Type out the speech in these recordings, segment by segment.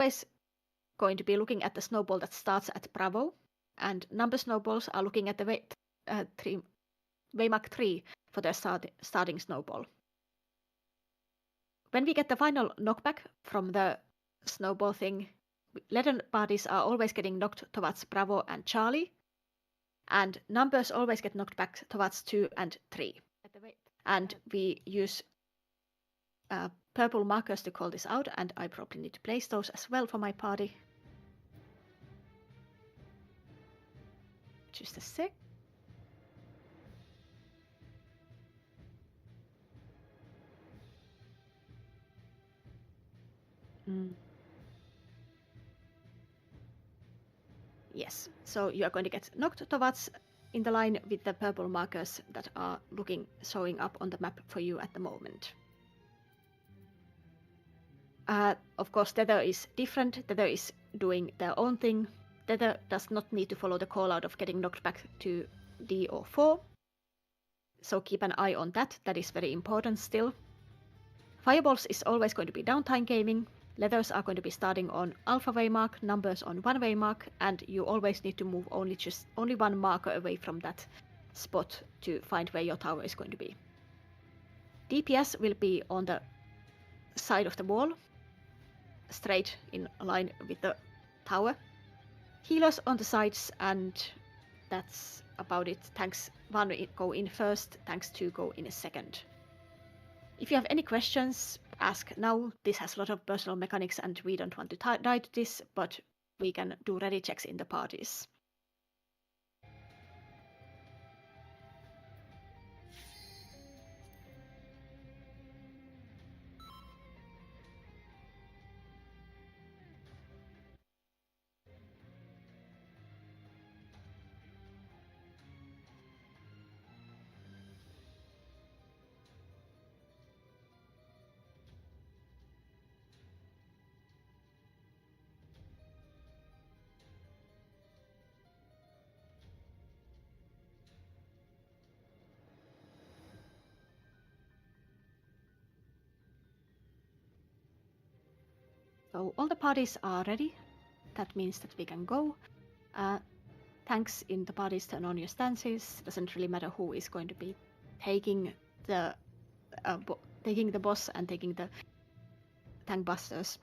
always going to be looking at the snowball that starts at Bravo, and number snowballs are looking at the Waymark 3 for their starting snowball. When we get the final knockback from the snowball thing, letter parties are always getting knocked towards Bravo and Charlie, and numbers always get knocked back towards 2 and 3. And we use purple markers to call this out, and I probably need to place those as well for my party. Just a sec. Yes, so you are going to get knocked towards in the line with the purple markers that are showing up on the map for you at the moment. Of course, Tether is different. Tether is doing their own thing. Tether does not need to follow the call out of getting knocked back to D or 4. So keep an eye on that. That is very important still. Fireballs is always going to be downtime gaming. Leathers are going to be starting on alpha waymark, numbers on 1 waymark, and you always need to move only one marker away from that spot to find where your tower is going to be. DPS will be on the side of the wall, straight in line with the tower. Healers on the sides, and that's about it. Tanks 1 go in first, tanks 2 go in a second. If you have any questions, ask now. This has a lot of personal mechanics and we don't want to dive to this, but we can do ready checks in the parties. So all the parties are ready. That means that we can go. Tanks in the parties turn on your stances. Doesn't really matter who is going to be taking the boss and taking the tank busters.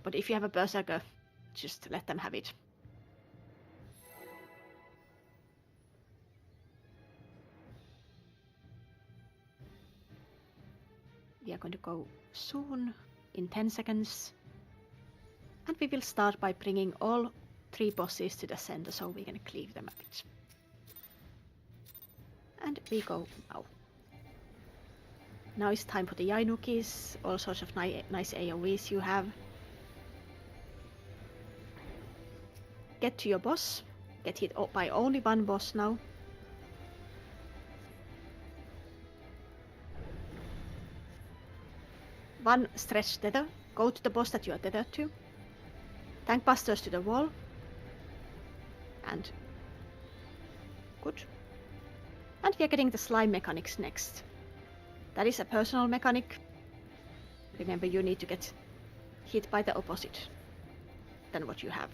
But if you have a berserker, just let them have it. We are going to go soon, in 10 seconds. And we will start by bringing all 3 bosses to the center so we can cleave them a bit. And we go now. Now it's time for the Yainukis, all sorts of nice AoEs you have. Get to your boss. Get hit by only one boss now. One stretch tether. Go to the boss that you are tethered to. Tank busters to the wall. And good. And we are getting the slime mechanics next. That is a personal mechanic. Remember, you need to get hit by the opposite than what you have.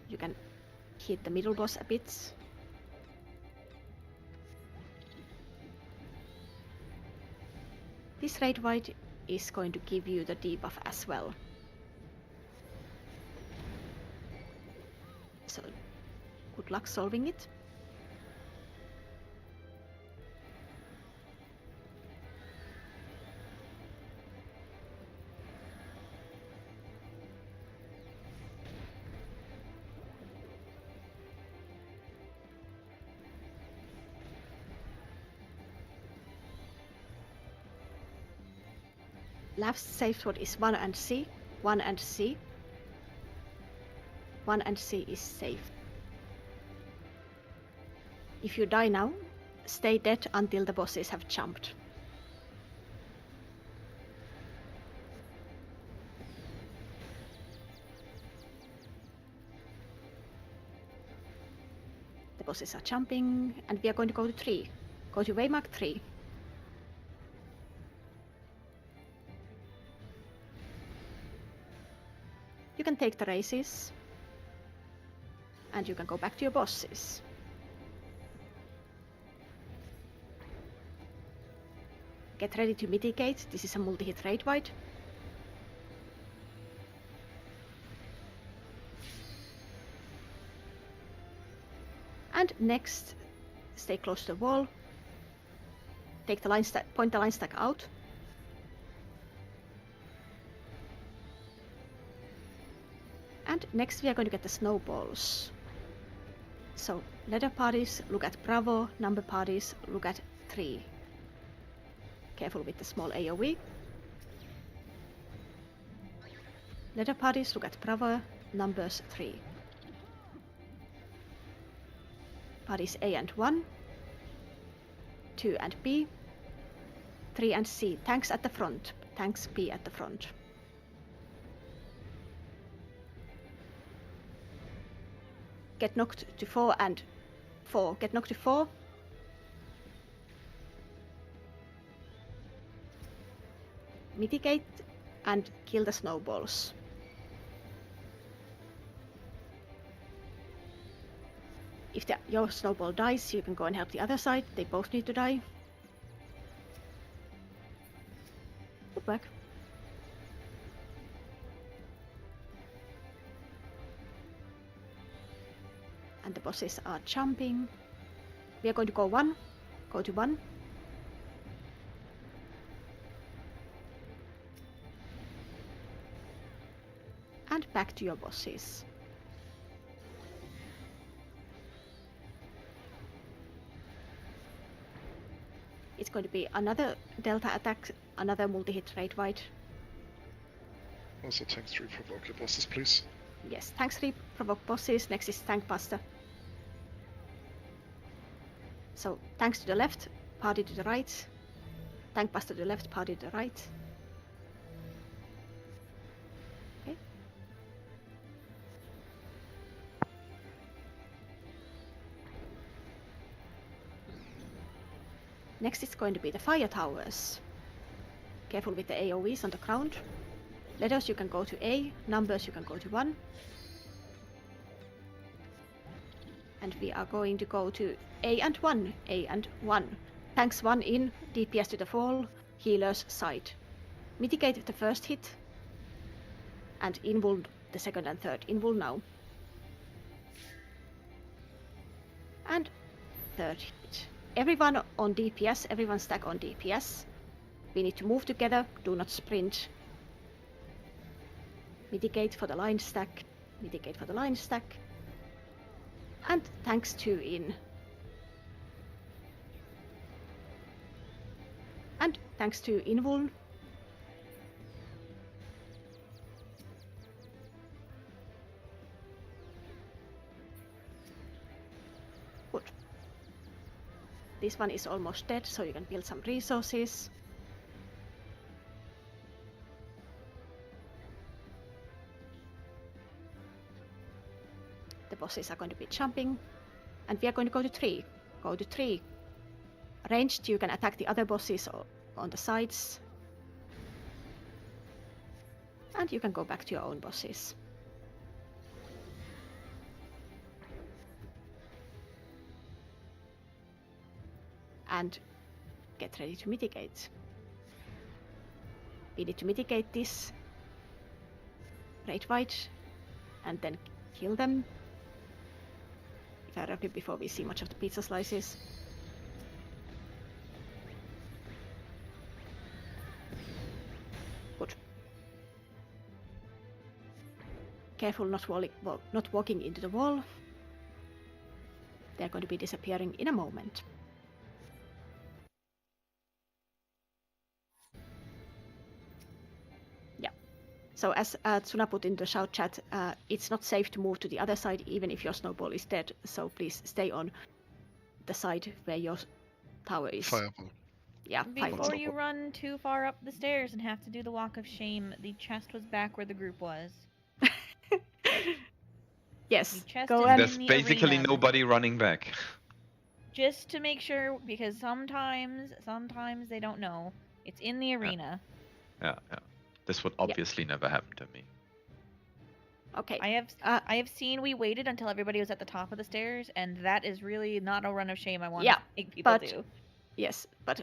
You can hit the middle boss a bit. This raid wide is going to give you the debuff as well. So, good luck solving it. Last safe spot is 1 and C. 1 and C. 1 and C is safe. If you die now, stay dead until the bosses have jumped. The bosses are jumping, and we are going to go to 3. Go to Waymark 3. You can take the races. And you can go back to your bosses. Get ready to mitigate. This is a multi-hit raid wide. And next, stay close to the wall. Take the line stack, point the line stack out. And next we are going to get the snowballs. So letter parties look at Bravo, number parties look at 3. Careful with the small AoE. Letter parties look at Bravo, numbers 3. Parties A and 1, 2 and B, 3 and C. Tanks at the front, tanks B at the front. Get knocked to 4 and 4. Get knocked to 4. Mitigate and kill the snowballs. If your snowball dies, you can go and help the other side. They both need to die. Good work. And the bosses are jumping. We are going to go 1. Go to 1. And back to your bosses. It's going to be another Delta attack, another multi-hit raid wide. Also, tank 3 provoke your bosses, please. Yes, tank 3 provoke bosses. Next is tank buster. So tanks to the left, party to the right. Tank buster to the left, party to the right. Okay. Next it's going to be the fire towers. Careful with the AoEs on the ground. Letters you can go to A, numbers you can go to 1. And we are going to go to A and 1, A and 1. Tanks 1 in, DPS to the fall, healers side. Mitigate the first hit. And invul the second and third. Invul now. And third hit. Everyone on DPS, everyone stack on DPS. We need to move together, do not sprint. Mitigate for the line stack. Mitigate for the line stack. And tanks 2 in. And tanks 2 invul. Good. This one is almost dead, so you can build some resources. The bosses are going to be jumping. And we are going to go to 3. Go to 3. Ranged, you can attack the other bosses on the sides. And you can go back to your own bosses. And get ready to mitigate. We need to mitigate this raid wide and then kill them. If I wrap it before we see much of the pizza slices. Good. Careful not walking into the wall. They're going to be disappearing in a moment. So as Tsuna put in the shout chat, it's not safe to move to the other side even if your snowball is dead, so please stay on the side where your tower is. Fireball. Yeah, Before you run too far up the stairs and have to do the walk of shame, the chest was back where the group was. Yes, go and there's basically nobody running back. Just to make sure, because sometimes they don't know. It's in the arena. Yeah. This would obviously never happen to me. Okay. I have seen we waited until everybody was at the top of the stairs, and that is really not a run of shame I want Yeah, to make people but- do. Yes, but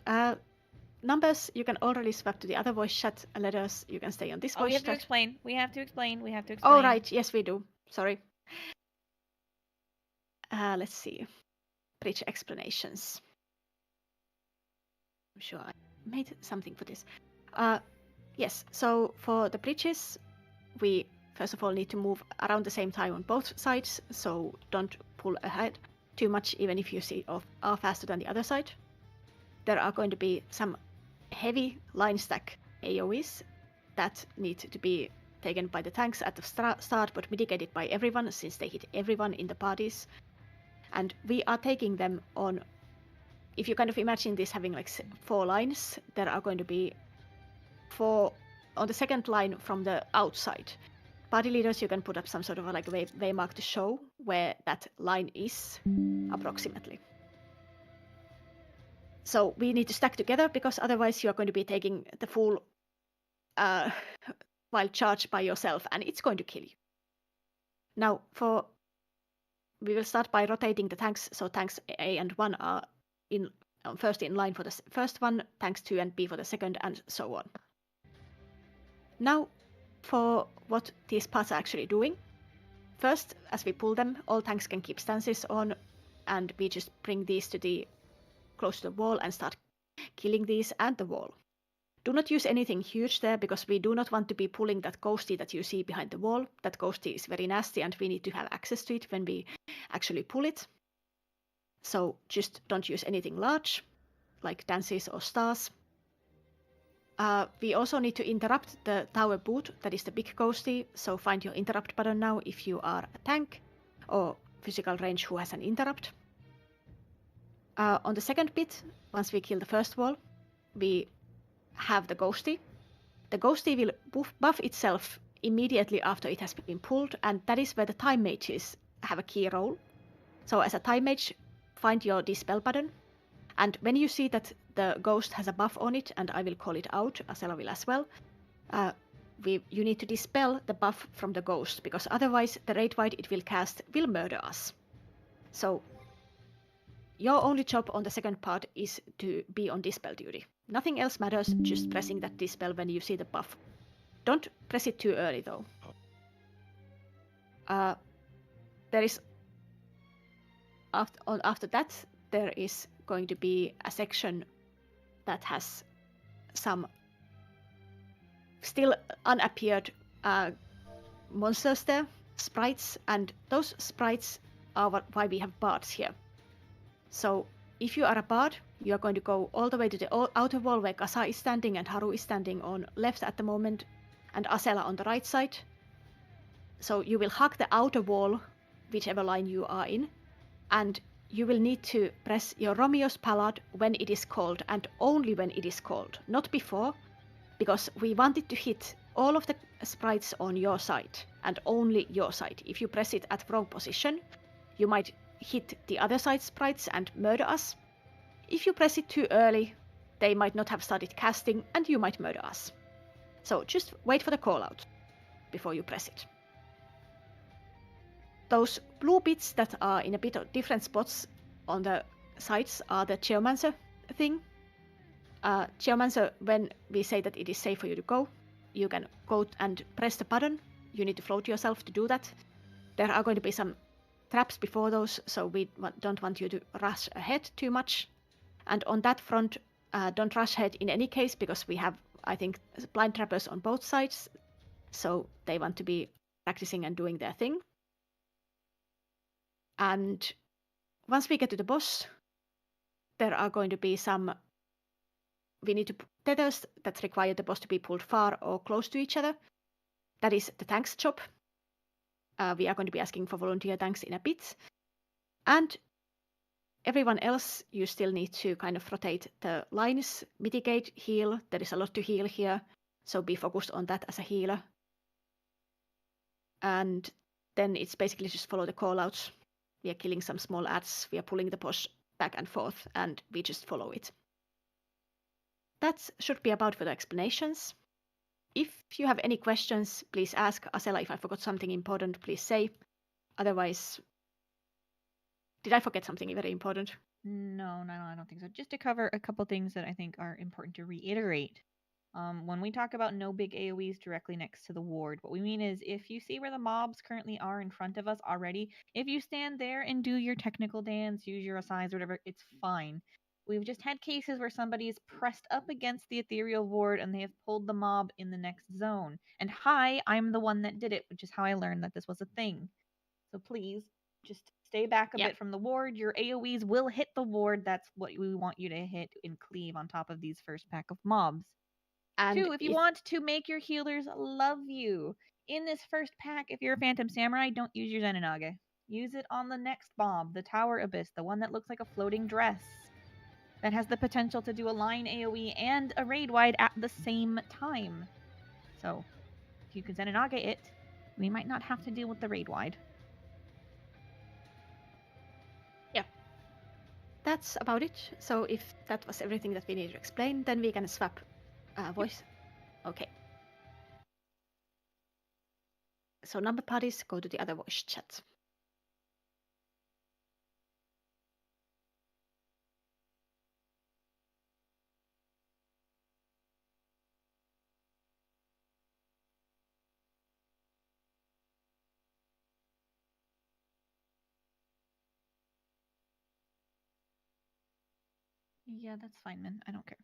numbers you can already swap to the other voice chat. Letters you can stay on this Oh, we voice have to chat. explain. We have to explain. We have to explain. Oh right, yes we do. Sorry. Let's see. Bridge explanations. I'm sure I made something for this. Yes, so for the bridges, we first of all need to move around the same time on both sides, so don't pull ahead too much even if you are faster than the other side. There are going to be some heavy line stack AoEs that need to be taken by the tanks at the start but mitigated by everyone since they hit everyone in the parties. And we are taking them on, if you kind of imagine this having like 4 lines, there are going to be 4 on the second line from the outside. Party leaders, you can put up some sort of like a waymark to show where that line is approximately. So we need to stack together because otherwise you are going to be taking the full wild charge by yourself and it's going to kill you. Now we will start by rotating the tanks, so tanks A and 1 are first in line for the first one, tanks 2 and B for the second, and so on. Now, for what these parts are actually doing. First, as we pull them, all tanks can keep stances on, and we just bring these to close to the wall and start killing these and the wall. Do not use anything huge there, because we do not want to be pulling that ghosty that you see behind the wall. That ghosty is very nasty, and we need to have access to it when we actually pull it. So just don't use anything large, like dances or stars. We also need to interrupt the tower boot, that is the big ghosty, so find your interrupt button now if you are a tank or physical range who has an interrupt. On the second bit, once we kill the first wall, we have the ghosty. The ghosty will buff itself immediately after it has been pulled, and that is where the time mages have a key role. So as a time mage, find your dispel button, and when you see that the ghost has a buff on it, and I will call it out, Acela will as well, you need to dispel the buff from the ghost, because otherwise the raid wide it will cast will murder us. So your only job on the second part is to be on dispel duty. Nothing else matters, just pressing that dispel when you see the buff. Don't press it too early though. There is after that there is going to be a section that has some still unappeared monsters there, sprites, and those sprites are why we have bards here. So if you are a bard, you are going to go all the way to the outer wall where Kasa is standing and Haru is standing on left at the moment, and Acela on the right side. So you will hug the outer wall, whichever line you are in, and you will need to press your Romeo's Pallad when it is called, and only when it is called, not before, because we want it to hit all of the sprites on your side, and only your side. If you press it at wrong position, you might hit the other side sprites and murder us. If you press it too early, they might not have started casting, and you might murder us. So just wait for the callout before you press it. Those blue bits that are in a bit of different spots on the sides are the Geomancer thing. Geomancer, when we say that it is safe for you to go, you can go and press the button. You need to float yourself to do that. There are going to be some traps before those, so we don't want you to rush ahead too much. And on that front, don't rush ahead in any case, because we have, I think, blind trappers on both sides, so they want to be practicing and doing their thing. And once we get to the boss, there are going to be we need to tethers that require the boss to be pulled far or close to each other. That is the tank's job. We are going to be asking for volunteer tanks in a bit. And everyone else, you still need to kind of rotate the lines, mitigate, heal. There is a lot to heal here, so be focused on that as a healer. And then it's basically just follow the callouts. We are killing some small ads, we are pulling the boss back and forth, and we just follow it. That should be about for the explanations. if you have any questions, please ask. Asela, if I forgot something important, please say. Otherwise, did I forget something very important? No, I don't think so. Just to cover a couple things that I think are important to reiterate. When we talk about no big AoEs directly next to the ward, what we mean is if you see where the mobs currently are in front of us already, if you stand there and do your technical dance, use your asides, whatever, it's fine. We've just had cases where somebody is pressed up against the ethereal ward and they have pulled the mob in the next zone. And hi, I'm the one that did it, which is how I learned that this was a thing. So please, just stay back a bit from the ward. Your AoEs will hit the ward. That's what we want you to hit and cleave on top of these first pack of mobs. And 2, if you want to make your healers love you, in this first pack, if you're a Phantom Samurai, don't use your Zenonage. Use it on the next mob, the Tower Abyss, the one that looks like a floating dress. That has the potential to do a line AoE and a raid wide at the same time. So, if you can Zenonage it, we might not have to deal with the raid wide. Yeah. That's about it. So if that was everything that we need to explain, then we can swap voice. Okay. So number parties, go to the other voice chat. Yeah, that's fine, man. I don't care.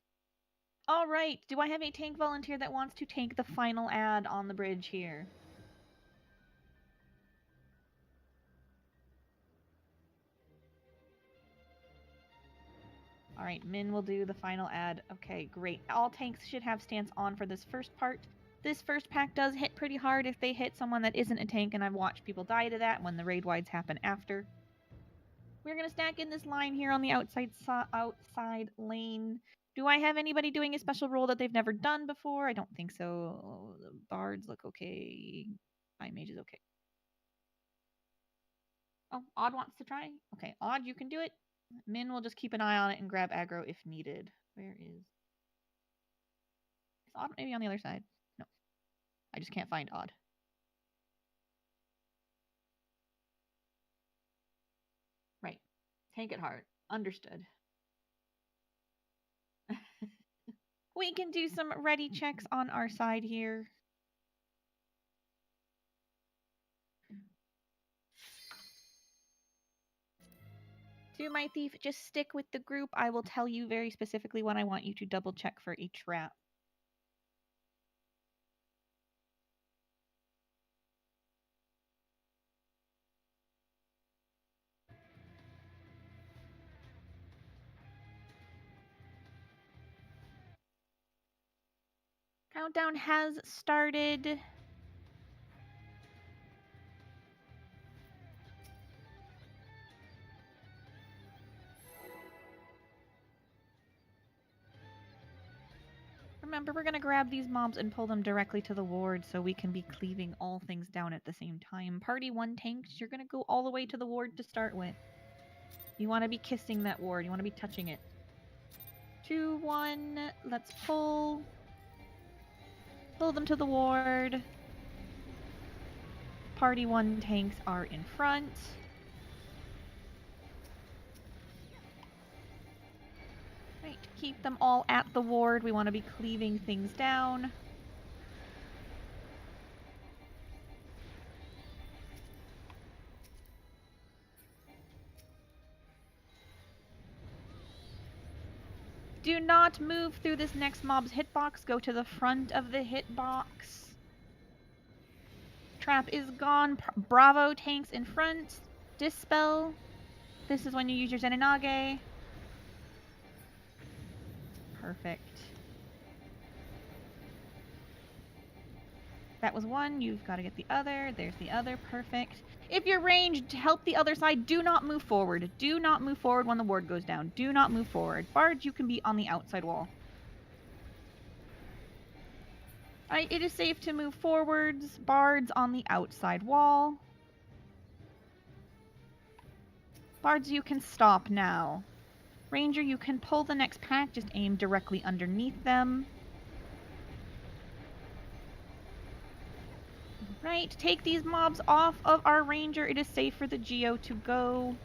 All right. Do I have a tank volunteer that wants to take the final ad on the bridge here? All right, Min will do the final ad. Okay, great. All tanks should have stance on for this first part. This first pack does hit pretty hard if they hit someone that isn't a tank, and I've watched people die to that when the raid wides happen after. We're going to stack in this line here on the outside lane. Do I have anybody doing a special role that they've never done before? I don't think so. The bards look okay. High mage is okay. Oh, Odd wants to try? Okay, Odd, you can do it. Min will just keep an eye on it and grab aggro if needed. Where is Odd? Maybe on the other side. No. I just can't find Odd. Right. Tank it hard. Understood. We can do some ready checks on our side here. To my thief, just stick with the group. I will tell you very specifically when I want you to double check for a trap. Countdown has started. Remember, we're going to grab these mobs and pull them directly to the ward so we can be cleaving all things down at the same time. Party 1 tanks, you're going to go all the way to the ward to start with. You want to be kissing that ward. You want to be touching it. 2, 1, let's pull. Pull them to the ward. Party 1 tanks are in front. Right, keep them all at the ward. We want to be cleaving things down. Do not move through this next mob's hitbox. Go to the front of the hitbox. Trap is gone. Bravo tanks in front. Dispel. This is when you use your Zenonage. Perfect. That was one. You've got to get the other. There's the other. Perfect. If you're ranged, help the other side. Do not move forward. Do not move forward when the ward goes down. Do not move forward. Bards, you can be on the outside wall. Alright, it is safe to move forwards. Bards on the outside wall. Bards, you can stop now. Ranger, you can pull the next pack. Just aim directly underneath them. Right, take these mobs off of our ranger. It is safe for the Geo to go.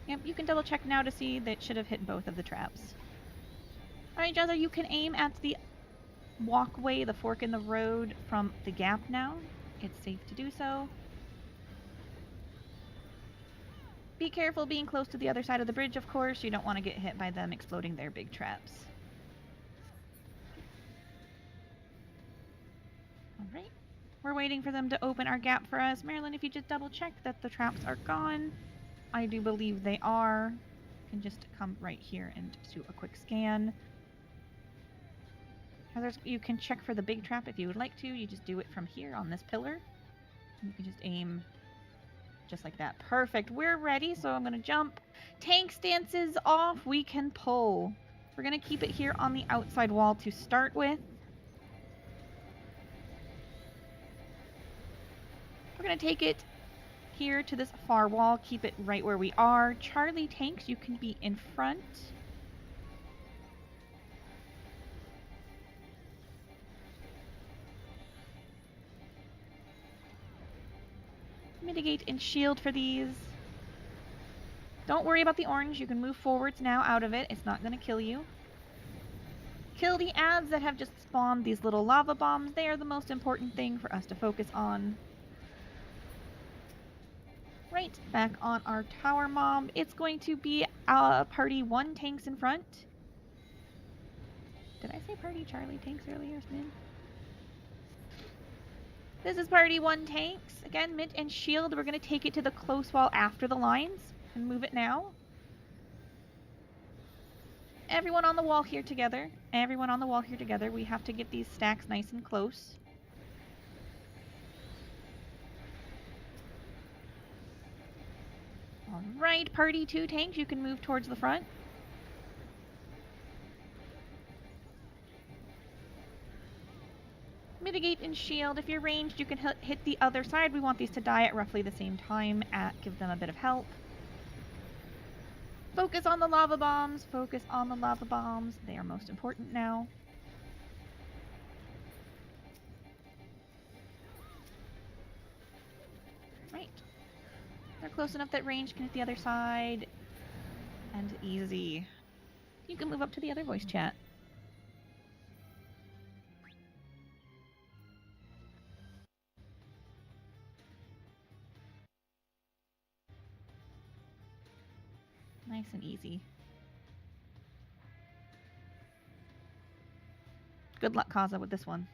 Yep, you can double check now to see that should have hit both of the traps. Alright, Jazza, you can aim at the walkway, the fork in the road from the gap now. It's safe to do so. Be careful being close to the other side of the bridge, of course. You don't want to get hit by them exploding their big traps. Alright. We're waiting for them to open our gap for us. Marilyn, if you just double check that the traps are gone. I do believe they are. You can just come right here and do a quick scan. You can check for the big trap if you would like to. You just do it from here on this pillar. You can just aim just like that. Perfect. We're ready, so I'm going to jump. Tank stances off. We can pull. We're going to keep it here on the outside wall to start with. We're going to take it here to this far wall. Keep it right where we are. Charlie tanks, you can be in front. Mitigate and shield for these. Don't worry about the orange. You can move forwards now out of it. It's not going to kill you. Kill the ads that have just spawned these little lava bombs. They are the most important thing for us to focus on. Right, back on our tower mob. It's going to be party 1 tanks in front. Did I say party Charlie tanks earlier, Smid? This is party 1 tanks. Again, Mint and shield. We're going to take it to the close wall after the lines and move it now. Everyone on the wall here together. Everyone on the wall here together. We have to get these stacks nice and close. Alright, party 2 tanks, you can move towards the front. Mitigate and shield. If you're ranged, you can hit the other side. We want these to die at roughly the same time. Give them a bit of help. Focus on the lava bombs. Focus on the lava bombs. They are most important now. Right. They're close enough that range can hit the other side. And easy. You can move up to the other voice chat. Nice and easy. Good luck, Kaza, with this one.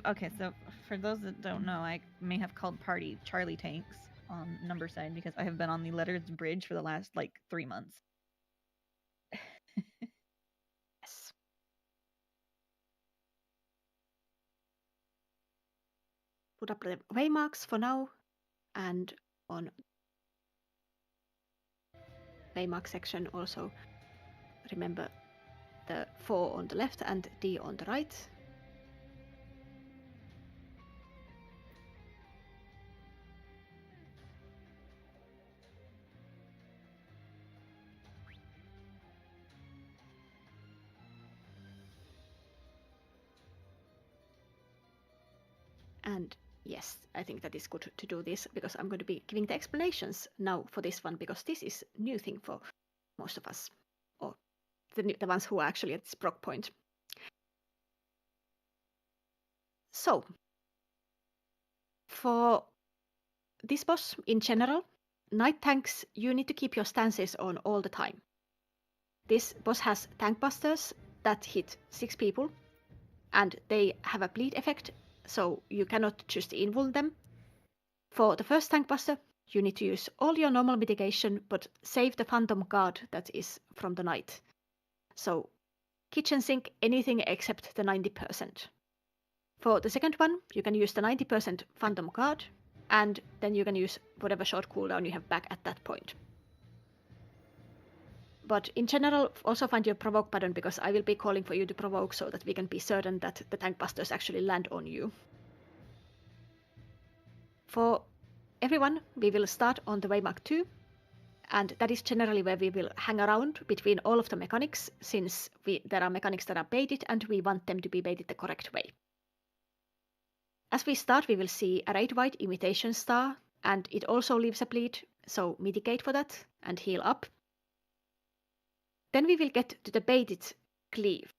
Okay. So for those that don't know, I may have called party Charlie tanks on number side because I have been on the Letters Bridge for the last 3 months. Yes. Put up the waymarks for now, and on waymark section also remember the 4 on the left and D on the right. And yes, I think that is good to do this because I'm going to be giving the explanations now for this one because this is a new thing for most of us, or the ones who are actually at this proc point. So, for this boss in general, Night tanks, you need to keep your stances on all the time. This boss has tank busters that hit 6 people, and they have a bleed effect, so you cannot just invul them. For the first tank buster, you need to use all your normal mitigation, but save the Phantom Guard that is from the Night. So, kitchen sink anything except the 90%. For the second one, you can use the 90% Phantom Guard, and then you can use whatever short cooldown you have back at that point. But in general, also find your provoke pattern because I will be calling for you to provoke so that we can be certain that the tank busters actually land on you. For everyone, we will start on the Waymark 2, and that is generally where we will hang around between all of the mechanics, since there are mechanics that are baited and we want them to be baited the correct way. As we start, we will see a red white imitation star, and it also leaves a bleed, so mitigate for that and heal up. Then we will get to the baited cleave.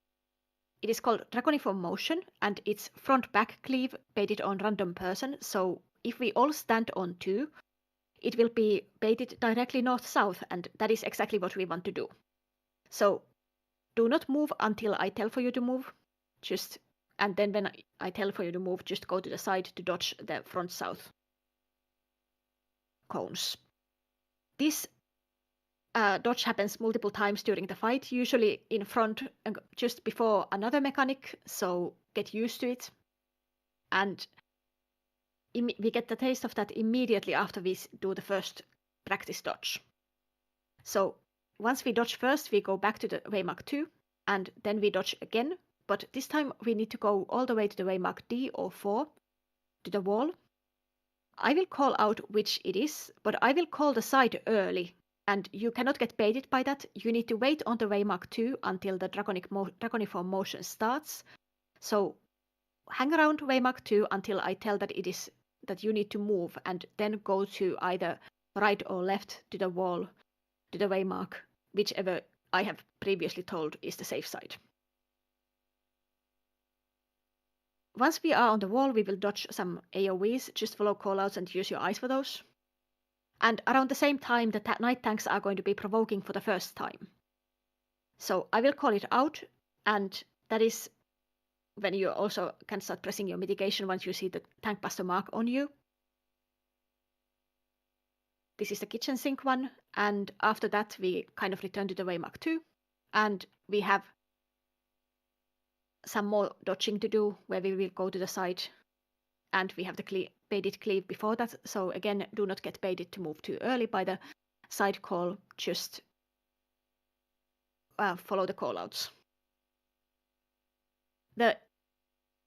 It is called Draconiform Motion, and it's front-back cleave baited on random person, so if we all stand on 2, it will be baited directly north-south, and that is exactly what we want to do. So do not move until I tell for you to move, and then when I tell for you to move, just go to the side to dodge the front-south cones. This dodge happens multiple times during the fight, usually in front just before another mechanic, so get used to it. And we get the taste of that immediately after we do the first practice dodge. So once we dodge first, we go back to the waymark 2, and then we dodge again, but this time we need to go all the way to the waymark D or 4, to the wall. I will call out which it is, but I will call the side early, and you cannot get baited by that. You need to wait on the waymark 2 until the Draconiform Motion starts. So hang around waymark 2 until I tell that it is that you need to move, and then go to either right or left to the wall, to the waymark, whichever I have previously told is the safe side. Once we are on the wall, we will dodge some AoEs, just follow callouts and use your eyes for those. And around the same time, the night tanks are going to be provoking for the first time. So I will call it out, and that is when you also can start pressing your mitigation once you see the tank buster mark on you. This is the kitchen sink one, and after that we kind of return to the waymark 2, and we have some more dodging to do where we will go to the side, and we have the baited cleave before that, so again, do not get baited to move too early by the side call, just follow the callouts. The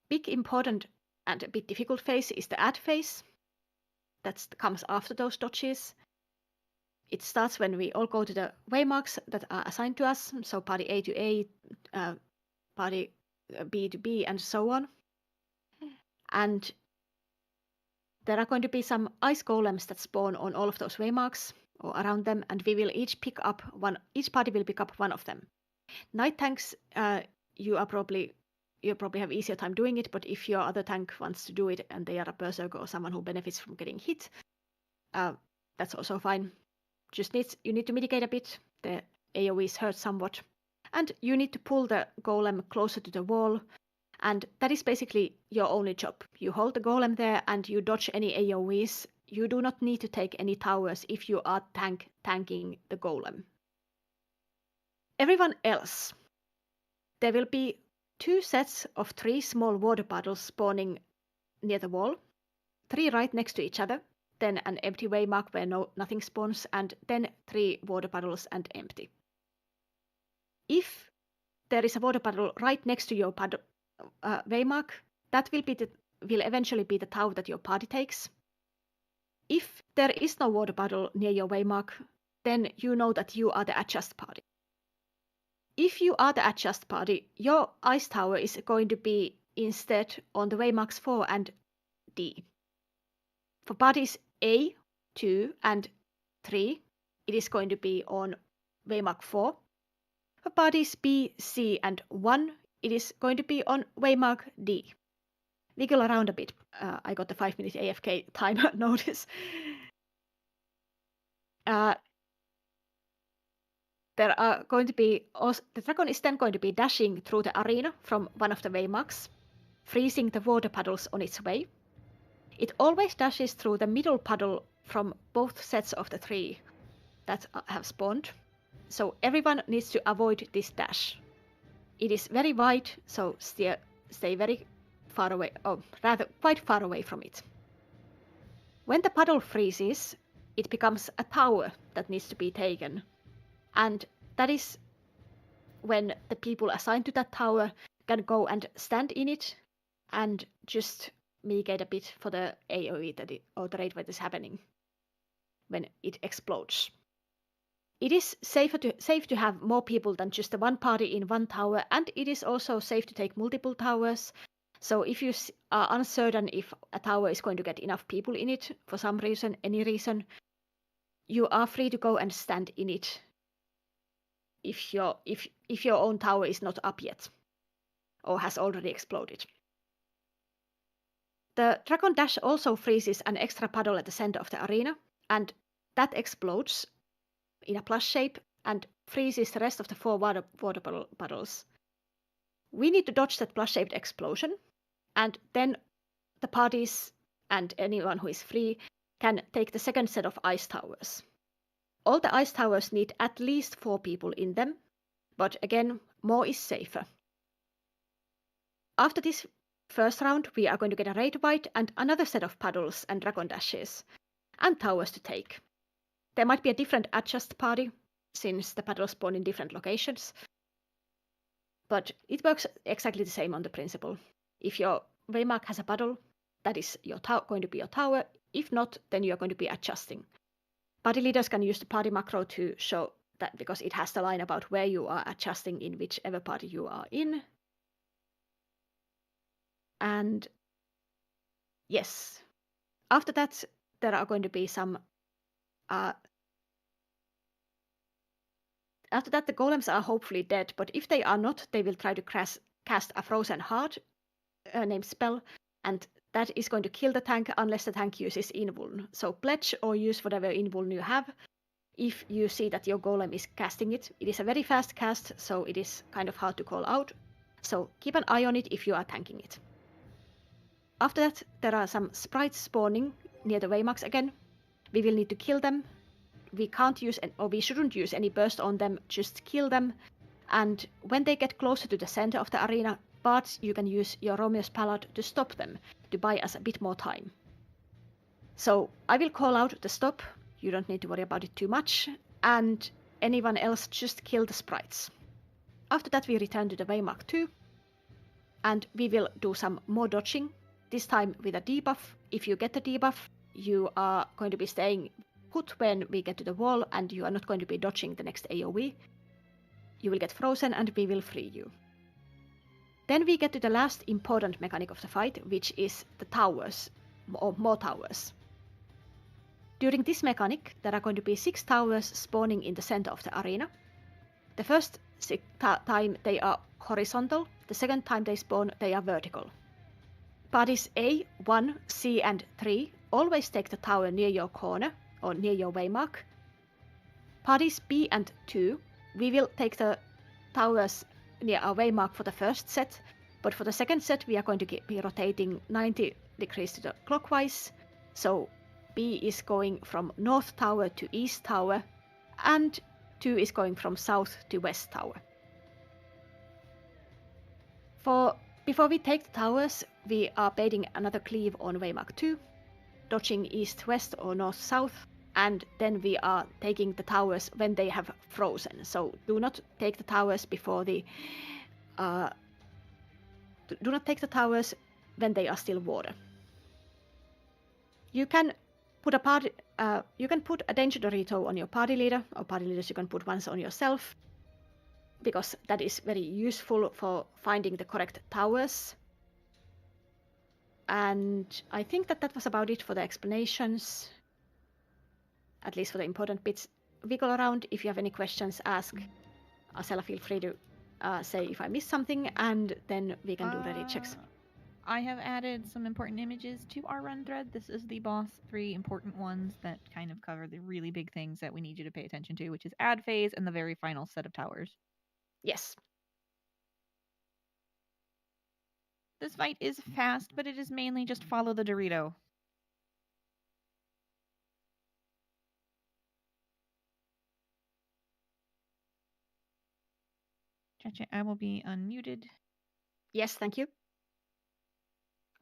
big important and a bit difficult phase is the add phase. That comes after those dodges. It starts when we all go to the waymarks that are assigned to us, so party A to A, party B to B, and so on. And there are going to be some ice golems that spawn on all of those waymarks or around them, and we will each party will pick up one of them. Night tanks, you probably have easier time doing it, but if your other tank wants to do it and they are a berserker or someone who benefits from getting hit, that's also fine. You need to mitigate a bit. The AoEs hurt somewhat, and you need to pull the golem closer to the wall, and that is basically your only job. You hold the golem there and you dodge any AoEs. You do not need to take any towers if you are tanking the golem. Everyone else, there will be 2 sets of 3 small water puddles spawning near the wall, 3 right next to each other, then an empty waymark where nothing spawns, and then 3 water puddles and empty. If there is a water puddle right next to your waymark, that will eventually be the tower that your party takes. If there is no water puddle near your waymark, then you know that you are the adjust party. If you are the adjust party, your ice tower is going to be instead on the waymarks 4 and D. For parties A, 2, and 3, it is going to be on waymark 4. For parties B, C, and 1, it is going to be on waymark D. Wiggle around a bit. I got the 5-minute AFK time notice. There are going to be the dragon is then going to be dashing through the arena from one of the waymarks, freezing the water puddles on its way. It always dashes through the middle puddle from both sets of the 3 that have spawned, so everyone needs to avoid this dash. It is very wide, so stay very far away, or rather quite far away from it. When the puddle freezes, it becomes a tower that needs to be taken, and that is when the people assigned to that tower can go and stand in it and just mitigate a bit for the AoE or the raid that is happening when it explodes. it is safe to have more people than just the one party in one tower, and it is also safe to take multiple towers. So if you are uncertain if a tower is going to get enough people in it for some reason, any reason, you are free to go and stand in it if your own tower is not up yet or has already exploded. The Dragon Dash also freezes an extra puddle at the center of the arena, and that explodes in a plus shape and freezes the rest of the 4 water puddles. We need to dodge that plus-shaped explosion, and then the parties and anyone who is free can take the second set of ice towers. All the ice towers need at least 4 people in them, but again, more is safer. After this first round, we are going to get a raid white and another set of puddles and dragon dashes, and towers to take. There might be a different adjust party, since the puddles spawn in different locations, but it works exactly the same on the principle. If your waymark has a puddle, that is going to be your tower. If not, then you are going to be adjusting. Party leaders can use the party macro to show that, because it has the line about where you are adjusting in whichever party you are in. And yes, after that, there are going to be some after that, the golems are hopefully dead, but if they are not, they will try to cast a Frozen Heart named spell, and that is going to kill the tank unless the tank uses invuln. So pledge or use whatever invuln you have if you see that your golem is casting it. It is a very fast cast, so it is kind of hard to call out. So keep an eye on it if you are tanking it. After that, there are some sprites spawning near the waymarks again. We will need to kill them. We can't use, or we shouldn't use any burst on them, just kill them. And when they get closer to the center of the arena, bards, you can use your Romeo's Pallad to stop them, to buy us a bit more time. So I will call out the stop, you don't need to worry about it too much, and anyone else just kill the sprites. After that we return to the Waymark 2, and we will do some more dodging, this time with a debuff. If you get the debuff, you are going to be staying put when we get to the wall, and you are not going to be dodging the next AoE. You will get frozen and we will free you. Then we get to the last important mechanic of the fight, which is the towers, or more towers. During this mechanic, there are going to be 6 towers spawning in the center of the arena. The first time they are horizontal, the second time they spawn they are vertical. Parties A, 1, C and 3 always take the tower near your corner, or near your waymark. Parties B and 2, we will take the towers near our waymark for the first set, but for the second set we are going to be rotating 90 degrees to the clockwise. So B is going from north tower to east tower, and 2 is going from south to west tower. Before we take the towers, we are baiting another cleave on waymark 2, dodging east-west or north-south, and then we are taking the towers when they have frozen. So do not take the towers before the do not take the towers when they are still water. You can put a danger Dorito on your party leader, or party leaders you can put ones on yourself, because that is very useful for finding the correct towers. And I think that was about it for the explanations, at least for the important bits. Wiggle around. If you have any questions, ask. Asela, feel free to say if I missed something, and then we can do ready checks. I have added some important images to our run thread. This is the boss 3 important ones that kind of cover the really big things that we need you to pay attention to, which is ad phase and the very final set of towers. Yes. This fight is fast, but it is mainly just follow the Dorito. Chacha, I will be unmuted. Yes, thank you.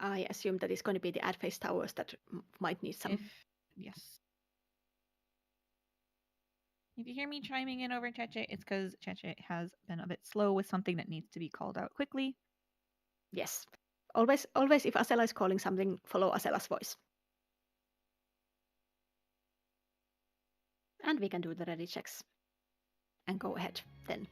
I assume that is going to be the ad phase towers that might need some. Yes. If you hear me chiming in over Cheche, it's because Cheche has been a bit slow with something that needs to be called out quickly. Yes. Always, if Asela is calling something, follow Asela's voice. And we can do the ready checks. and go ahead then.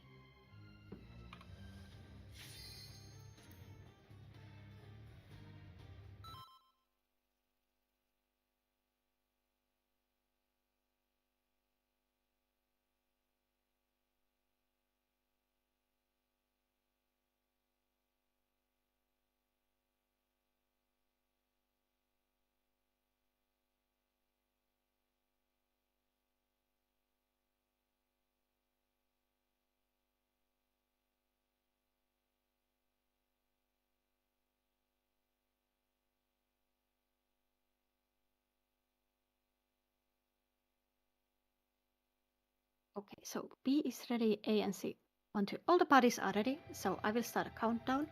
Okay, so B is ready, A and C. 1, 2. All the parties are ready, so I will start a countdown.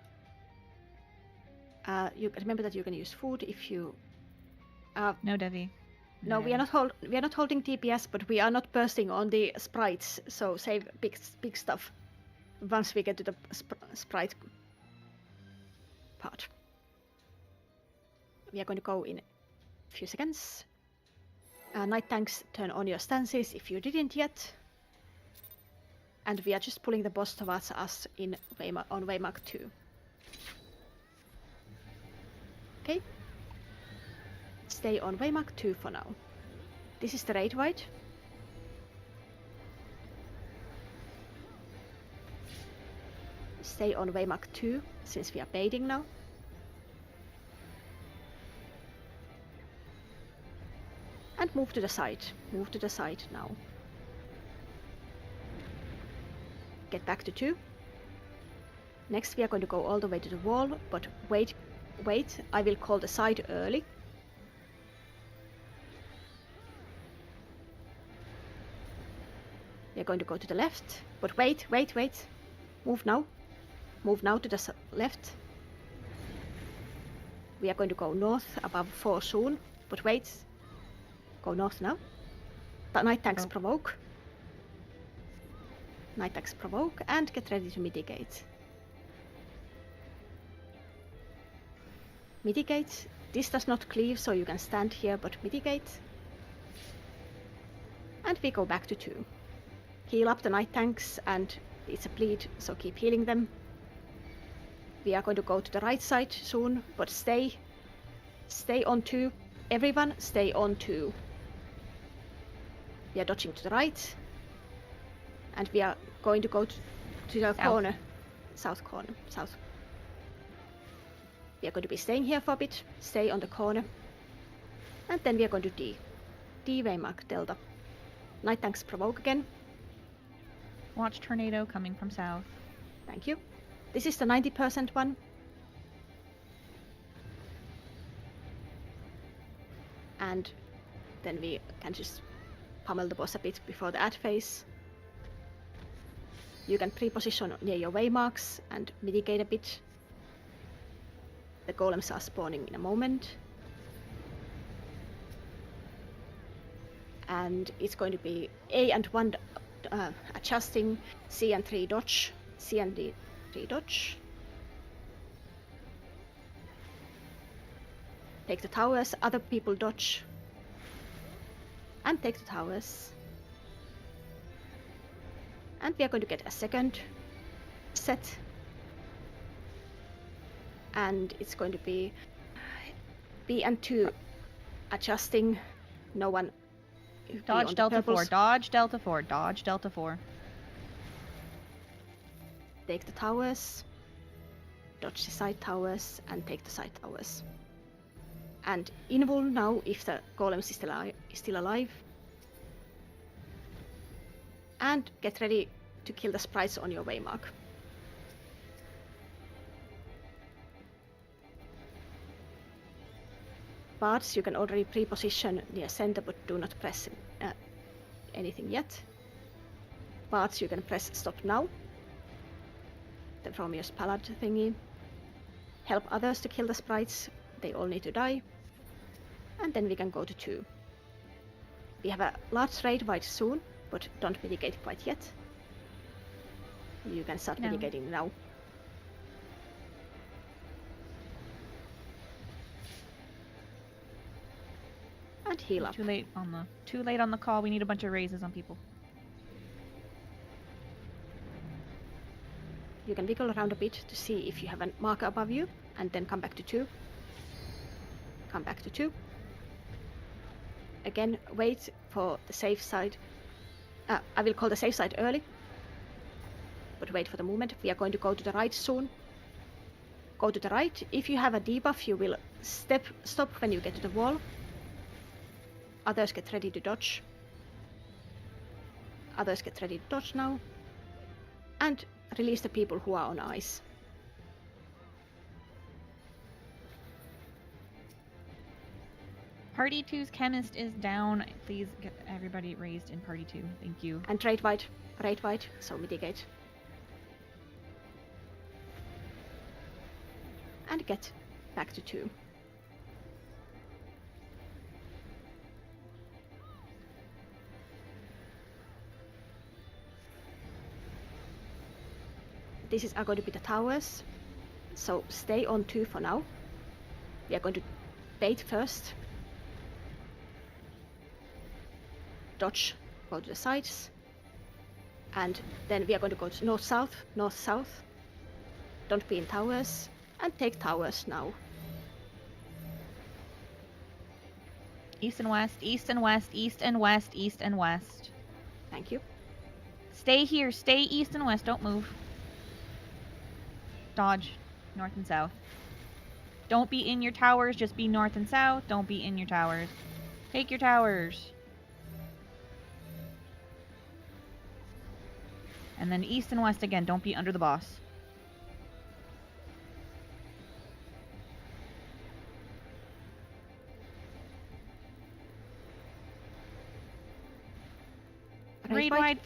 You remember that you can use food if you. No, Devi. No, we are not holding TPS, but we are not bursting on the sprites. So save big stuff once we get to the sprite part. We are going to go in a few seconds. Night tanks, turn on your stances if you didn't yet. And we are just pulling the boss towards us on Waymark 2. Okay. Stay on Waymark 2 for now. This is the raid wide. Stay on Waymark 2 since we are baiting now. And move to the side. Move to the side now. Get back to 2. Next we are going to go all the way to the wall, but wait, I will call the side early. We are going to go to the left, but wait. Move now. Move now to the left. We are going to go north above 4 soon, but wait. Go north now. The night tanks provoke. Night tanks provoke and get ready to mitigate. Mitigate. This does not cleave, so you can stand here, but mitigate. And we go back to 2. Heal up the night tanks, and it's a bleed, so keep healing them. We are going to go to the right side soon, but stay on 2. Everyone stay on 2. We are dodging to the right. And we are going to go to the corner. South corner. South. We are going to be staying here for a bit. Stay on the corner. And then we are going to D. D Waymark Delta. Night tanks provoke again. Watch tornado coming from south. Thank you. This is the 90% one. And then we can just pummel the boss a bit before the ad phase. You can pre-position near your waymarks and mitigate a bit. The golems are spawning in a moment. And it's going to be A and 1 adjusting, C and 3 dodge, C and D 3 dodge. Take the towers, other people dodge. And take the towers. And we are going to get a second set. And it's going to be B and 2 adjusting. No one. Dodge Delta 4, dodge Delta 4, dodge Delta 4. Take the towers. Dodge the side towers and take the side towers. And invul now if the golem is still alive. And get ready to kill the sprites on your waymark. Bards, you can already pre-position near center, but do not press anything yet. Bards, you can press stop now. The Romeo's Pallad thingy. Help others to kill the sprites. They all need to die. And then we can go to 2. We have a large raid wide soon, but don't mitigate quite yet. You can start mitigating now. And heal up. Too late on the call. We need a bunch of raises on people. You can wiggle around a bit to see if you have a marker above you, and then come back to 2. Come back to 2. Again, wait for the safe side. I will call the safe side early, but wait for the movement. We are going to go to the right soon. Go to the right. If you have a debuff, you will stop when you get to the wall. Others get ready to dodge. Others get ready to dodge now. And release the people who are on ice. Party 2's chemist is down. Please get everybody raised in Party 2. Thank you. And rate white, so mitigate. And get back to 2. This are going to be the towers, so stay on 2 for now. We are going to bait first. Dodge, go to the sides. And then we are going to go to north-south, north-south. Don't be in towers. And take towers now. East and west, east and west, east and west, east and west. Thank you. Stay here, stay east and west, don't move. Dodge, north and south. Don't be in your towers, just be north and south. Don't be in your towers. Take your towers. And then east and west again, don't be under the boss. Raid wide.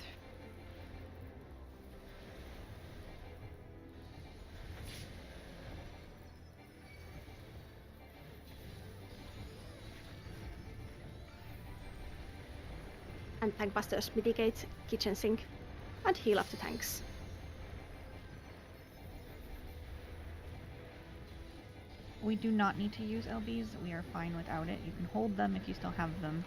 And tankbusters mitigate kitchen sink and heal up the tanks. We do not need to use LBs. We are fine without it. You can hold them if you still have them.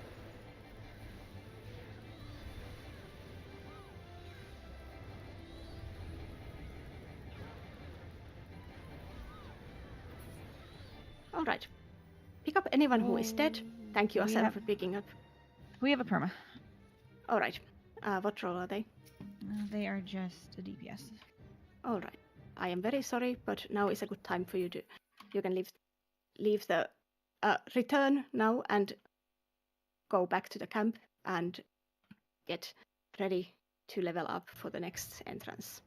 Alright. Pick up anyone who is dead. Thank you, Asera, for picking up. We have a perma. Alright. What role are they? They are just a DPS. Alright. I am very sorry, but now is a good time for you to... You can leave the... return now and go back to the camp and get ready to level up for the next entrance.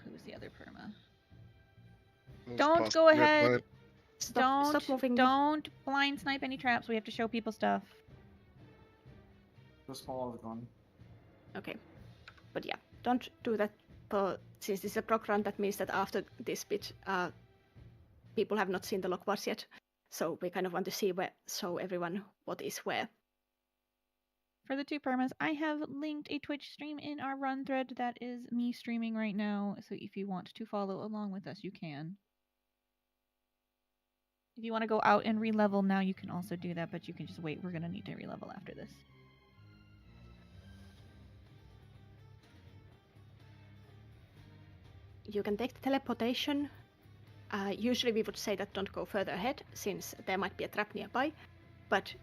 Who's the other perma? Those Don't past go red ahead. light. Stop moving. Don't blind snipe any traps. We have to show people stuff. The small is gone. Okay. But yeah, don't do that. Since this is a proc run, that means that after this bit, people have not seen the log bars yet. So we kind of want to show everyone what is where. For the 2 permas, I have linked a Twitch stream in our run thread that is me streaming right now. So if you want to follow along with us, you can. If you want to go out and re-level now, you can also do that, but you can just wait. We're going to need to re-level after this. You can take the teleportation. Usually we would say that don't go further ahead, since there might be a trap nearby. But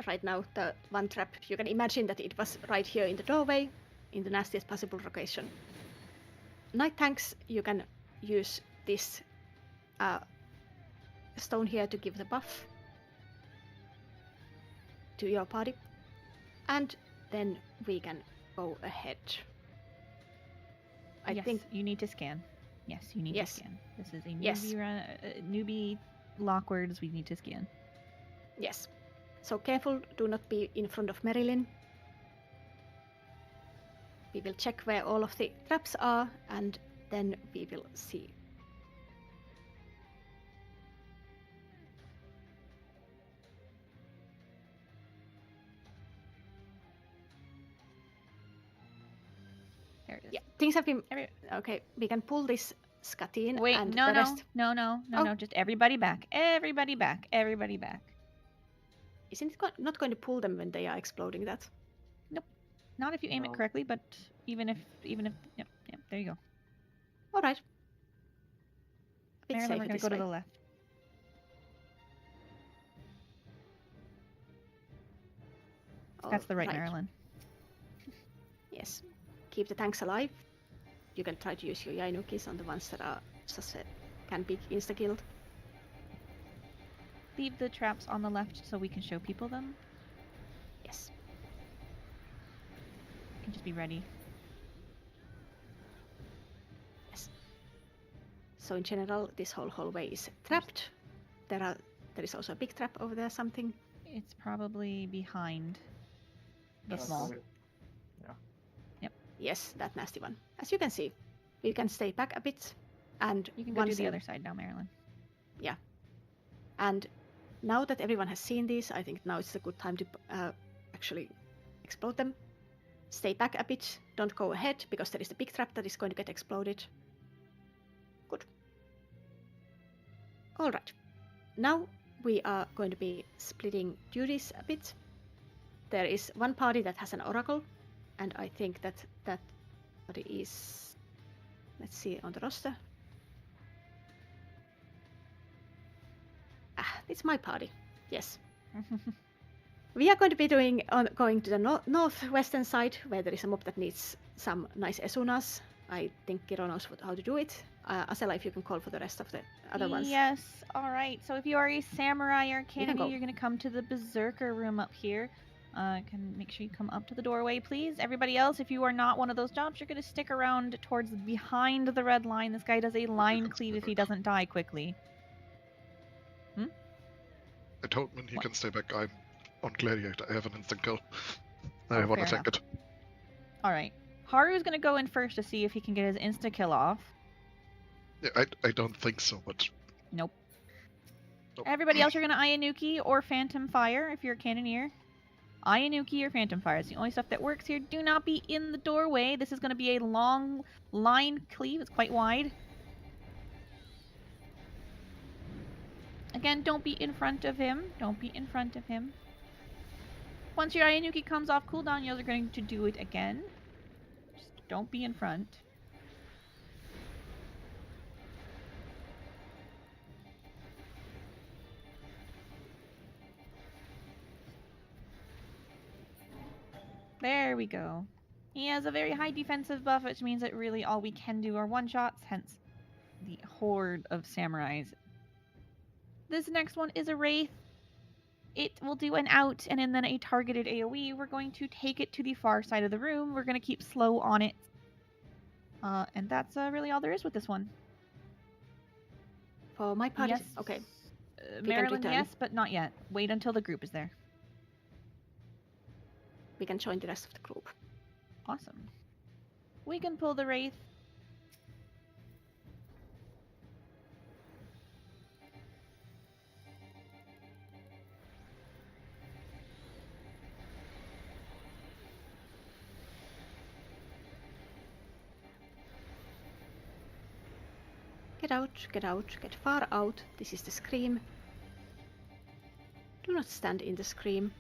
right now, the one trap, you can imagine that it was right here in the doorway, in the nastiest possible location. Night tanks, you can use this stone here to give the buff to your party. And then we can go ahead. I think you need to scan. Yes, you need to scan. This is a newbie Yes. newbie lockwards. We need to scan. Yes. So careful, do not be in front of Marilyn. We will check where all of the traps are, and then we will see. There it is. Yeah, things have been... Okay, we can pull this Skatine Wait, and no, the no, rest... no, just everybody back. Everybody back. Everybody back. Isn't it not going to pull them when they are exploding that? Not if you aim it No. correctly, but even if, yep, there you go. All right. A bit Marilyn, we're safer gonna this go to way. the left. That's the right, Alright. Marilyn. Yes. Keep the tanks alive. You can try to use your Yainukis on the ones that are can be insta-killed. Leave the traps on the left so we can show people them. Yes. You can just be ready. Yes. So in general, this whole hallway is trapped. There is also a big trap over there, something. It's probably behind the Yes. small. Yes, that nasty one. As you can see, we can stay back a bit, and You can go do the other side now, Marilyn. And now that everyone has seen these, I think now it's a good time to actually explode them. Stay back a bit, don't go ahead, because there is a big trap that is going to get exploded. Good. Alright. Now we are going to be splitting duties a bit. There is one party that has an oracle, and I think that party is... Let's see on the roster. It's my party. Yes. We are going to be going to the northwestern side, where there is a mob that needs some nice esunas. I think Kiro knows how to do it. Asela, if you can call for the rest of the other ones. Yes, alright. So if you are a samurai or can Kennedy, go. you're going to come to the berserker room up here. Can make sure you come up to the doorway, please. Everybody else, if you are not one of those jobs, you're going to stick around towards behind the red line. This guy does a line cleave if he doesn't die quickly. I told him he What? can stay back. I'm on Gladiator. I have an instant kill. I Oh, want to fair tank it. Alright. Haru's going to go in first to see if he can get his insta-kill off. Yeah, I don't think so, but Nope. Nope. Everybody else, you're going to Ayanuki or Phantom Fire if you're a Cannoneer. Ayanuki or Phantom Fire is the only stuff that works here. Do not be in the doorway. This is going to be a long line cleave. It's quite wide. Again, don't be in front of him. Don't be in front of him. Once your Ayanuki comes off cooldown, you're going to do it again. Just don't be in front. There we go. He has a very high defensive buff, which means that really all we can do are one-shots, hence the horde of samurais. This next one is a Wraith. It will do an out and then a targeted AoE. We're going to take it to the far side of the room. We're going to keep slow on it. And that's really all there is with this one. For my party, Yes. okay. Marilyn, return. yes, but not yet. Wait until the group is there. We can join the rest of the group. Awesome. We can pull the Wraith. Get out, get far out. This is the scream. Do not stand in the scream.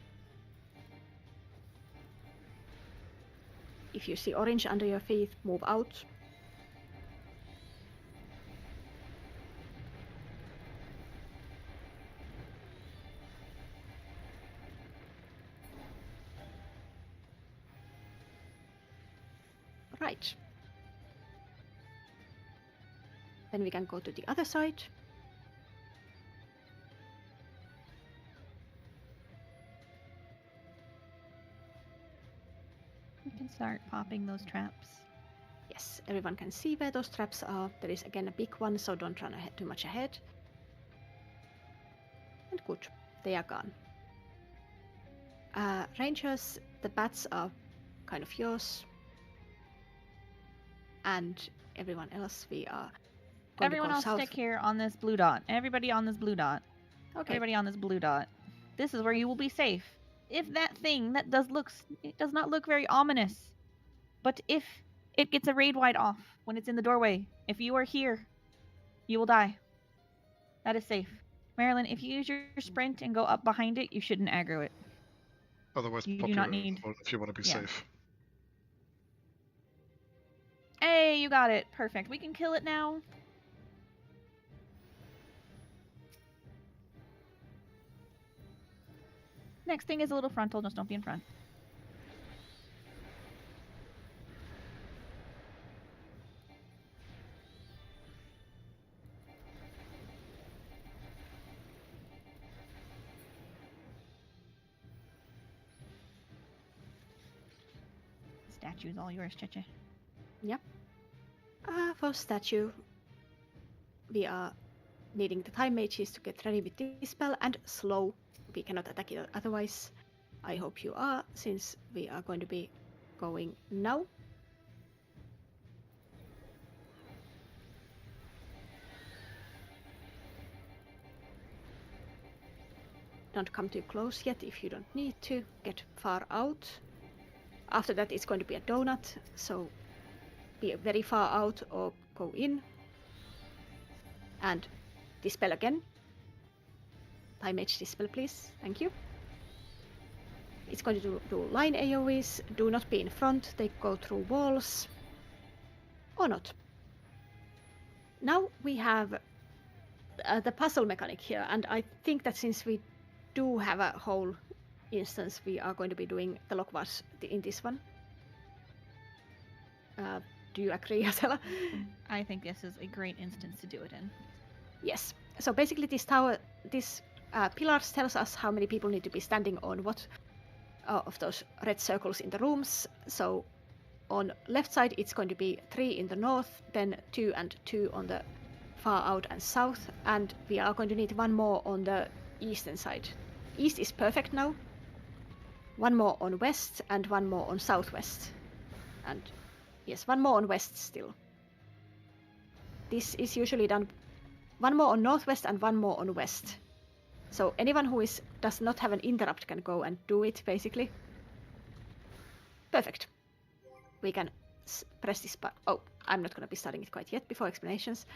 If you see orange under your feet, move out. Right. Then we can go to the other side. We can start popping those traps. Yes, everyone can see where those traps are. There is again a big one, so don't run too much ahead. And good, they are gone. Rangers, the bats are kind of yours. And everyone else, we are going Everyone to go else south. stick here on this blue dot. Everybody on this blue dot. Okay. Everybody on this blue dot. This is where you will be safe. If that thing that it does not look very ominous, but if it gets a raid wide off when it's in the doorway, if you are here, you will die. That is safe. Marilyn, if you use your sprint and go up behind it, you shouldn't aggro it. otherwise You do pop not your need- if you want to be yeah. safe. Hey, you got it. Perfect. We can kill it now. Next thing is a little frontal, just don't be in front. Statue's all yours, Cheche. For statue, we are needing the time mages to get ready with this spell, and slow. We cannot attack it otherwise. I hope you are, since we are going to be going now. Don't come too close yet if you don't need to. Get far out. After that it's going to be a donut, so be very far out or go in. And dispel again. Time mage dispel, please. Thank you. It's going to do line AoEs. Do not be in front. They go through walls. Or not. Now we have the puzzle mechanic here, and I think that since we do have a whole instance, we are going to be doing the Lockwas in this one. Do you agree, Asela? I think this is a great instance to do it in. Yes. So basically this tower, this pillars tells us how many people need to be standing on what of those red circles in the rooms. So on left side it's going to be 3 in the north, then 2 and 2 on the far out and south, and we are going to need 1 more on the eastern side. East is perfect now. 1 more on west and 1 more on southwest. And yes, 1 more on west still. This is usually done 1 more on northwest and 1 more on west. So anyone who does not have an interrupt can go and do it, basically. Perfect. We can press this button. Oh, I'm not going to be starting it quite yet before explanations.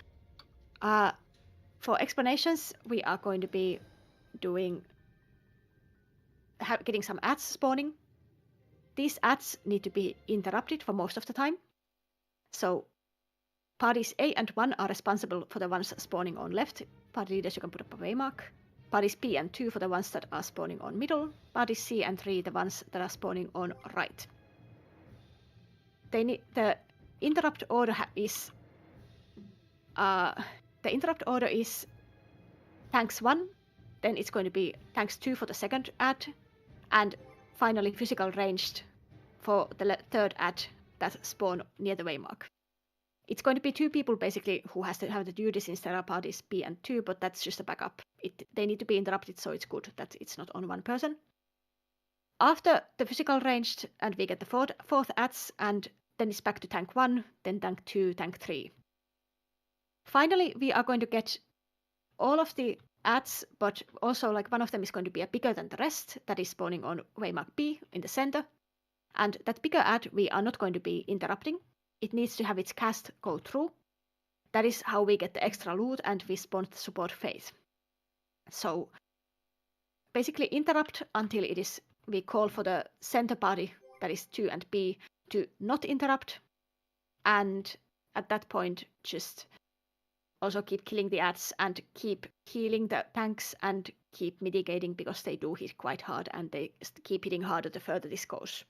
For explanations, we are going to be doing getting some ads spawning. These ads need to be interrupted for most of the time. So parties A and 1 are responsible for the ones spawning on left. Party leaders, you can put up a waymark. Parties B and 2 for the ones that are spawning on middle. Parties C and 3 the ones that are spawning on right. The interrupt order is tanks 1, then it's going to be tanks 2 for the second ad, and finally physical ranged for the third ad that spawn near the waymark. It's going to be 2 people basically who has to have the duties instead of parties B and 2, but that's just a backup. They need to be interrupted, so it's good that it's not on 1 person. After the physical ranged, and we get the fourth ads, and then it's back to tank 1, then tank 2, tank 3. Finally, we are going to get all of the ads, but also like one of them is going to be bigger than the rest, that is spawning on waymark B in the center. And that bigger ad we are not going to be interrupting. It needs to have its cast go through. That is how we get the extra loot, and we spawn the support phase. So basically interrupt until we call for the center party, that is 2 and B, to not interrupt. And at that point just also keep killing the ads and keep healing the tanks and keep mitigating, because they do hit quite hard and they keep hitting harder the further this goes.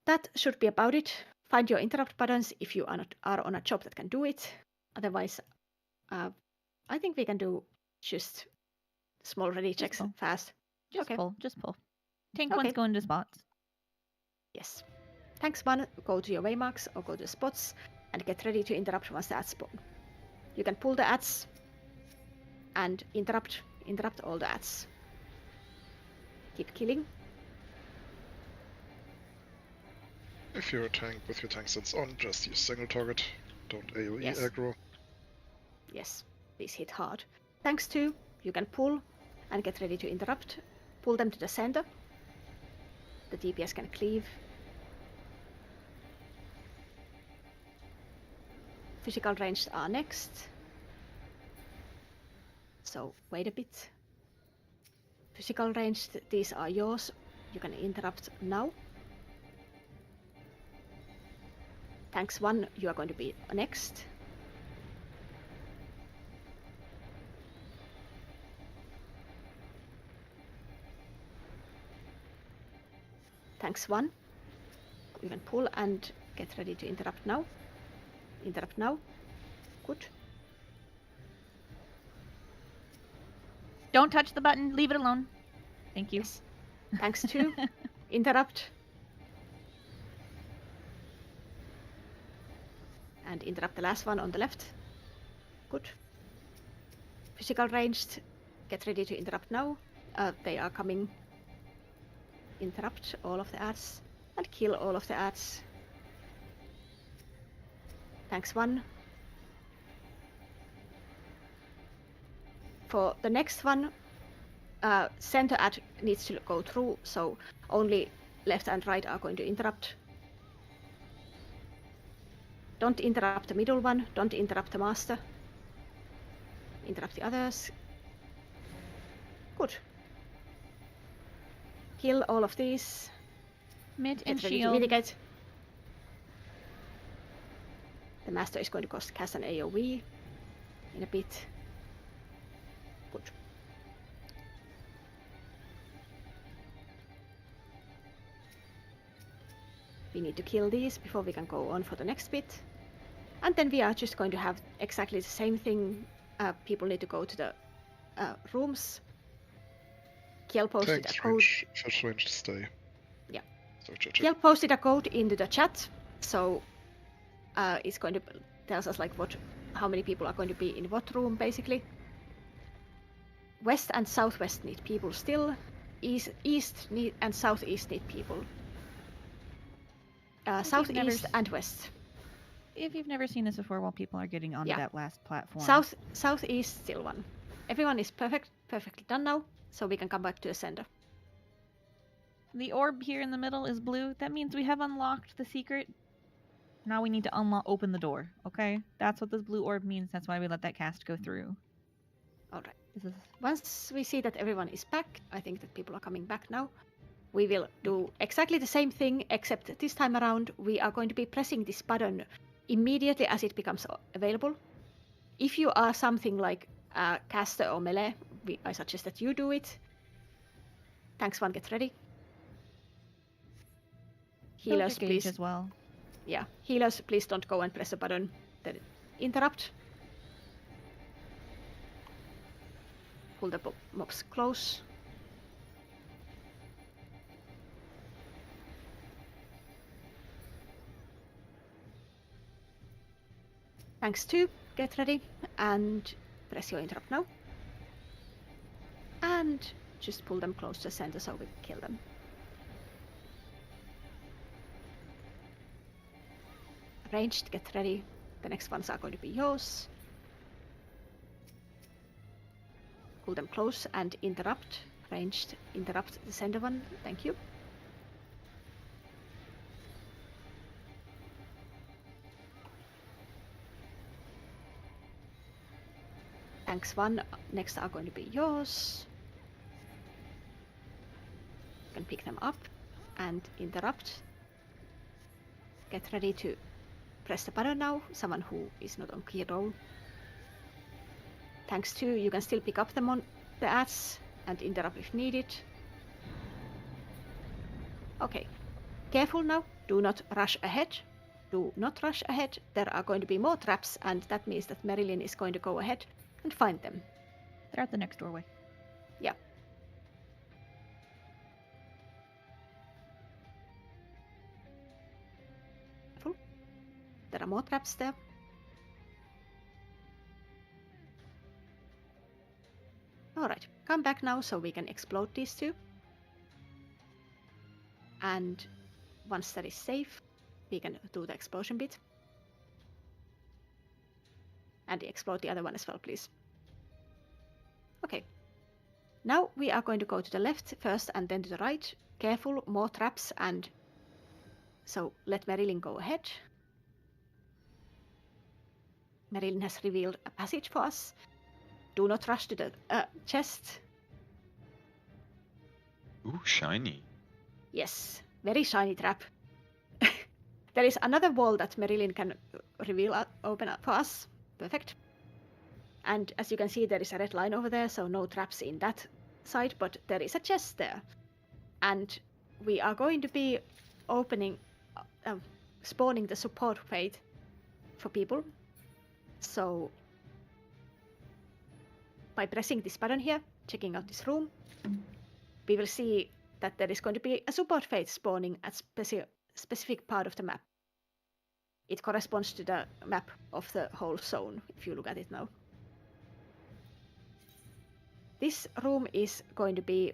That should be about it. Find your interrupt buttons if you are on a job that can do it. Otherwise, I think we can do just small ready checks fast. Just pull. Tank Okay. 1's going to spots. Yes. Tanks 1, go to your waymarks or go to spots and get ready to interrupt once the ads spawn. You can pull the ads and interrupt all the ads. Keep killing. If you're a tank with your tank sets on, just use single target. Don't AoE Yes. aggro. Yes, these hit hard. Tanks 2, you can pull and get ready to interrupt. Pull them to the center. The DPS can cleave. Physical ranged are next. So wait a bit. Physical ranged, these are yours. You can interrupt now. Thanks 1, you are going to be next. Thanks 1. You can pull and get ready to interrupt now. Interrupt now. Good. Don't touch the button. Leave it alone. Thank you. Yes. Thanks 2. Interrupt. And interrupt the last one on the left. Good. Physical ranged. Get ready to interrupt now. They are coming. Interrupt all of the ads. And kill all of the ads. Thanks 1. For the next one, center ad needs to go through, so only left and right are going to interrupt. Don't interrupt the middle one, don't interrupt the master. Interrupt the others. Good. Kill all of these. Mid and Get ready to shield. mitigate. The master is going to cast an AoE in a bit. Good. We need to kill these before we can go on for the next bit. And then we are just going to have exactly the same thing. People need to go to the rooms. Kiel posted a code. Fetch range, stay. Yeah. Sorry, check. Kiel posted a code into the chat, so it's going to tell us like how many people are going to be in what room, basically. West and southwest need people still. East and southeast need people. Southeast and west. If you've never seen this before, while people are getting onto that last platform. Southeast still one. Everyone is perfectly done now, so we can come back to the center. The orb here in the middle is blue. That means we have unlocked the secret. Now we need to open the door, okay? That's what this blue orb means. That's why we let that cast go through. Alright. Once we see that everyone is back, I think that people are coming back now. We will do exactly the same thing, except this time around we are going to be pressing this button immediately as it becomes available. If you are something like caster or melee, I suggest that you do it. Thanks 1, get ready. Healers, please. As well. Yeah, healers, please don't go and press the button. Then interrupt. Pull the mobs close. Thanks 2, get ready and press your interrupt now. And just pull them close to the center so we kill them. Ranged, get ready. The next ones are going to be yours. Pull them close and interrupt. Ranged, interrupt the center one. Thank you. Thanks 1. Next are going to be yours. You can pick them up and interrupt. Get ready to press the button now. Someone who is not on key roll. Thanks 2. You can still pick up the ads and interrupt if needed. Okay. Careful now. Do not rush ahead. Do not rush ahead. There are going to be more traps, and that means that Marilyn is going to go ahead and find them. They're at the next doorway. Yeah. There are more traps there. Alright, come back now so we can explode these two. And once that is safe, we can do the explosion bit. And explode the other one as well, please. Okay. Now we are going to go to the left first and then to the right. Careful, more traps, and so let Marilyn go ahead. Marilyn has revealed a passage for us. Do not rush to the chest. Ooh, shiny. Yes, very shiny trap. There is another wall that Merilyn can reveal, open up for us. Perfect. And as you can see, there is a red line over there, so no traps in that side, but there is a chest there. And we are going to be spawning the support fate for people. So by pressing this button here, checking out this room, we will see that there is going to be a support fate spawning at specific part of the map. It corresponds to the map of the whole zone, if you look at it now. This room is going to be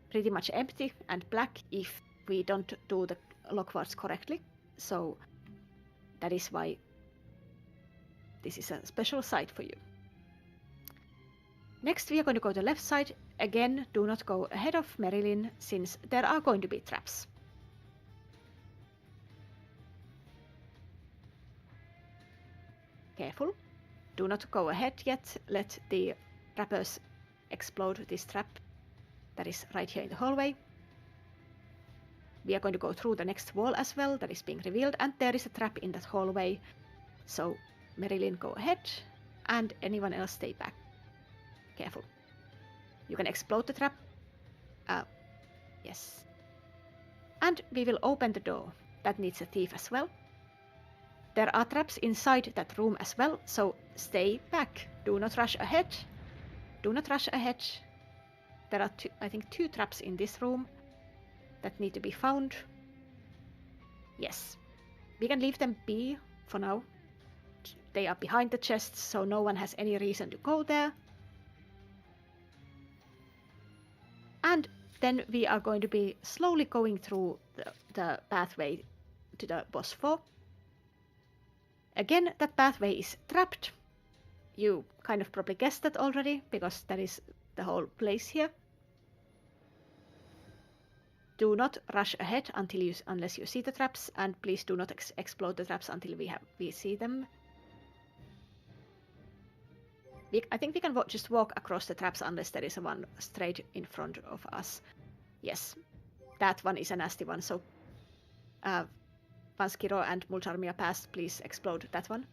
pretty much empty and black if we don't do the lockwards correctly. So that is why this is a special site for you. Next, we are going to go to the left side. Again, do not go ahead of Merilyn, since there are going to be traps. Careful. Do not go ahead yet. Let the trappers explode this trap that is right here in the hallway. We are going to go through the next wall as well that is being revealed, and there is a trap in that hallway. So Merilyn, go ahead, and anyone else stay back. Careful. You can explode the trap. Yes. And we will open the door. That needs a thief as well. There are traps inside that room as well, so stay back. Do not rush ahead. Do not rush ahead. There are I think two traps in this room that need to be found. Yes. We can leave them be for now. They are behind the chests, so no one has any reason to go there. And then we are going to be slowly going through the pathway to the boss 4. Again, that pathway is trapped. You kind of probably guessed that already, because that is the whole place here. Do not rush ahead unless you see the traps, and please do not explode the traps until we see them. I think we can just walk across the traps unless there is one straight in front of us. Yes, that one is a nasty one, so once Kiro and Mulcharmia passed, please explode that one.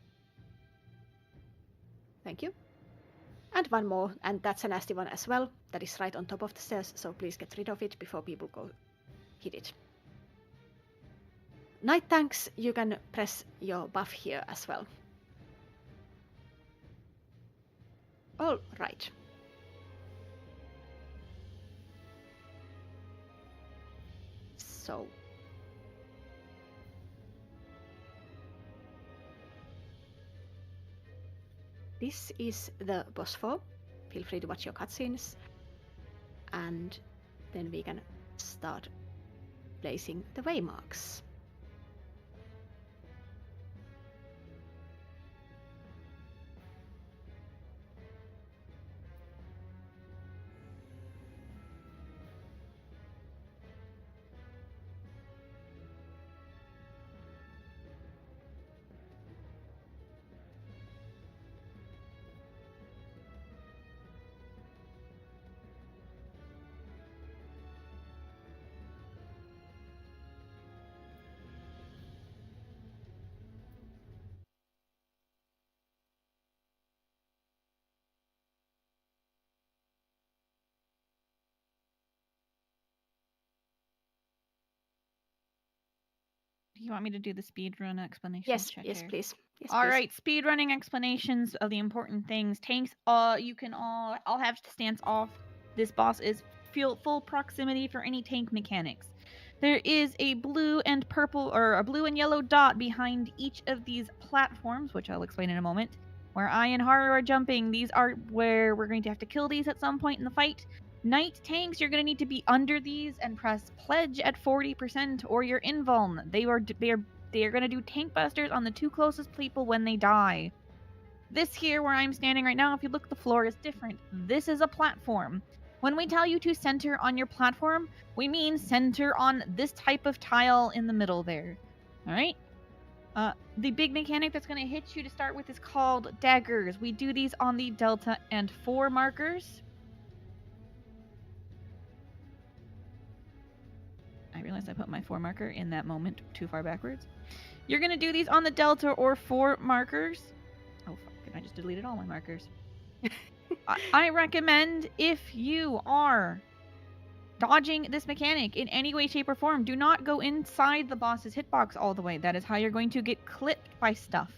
Thank you. And one more, and that's a nasty one as well. That is right on top of the stairs, so please get rid of it before people go hit it. Night tanks, you can press your buff here as well. All right. So this is the boss 4. Feel free to watch your cutscenes, and then we can start placing the waymarks. Do you want me to do the speedrun explanation? Yes, check yes, here? please. Yes, All please. right, speedrunning explanations of the important things. Tanks, you can all have to stance off. This boss is full proximity for any tank mechanics. There is a blue and purple, or a blue and yellow dot behind each of these platforms, which I'll explain in a moment. Where I and Haru are jumping, these are where we're going to have to kill these at some point in the fight. Night tanks, you're going to need to be under these and press pledge at 40% or you're invuln. They are going to do tank busters on the two closest people when they die. This here, where I'm standing right now, if you look at the floor, is different. This is a platform. When we tell you to center on your platform, we mean center on this type of tile in the middle there. Alright? The big mechanic that's going to hit you to start with is called daggers. We do these on the Delta and 4 markers. I realized I put my 4 marker in that moment too far backwards. You're going to do these on the delta or 4 markers. Oh, fuck. I just deleted all my markers. I recommend if you are dodging this mechanic in any way, shape, or form, do not go inside the boss's hitbox all the way. That is how you're going to get clipped by stuff.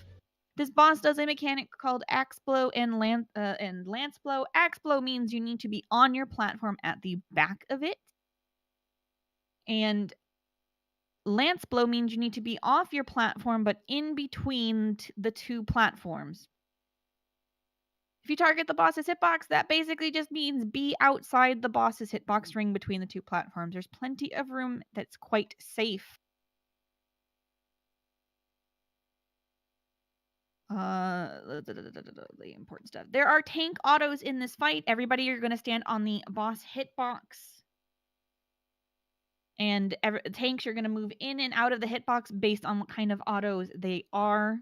This boss does a mechanic called Axe Blow and Lance Blow. Axe Blow means you need to be on your platform at the back of it. And Lance Blow means you need to be off your platform, but in between the 2 platforms. If you target the boss's hitbox, that basically just means be outside the boss's hitbox ring between the 2 platforms. There's plenty of room that's quite safe. The important stuff. There are tank autos in this fight. Everybody, you're going to stand on the boss hitbox. And tanks, you're going to move in and out of the hitbox based on what kind of autos they are.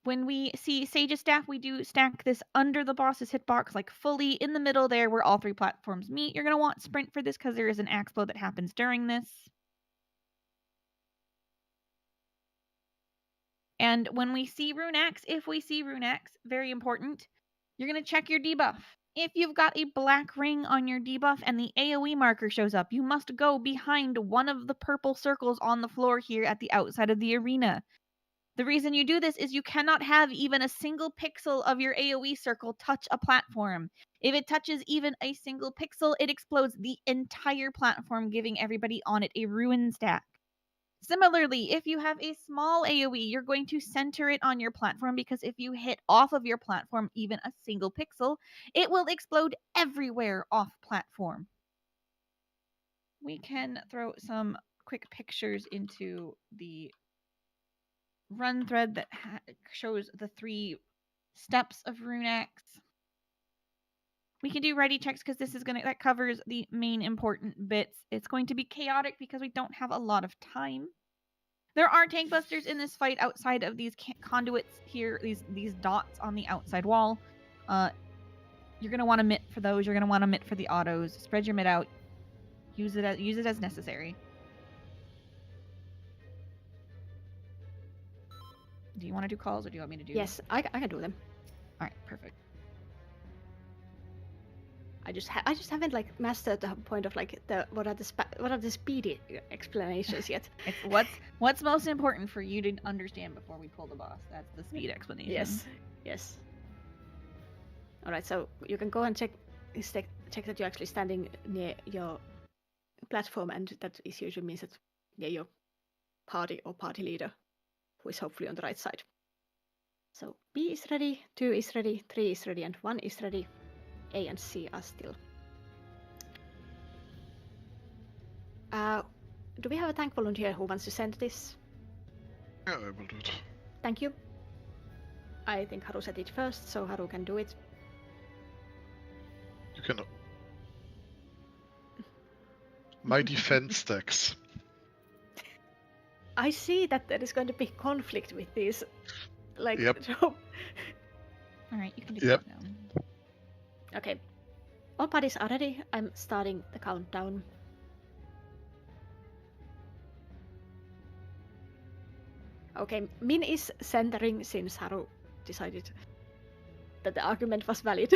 When we see Sage's staff, we do stack this under the boss's hitbox, like fully in the middle there where all 3 platforms meet. You're going to want sprint for this because there is an axe blow that happens during this. And when we see Rune Axe, if we see Rune Axe, very important, you're going to check your debuff. If you've got a black ring on your debuff and the AoE marker shows up, you must go behind one of the purple circles on the floor here at the outside of the arena. The reason you do this is you cannot have even a single pixel of your AoE circle touch a platform. If it touches even a single pixel, it explodes the entire platform, giving everybody on it a ruin stack. Similarly, if you have a small AoE, you're going to center it on your platform because if you hit off of your platform even a single pixel, it will explode everywhere off platform. We can throw some quick pictures into the run thread that shows the 3 steps of Rune Axe. We can do ready checks because this is that covers the main important bits. It's going to be chaotic because we don't have a lot of time. There are tank busters in this fight outside of these conduits here, these dots on the outside wall. You're going to want to mitt for those. You're going to want to mitt for the autos. Spread your mitt out. Use it as necessary. Do you want to do calls or do you want me to do? Yes, I can do them. All right, perfect. I just haven't like mastered the point of like what are the speedy explanations yet. It's what's most important for you to understand before we pull the boss. That's the speed explanation. Yes. All right, so you can go and check that you're actually standing near your platform, and that usually means that near your party or party leader, who is hopefully on the right side. So B is ready, 2 is ready, 3 is ready, and 1 is ready. A and C are still. Do we have a tank volunteer who wants to send this? Yeah, I will do it. Thank you. I think Haru said it first, so Haru can do it. You can. My defense stacks. I see that there is going to be conflict with these. Like, Yep. All right, you can do Yep. that now. Okay. All parties are ready. I'm starting the countdown. Okay, Min is centering since Haru decided that the argument was valid.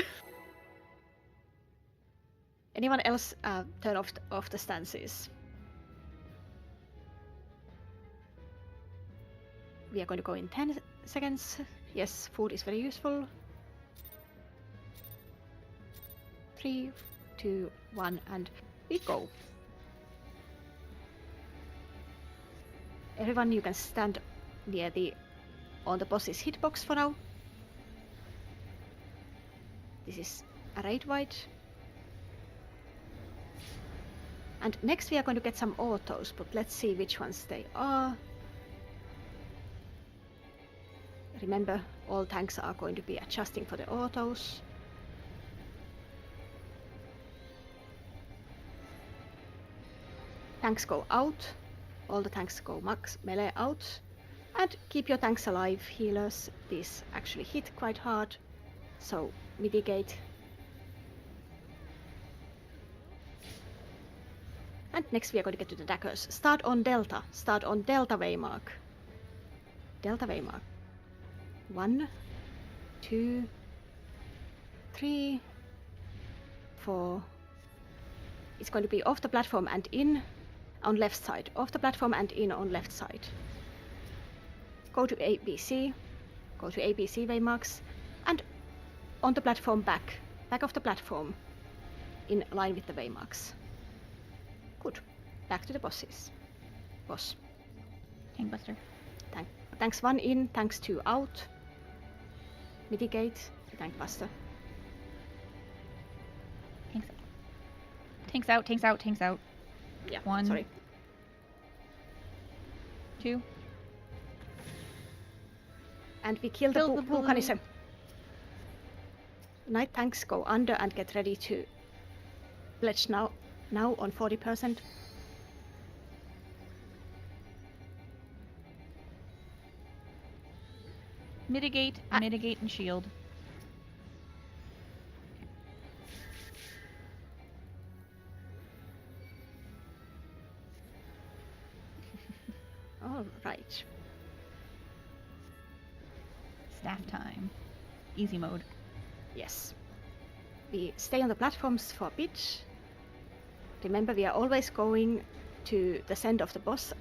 Anyone else turn off the stances? We are going to go in 10 seconds. Yes, food is very useful. 3, 2, 1, and we go. Everyone, you can stand near on the boss's hitbox for now. This is a raid wide. And next we are going to get some autos, but let's see which ones they are. Remember, all tanks are going to be adjusting for the autos. Tanks go out. All the tanks go max melee out. And keep your tanks alive, healers. These actually hit quite hard, so mitigate. Next we are going to get to the daggers. Start on Delta. Start on Delta waymark. Delta waymark. 1, 2, 3, 4. It's going to be off the platform and in on left side. Off the platform and in on left side. Go to ABC. Go to ABC waymarks. And on the platform back. Back of the platform. In line with the waymarks. Good. Back to the bosses. Boss. Tank Buster. Tanks 1 in, tanks 2 out. Mitigate, tank buster. Tanks out. Tanks out, tanks out, tanks out. Yeah, 1. sorry. 2. And we kill the Kill the Vulcanism. Night tanks go under and get ready to pledge now on 40%. Mitigate, mitigate, and shield. All right. Staff time. Easy mode. Yes. We stay on the platforms for a bit. Remember, we are always going to the send of the boss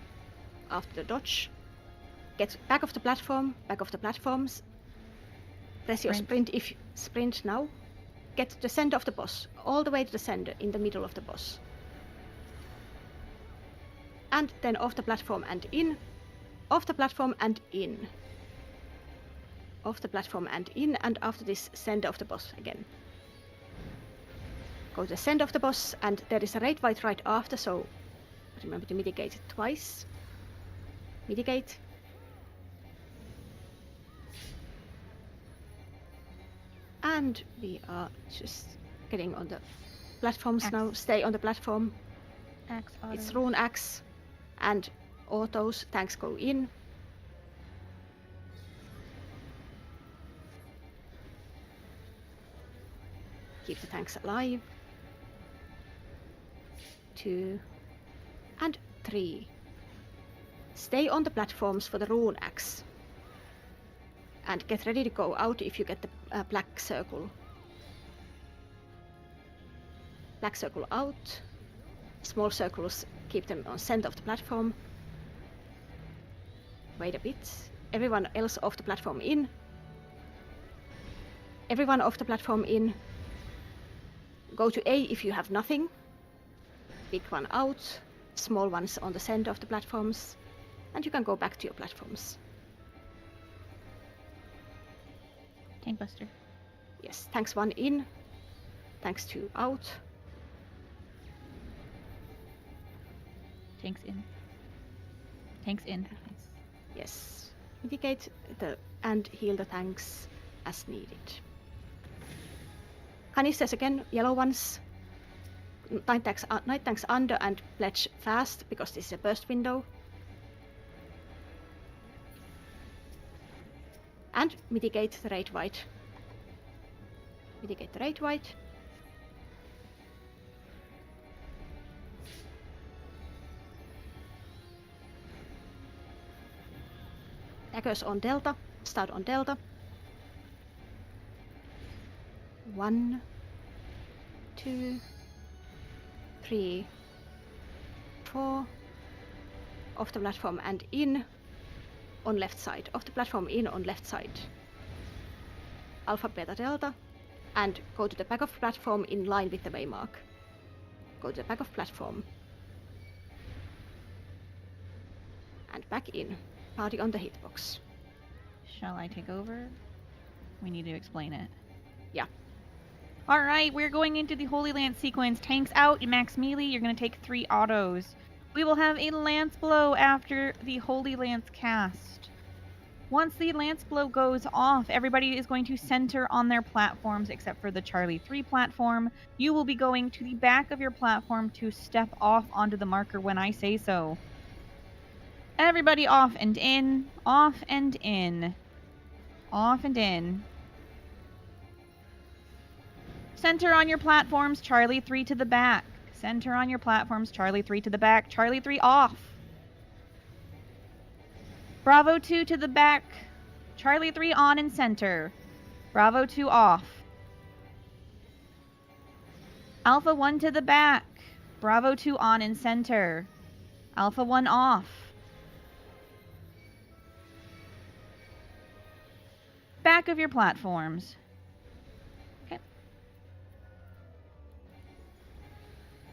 after the dodge. Get back of the platform, back of the platforms. Press your sprint if you sprint now. Get to the center of the boss, all the way to the center, in the middle of the boss. And then off the platform and in. Off the platform and in. Off the platform and in, and after this, center of the boss again. Go to the center of the boss, and there is a raid white right after, so remember to mitigate it twice. Mitigate. And we are just getting on the platforms Axe. now. Stay on the platform. Axe auto. It's Rune Axe and autos. Tanks go in. Keep the tanks alive. 2 and 3. Stay on the platforms for the Rune Axe. And get ready to go out if you get the black circle. Black circle out. Small circles, keep them on center of the platform. Wait a bit. Everyone else off the platform in. Everyone off the platform in. Go to A if you have nothing. Big one out. Small ones on the center of the platforms. And you can go back to your platforms. Tank Buster. Yes, tanks 1 in. Tanks 2 out. Tanks in. Tanks in. Yes. Mitigate and heal the tanks as needed. Canisters again, yellow ones. Night tanks under and pledge fast because this is a burst window. And mitigate the raid white. Mitigate the raid white. Daggers on Delta. Start on Delta. 1, 2, 3, 4. Off the platform and in. On left side. Off the platform in on left side. Alpha, Beta, Delta. And go to the back of platform in line with the waymark. Go to the back of platform. And back in. Party on the hitbox. Shall I take over? We need to explain it. Yeah. Alright, we're going into the Holy Lance sequence. Tanks out, max melee, you're going to take 3 autos. We will have a Lance Blow after the Holy Lance cast. Once the Lance Blow goes off, everybody is going to center on their platforms except for the Charlie 3 platform. You will be going to the back of your platform to step off onto the marker when I say so. Everybody off and in, off and in, off and in. Center on your platforms, Charlie 3 to the back. Center on your platforms. Charlie 3 to the back. Charlie 3 off. Bravo 2 to the back. Charlie 3 on and center. Bravo 2 off. Alpha 1 to the back. Bravo 2 on and center. Alpha 1 off. Back of your platforms. Okay.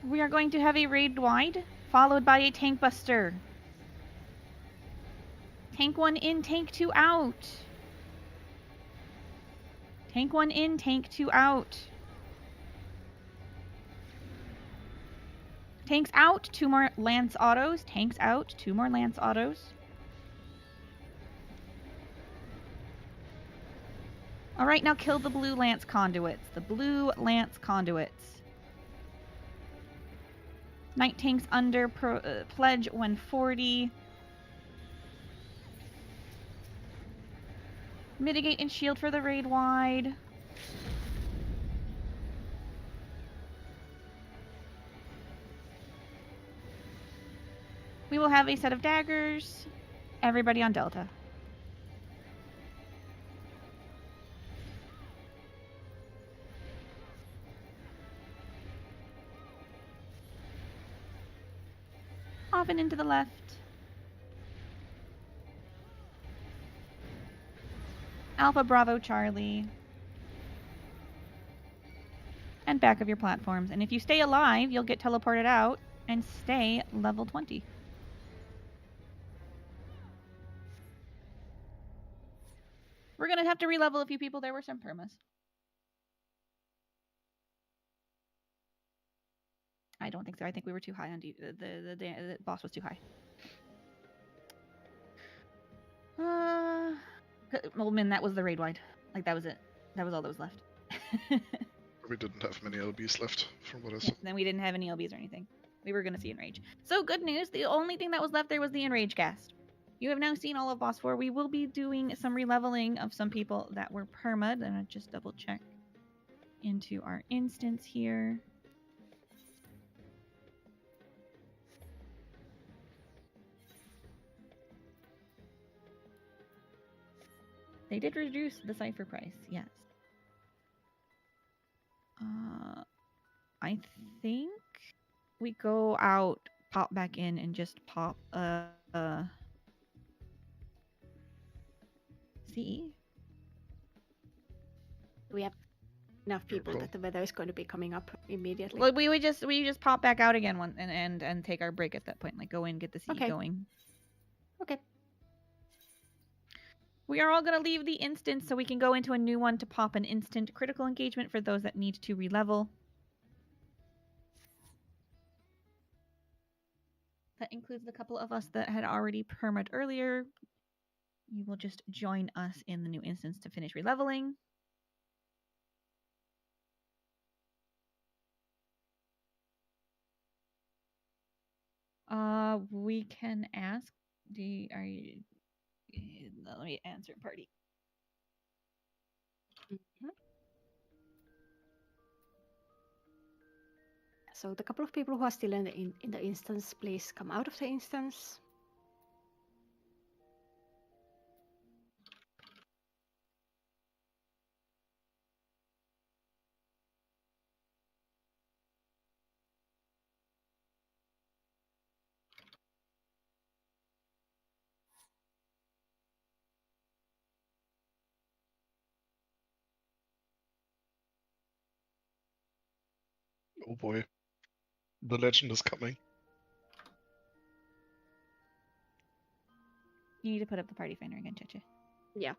We are going to have a raid wide, followed by a tank buster. Tank 1 in, tank 2 out. Tank 1 in, tank 2 out. Tanks out, 2 more Lance autos. Tanks out, 2 more Lance autos. All right, now kill the blue Lance conduits. The blue Lance conduits. Night tanks under pledge 140. Mitigate and shield for the raid wide. We will have a set of daggers. Everybody on Delta. Off and into the left. Alpha Bravo Charlie. And back of your platforms. And if you stay alive, you'll get teleported out and stay level 20. We're going to have to re-level a few people. There were some permas. I don't think so. I think we were too high on the boss was too high. Well, man, that was the raid wide. Like, that was it. That was all that was left. We didn't have many LBs left, from what I saw. Then we didn't have any LBs or anything. We were going to see Enrage. So, good news. The only thing that was left there was the Enrage cast. You have now seen all of Boss 4. We will be doing some releveling of some people that were perma'd. And I'll just double check into our instance here. They did reduce the cipher price, yes. I think we go out, pop back in, and just pop CE. We have enough people that the weather is going to be coming up immediately. Well, we just pop back out again and take our break at that point. Like, go in, get the CE going. Okay. We are all going to leave the instance so we can go into a new one to pop an instant critical engagement for those that need to relevel. That includes the couple of us that had already perma'd earlier. You will just join us in the new instance to finish releveling. We can ask. Let me answer party. Mm-hmm. So the couple of people who are still in the instance, please come out of the instance. Oh boy. The legend is coming. You need to put up the party finder again, Chicha. Yeah.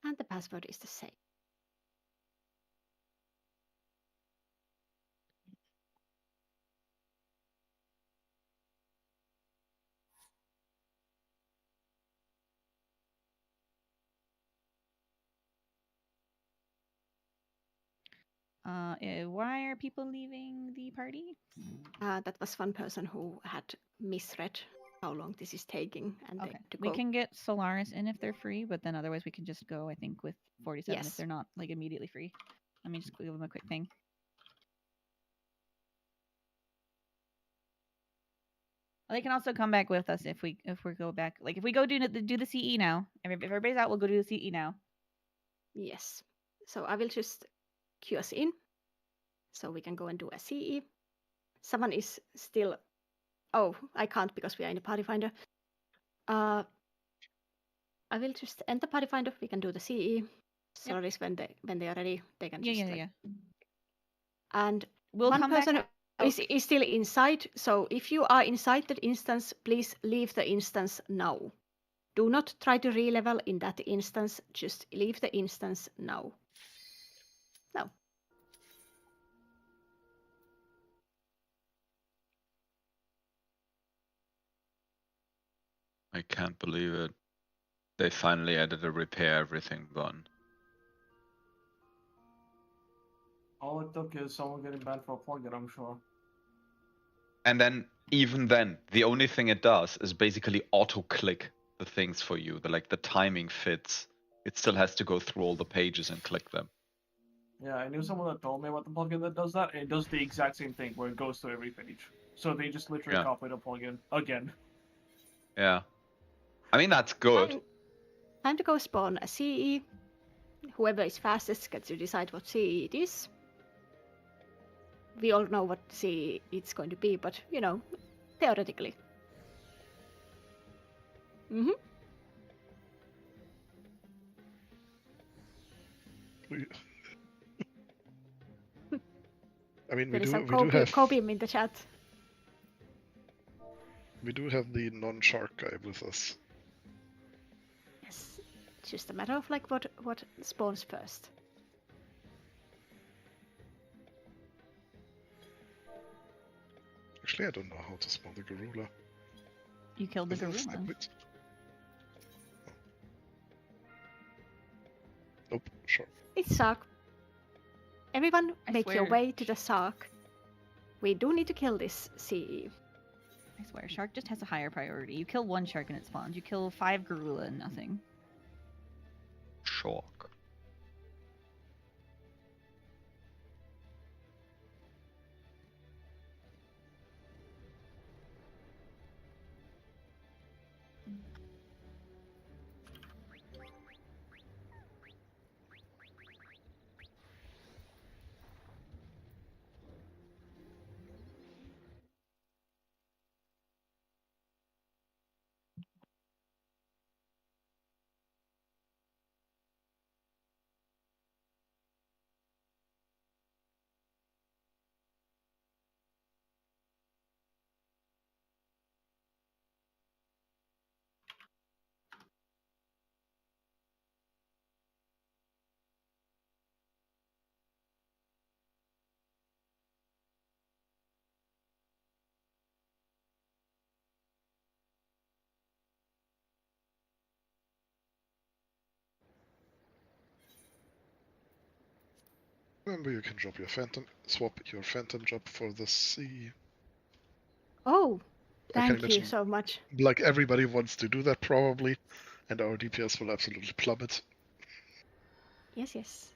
And the password is the same. Why are people leaving the party? That was one person who had misread how long this is taking and Okay. to We go. can get Solaris in if they're free, but then otherwise we can just go, I think, with 47 if Yes. they're not like immediately free. Let me just give them a quick thing. They can also come back with us if we go back. Like if we go do the CE now. If everybody's out, we'll go do the CE now. Yes. So I will just queue us in, so we can go and do a CE. Someone is still. Oh, I can't because we are in the party finder. I will just enter party finder. We can do the CE. Sorry, when they are ready, they can just Yeah. And We'll one come back person out. is still inside. So if you are inside that instance, please leave the instance now. Do not try to re-level in that instance. Just leave the instance now. No. I can't believe it. They finally added a repair everything button. All it took is someone getting banned for a plugin, I'm sure. And then, even then, the only thing it does is basically auto-click the things for you. The timing fits. It still has to go through all the pages and click them. Yeah, I knew someone that told me about the plugin that does that, and it does the exact same thing where it goes to every page. So they just literally copied a plugin again. Yeah. I mean, that's good. Time to go spawn a CE. Whoever is fastest gets to decide what CE it is. We all know what CE it's going to be, but you know, theoretically. Mm-hmm. I mean, There is we a do have Cobium in the chat. we do have the non-shark guy with us. Yes, it's just a matter of like what spawns first. Actually, I don't know how to spawn the Garula. You killed the Is this gorilla. liquid? Oh. Nope, sure. It's Sark. Everyone, I make your swear. way to the Sark. We do need to kill this CE. I swear, shark just has a higher priority. You kill one shark and it spawns. You kill 5 gorilla and nothing. Shock. Remember, you can drop your phantom, swap your phantom job for the sea. Oh, I can thank you imagine, so much. like everybody wants to do that probably, and our DPS will absolutely plummet. Yes.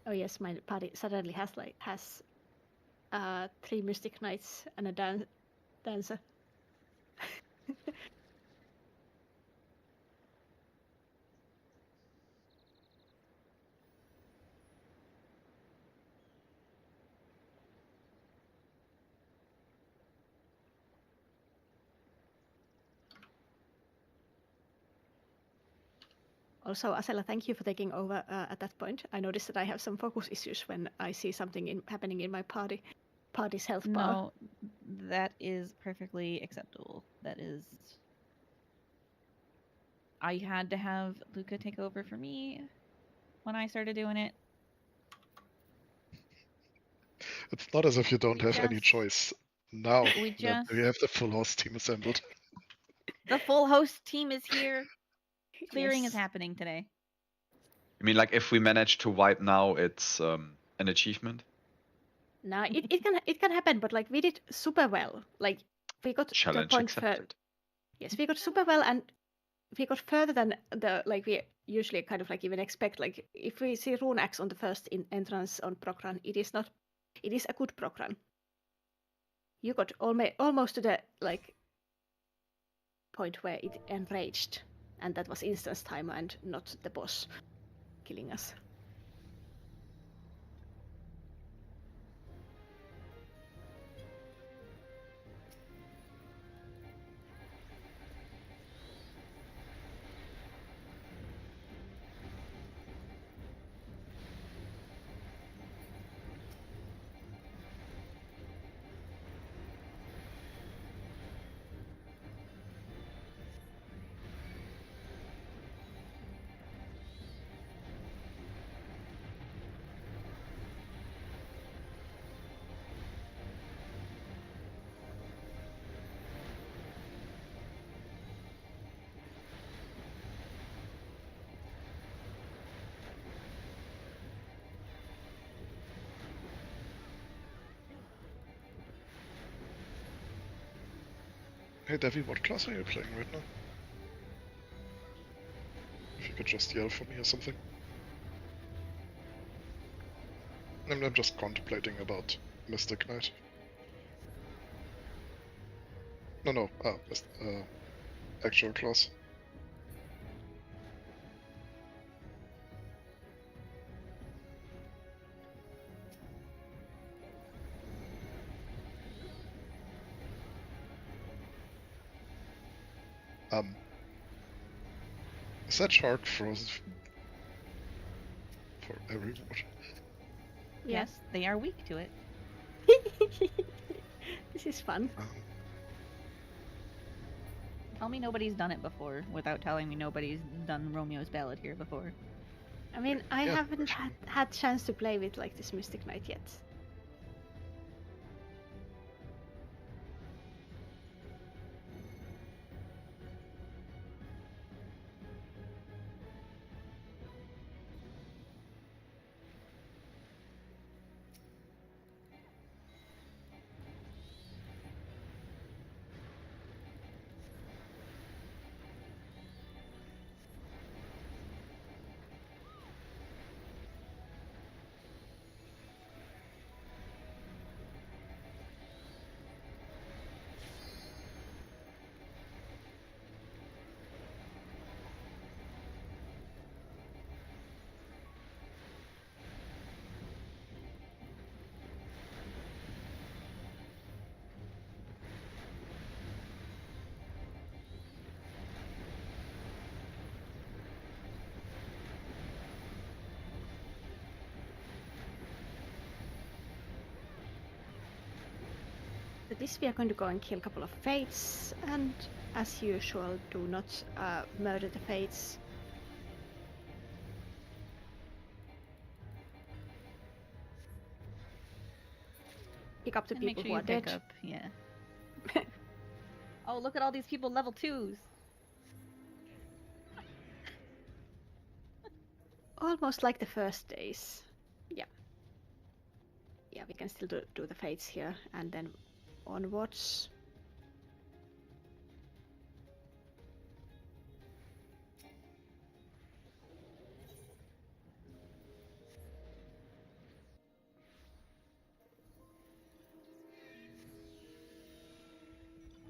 Oh yes, my party suddenly has 3 Mystic Knights and a dancer. Also, Asela, thank you for taking over at that point. I noticed that I have some focus issues when I see something happening in my party's health bar. No, that is perfectly acceptable. That is... I had to have Luca take over for me when I started doing it. It's not as if you don't have any just- choice now we that just- we have the full host team assembled. The full host team is here. Clearing Yes. is happening today. I mean, like, if we manage to wipe now, it's an achievement. No, it can happen, but like we did super well. Like we got to a Challenge point further. accepted. Yes, we got super well, and we got further than the like we usually kind of like even expect. Like if we see Rune Axe on the first entrance on proc run, it is not. It is a good proc run. You got almost to the like point where it enraged, and that was instance timer and not the boss killing us. Hey Devi, what class are you playing right now? If you could just yell for me or something. I'm just contemplating about Mystic Knight. No, actual class. Is that shark frozen for everyone? Yes, they are weak to it. This is fun. Tell me nobody's done it before without telling me nobody's done Romeo's Ballad here before. I mean, I Yeah, haven't had chance to play with like this Mystic Knight yet. For this we are going to go and kill a couple of Fates, and as usual, do not murder the Fates. Pick up the And make people sure who you are pick dead. up, yeah. Oh, look at all these people level 2s. Almost like the first days. Yeah. Yeah, we can still do the Fates here, and then onwards.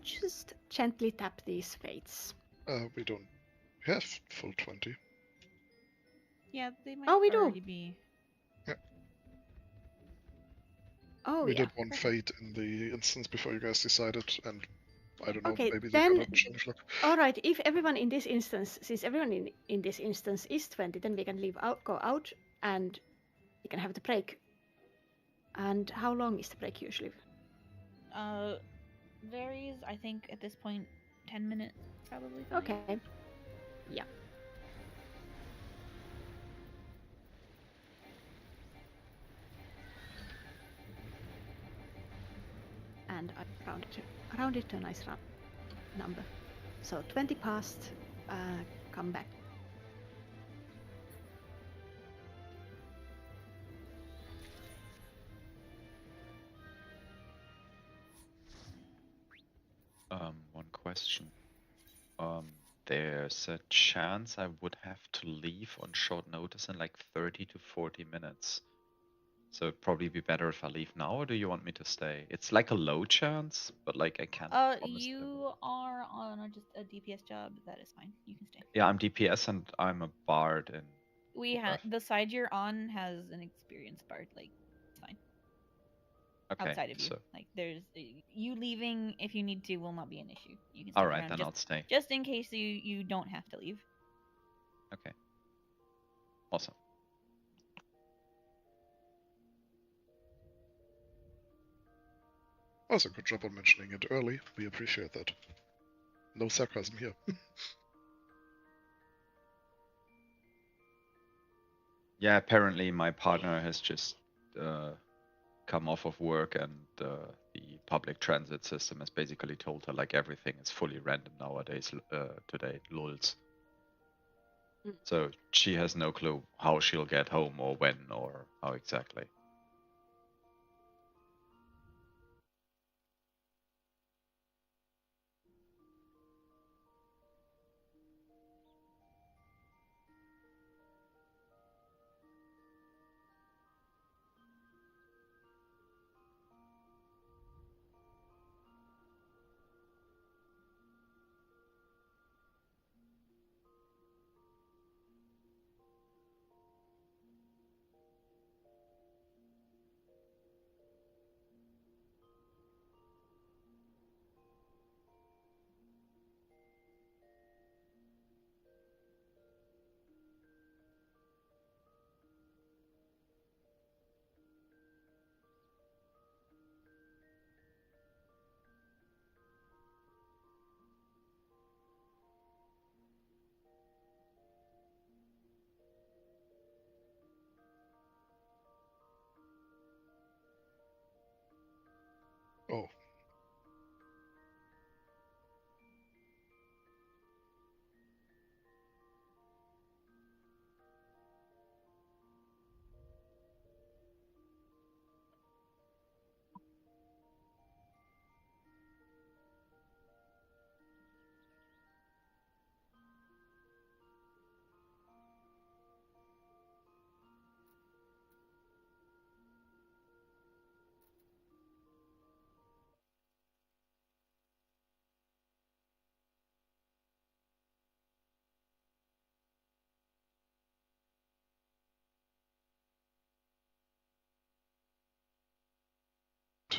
Just gently tap these Fates. We don't have full 20. Yeah, they might Oh, we do. already be. Oh, We yeah. did one fate in the instance before you guys decided, and I don't know, Okay, maybe then- they got a change luck. Alright, if everyone in this instance, since everyone in this instance is 20, then we can go out, and we can have the break. And how long is the break usually? Varies, I think, at this point, 10 minutes, probably. fine. Okay. Yeah. And I rounded to a nice number. So 20 past, come back. question. There's a chance I would have to leave on short notice in like 30 to 40 minutes. So it'd probably be better if I leave now, or do you want me to stay? It's like a low chance, but like I can't promise that I will. You are on just a DPS job. That is fine. You can stay. Yeah, I'm DPS and I'm a bard in. We have the side you're on has an experienced bard. Like, it's fine. Okay, Outside of you, so like there's you leaving if you need to will not be an issue. You can. all right, then I'll stay. Just in case you don't have to leave. Okay. Awesome. Also, good job on mentioning it early. We appreciate that. No sarcasm here. Yeah, apparently my partner has just come off of work, and the public transit system has basically told her like everything is fully random nowadays. Today, lulz. So she has no clue how she'll get home or when or how exactly. Oh.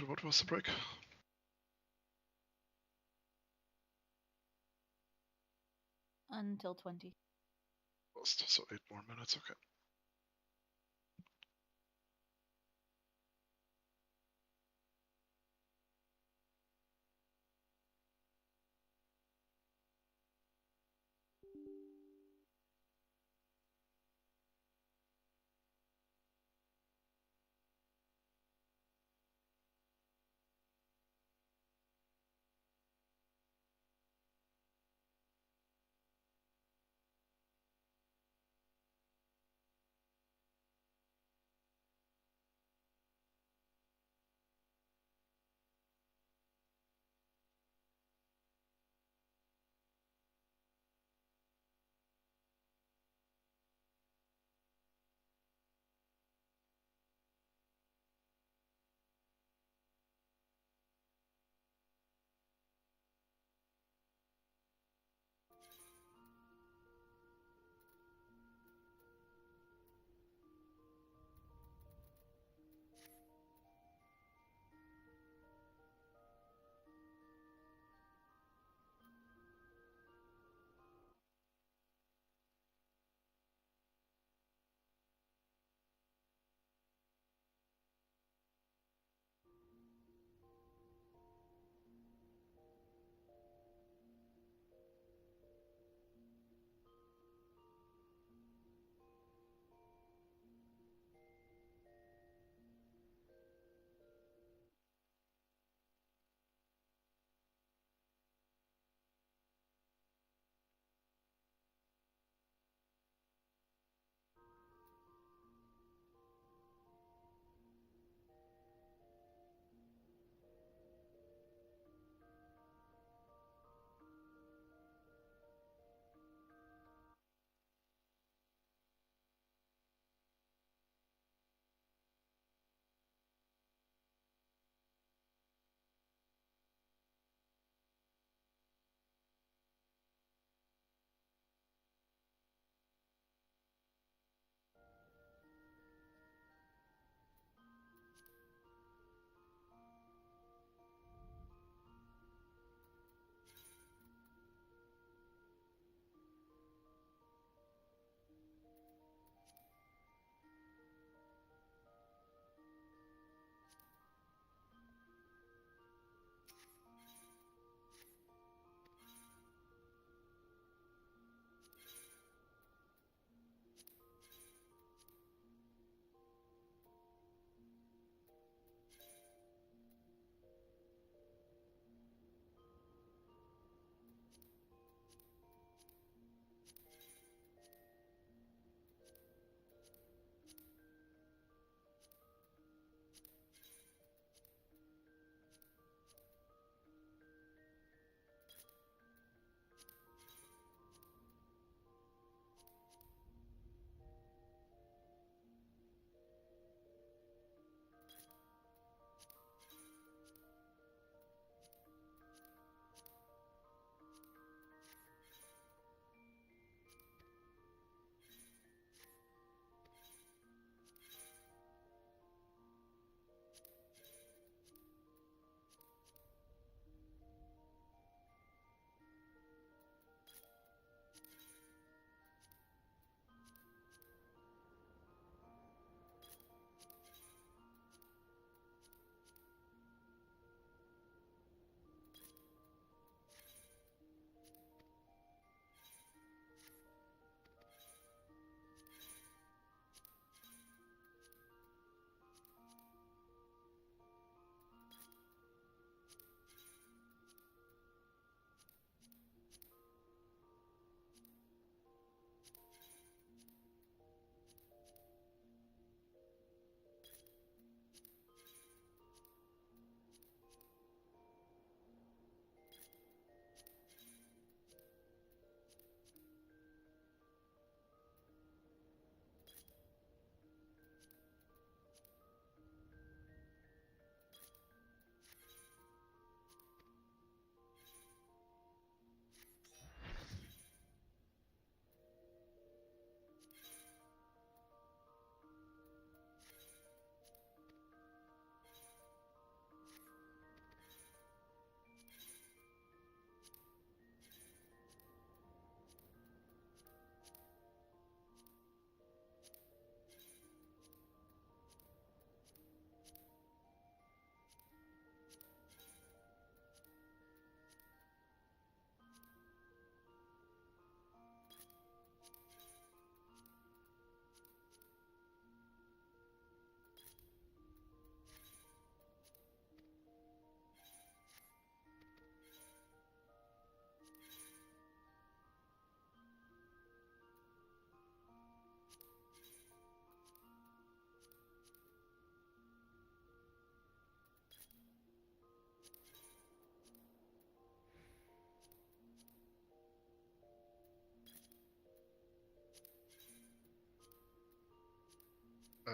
What was the break? Until 20. So 8 more minutes, okay.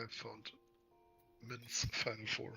I found Min's final form.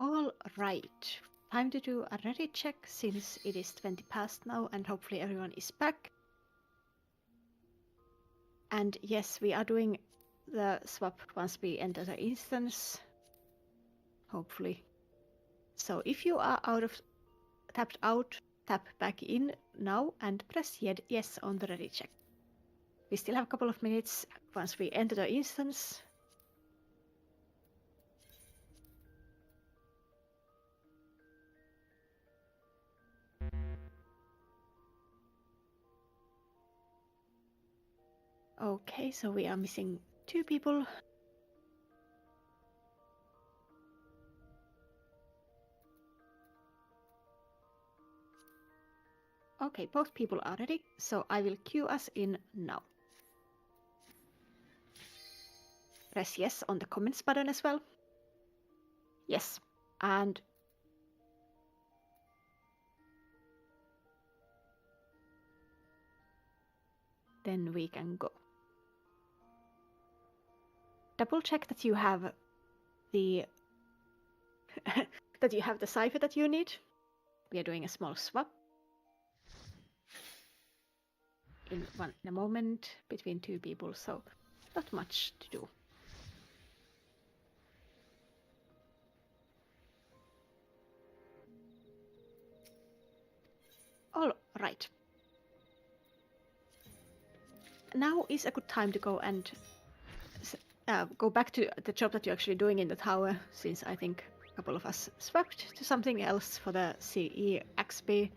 All right. Time to do a ready check since it is 20 past now and hopefully everyone is back. And yes, we are doing the swap once we enter the instance. Hopefully. So if you are tapped out, tap back in now and press yes on the ready check. We still have a couple of minutes once we enter the instance. Okay, so we are missing 2 people. Okay, both people are ready, so I will cue us in now. Press yes on the comments button as well. Yes, and then we can go. Double check that you have the that you have the cipher that you need. We are doing a small swap in a moment between 2 people, so not much to do. All right. Now is a good time to go and go back to the job that you're actually doing in the tower, since I think a couple of us swapped to something else for the CE XP.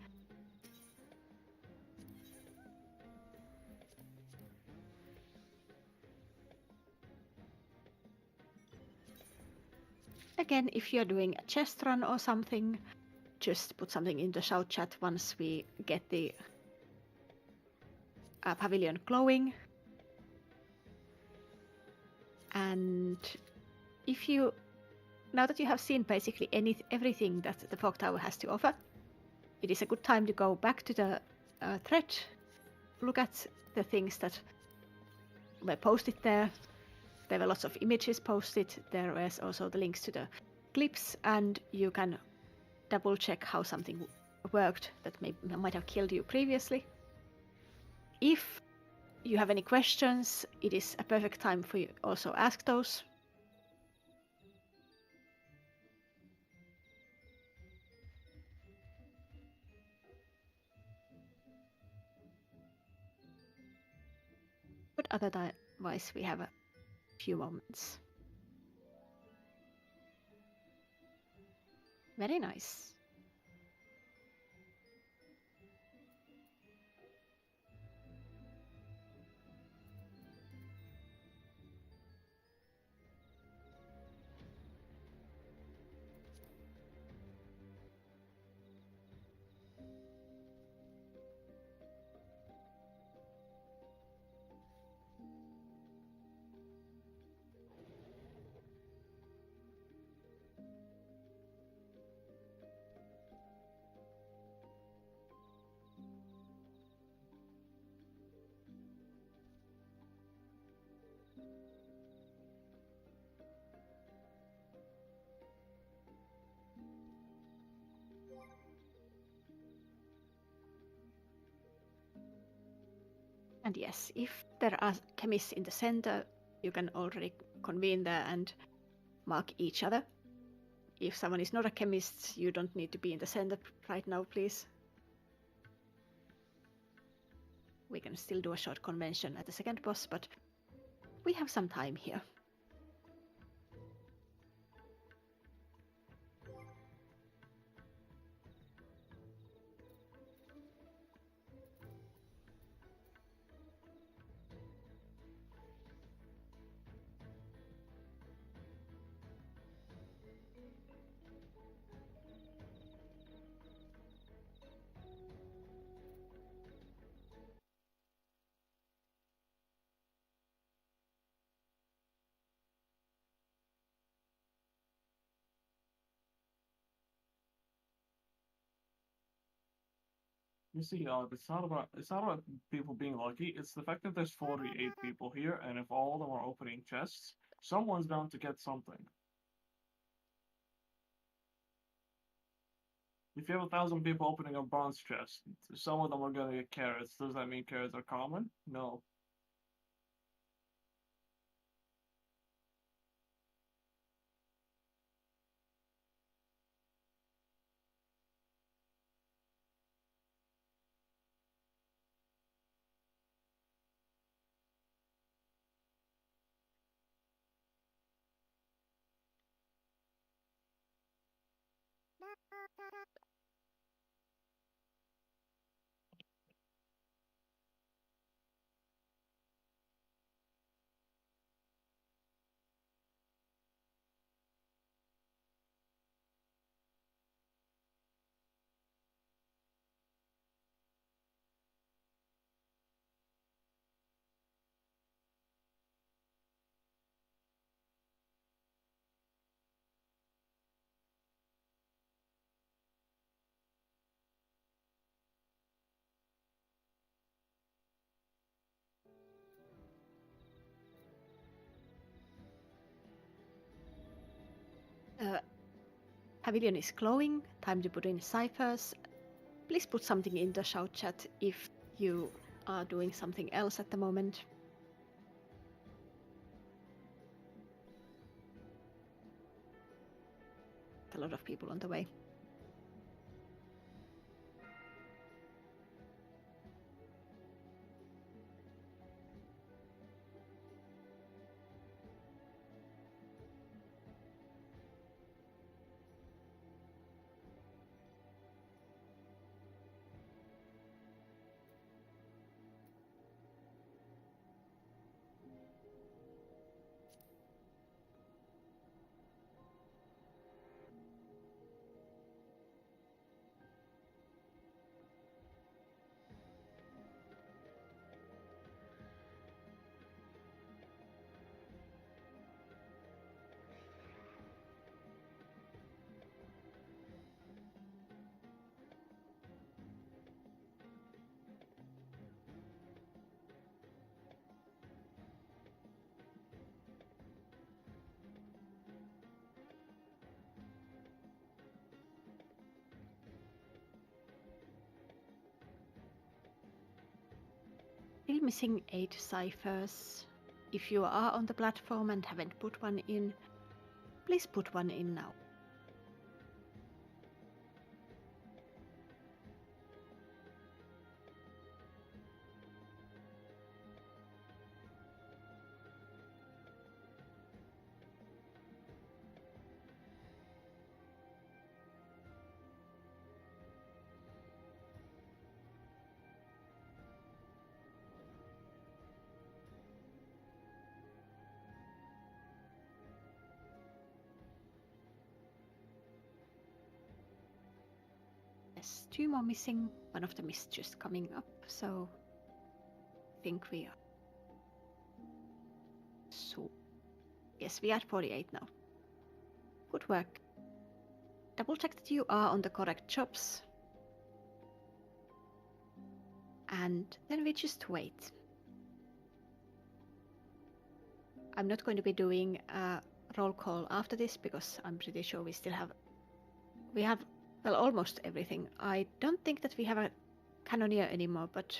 Again, if you're doing a chest run or something, just put something in the shout chat once we get the pavilion glowing. And if you, now that you have seen basically everything that the Fog Tower has to offer, it is a good time to go back to the thread, look at the things that were posted there, There were lots of images posted. There was also the links to the clips, and you can double check how something worked that might have killed you previously. If you have any questions, it is a perfect time for you also ask those. But otherwise, we have a few moments. Very nice. And yes, if there are chemists in the center, you can already convene there and mark each other. If someone is not a chemist, you don't need to be in the center right now, please. We can still do a short convention at the second boss, but we have some time here. You see, it's not about people being lucky. It's the fact that there's 48 people here, and if all of them are opening chests, someone's bound to get something. If you have 1,000 people opening a bronze chest, some of them are gonna get carrots. Does that mean carrots are common? No. Pavilion is glowing. Time to put in ciphers. Please put something in the shout chat if you are doing something else at the moment. A lot of people on the way. missing 8 ciphers. If you are on the platform and haven't put one in, please put one in now. Yes, 2 more missing. One of them is just coming up, so I think we are. So, yes, we are at 48 now. Good work. Double check that you are on the correct jobs. And then we just wait. I'm not going to be doing a roll call after this because I'm pretty sure we have well, almost everything. I don't think that we have a cannoneer anymore, but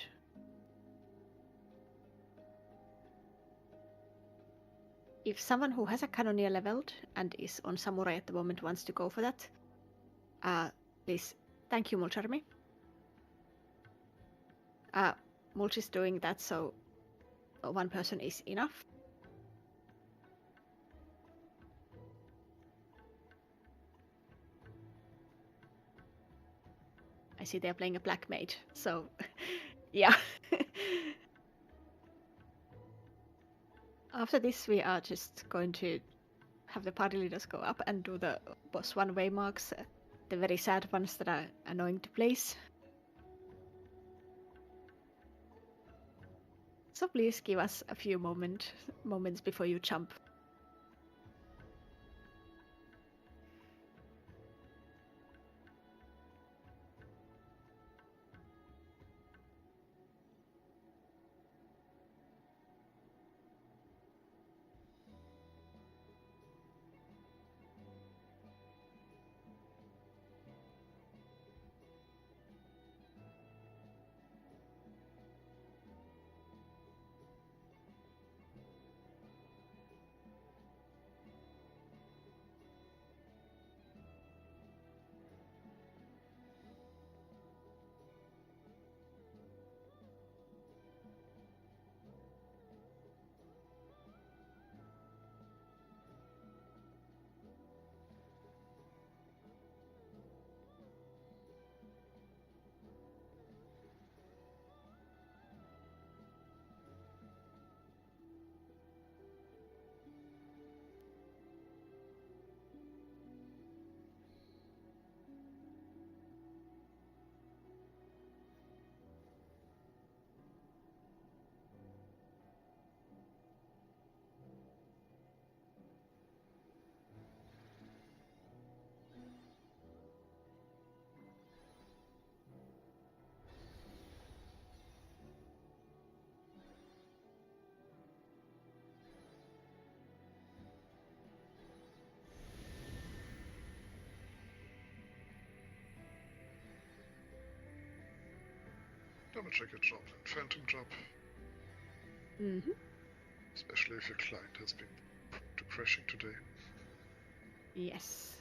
if someone who has a cannoneer leveled and is on samurai at the moment wants to go for that, please, thank you, Mulcharmi. Mulch is doing that, so one person is enough. I see they're playing a black mage, so yeah. After this, we are just going to have the party leaders go up and do the boss 1 waymarks, the very sad ones that are annoying to place. So please give us a few moments before you jump. Double check your job and phantom job. Mm-hmm. Especially if your client has been to crashing today. Yes.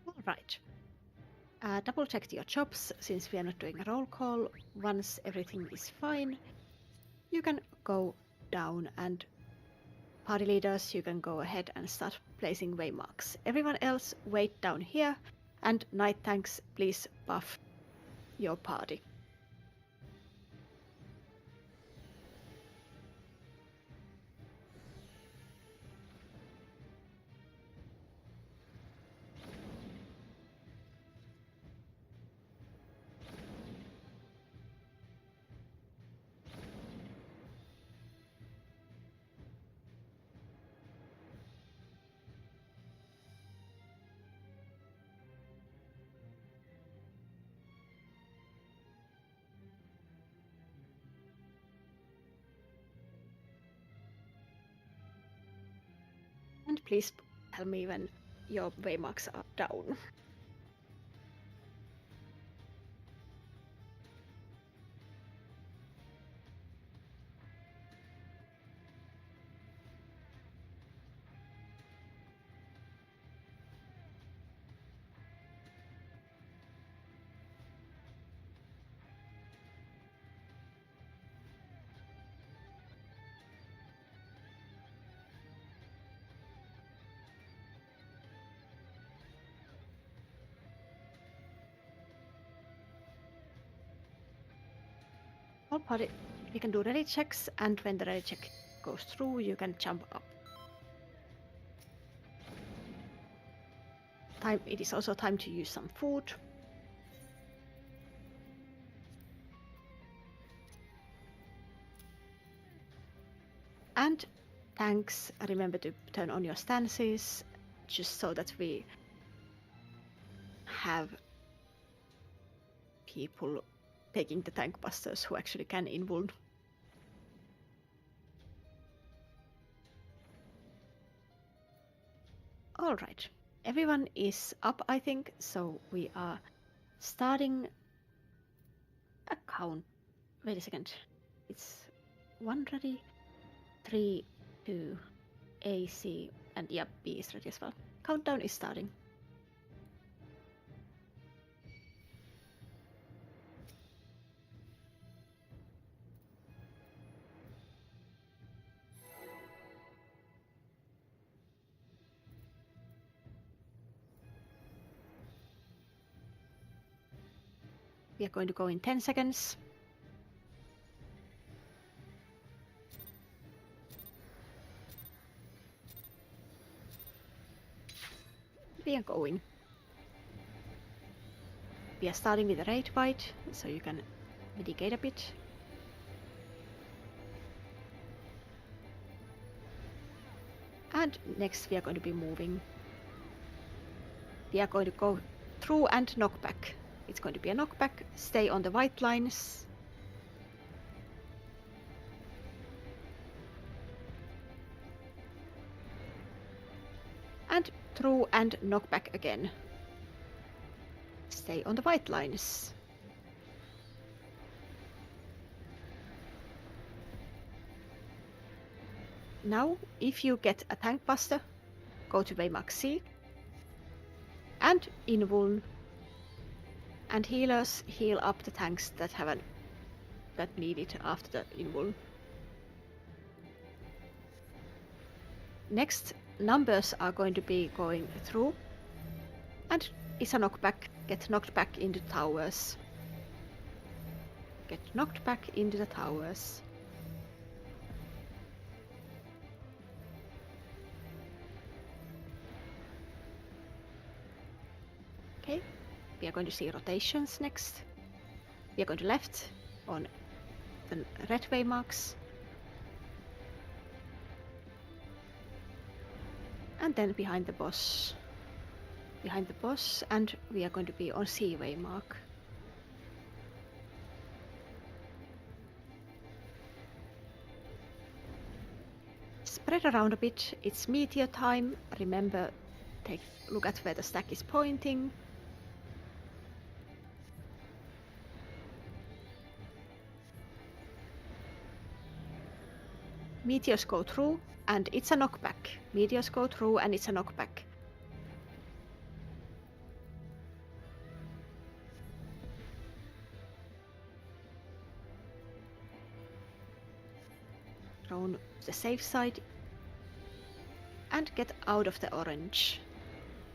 All right. Double check your jobs since we are not doing a roll call. Once everything is fine, you can go down, and party leaders, you can go ahead and start placing waymarks. Everyone else, wait down here, and night tanks, please buff your party. please tell me when your waymarks are down. All party, you can do ready checks, and when the ready check goes through, you can jump up. It is also time to use some food. And tanks, remember to turn on your stances, just so that we have people taking the tank busters who actually can invuln. Alright, everyone is up, I think, so we are starting a count. Wait a second. It's 1 ready, 3, 2, AC, and yeah, B is ready as well. Countdown is starting. We are going to go in 10 seconds. We are going. We are starting with a raid bite, so you can mitigate a bit. And next we are going to be moving. We are going to go through and knockback. It's going to be a knockback. Stay on the white lines. And through and knockback again. Stay on the white lines. Now, if you get a tank buster, go to Waymark C and invuln. And healers heal up the tanks that need it after the invuln. Next, numbers are going to be going through, and it's a knockback. Get knocked back into towers. Get knocked back into the towers. Okay. We are going to see rotations next. We are going to left on the red waymarks. And then behind the boss. And we are going to be on C waymark. Spread around a bit. It's meteor time. Remember, look at where the stack is pointing. Meteors go through, and it's a knockback. Meteors go through, and it's a knockback. Round the safe side. And get out of the orange.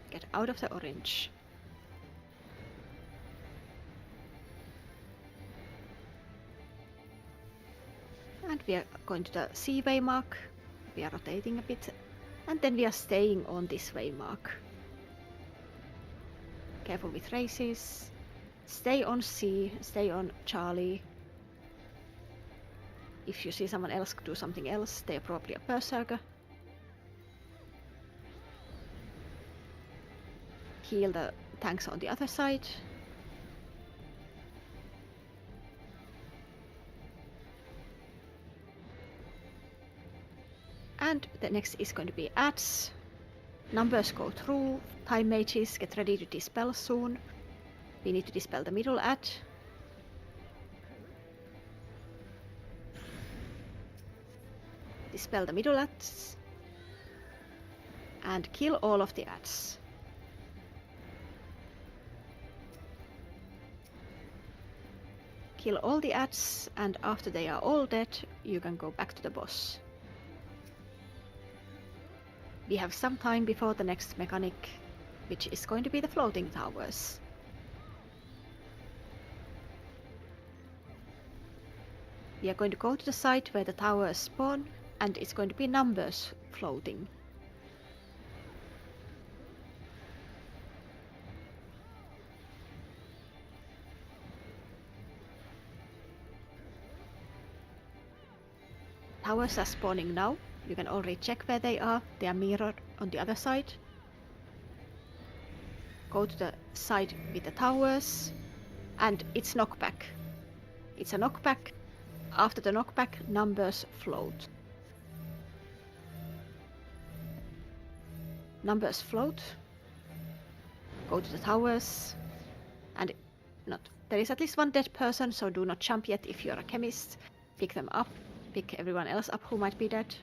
Get out of the orange. And we are going to the C waymark. We are rotating a bit. And then we are staying on this waymark. Careful with races. Stay on C, stay on Charlie. If you see someone else do something else, they're probably a berserker. Heal the tanks on the other side. And the next is going to be ads. Numbers go through. Time mages, get ready to dispel soon. We need to dispel the middle at. Dispel the middle ats. And kill all of the ats. Kill all the ats, and after they are all dead, you can go back to the boss. We have some time before the next mechanic, which is going to be the floating towers. We are going to go to the site where the towers spawn, and it's going to be numbers floating. Towers are spawning now. You can already check where they are. They are mirrored on the other side. Go to the side with the towers, and it's knockback. It's a knockback. After the knockback, numbers float. Numbers float. Go to the towers, and there is at least one dead person, so do not jump yet if you're a chemist. Pick them up. Pick everyone else up who might be dead.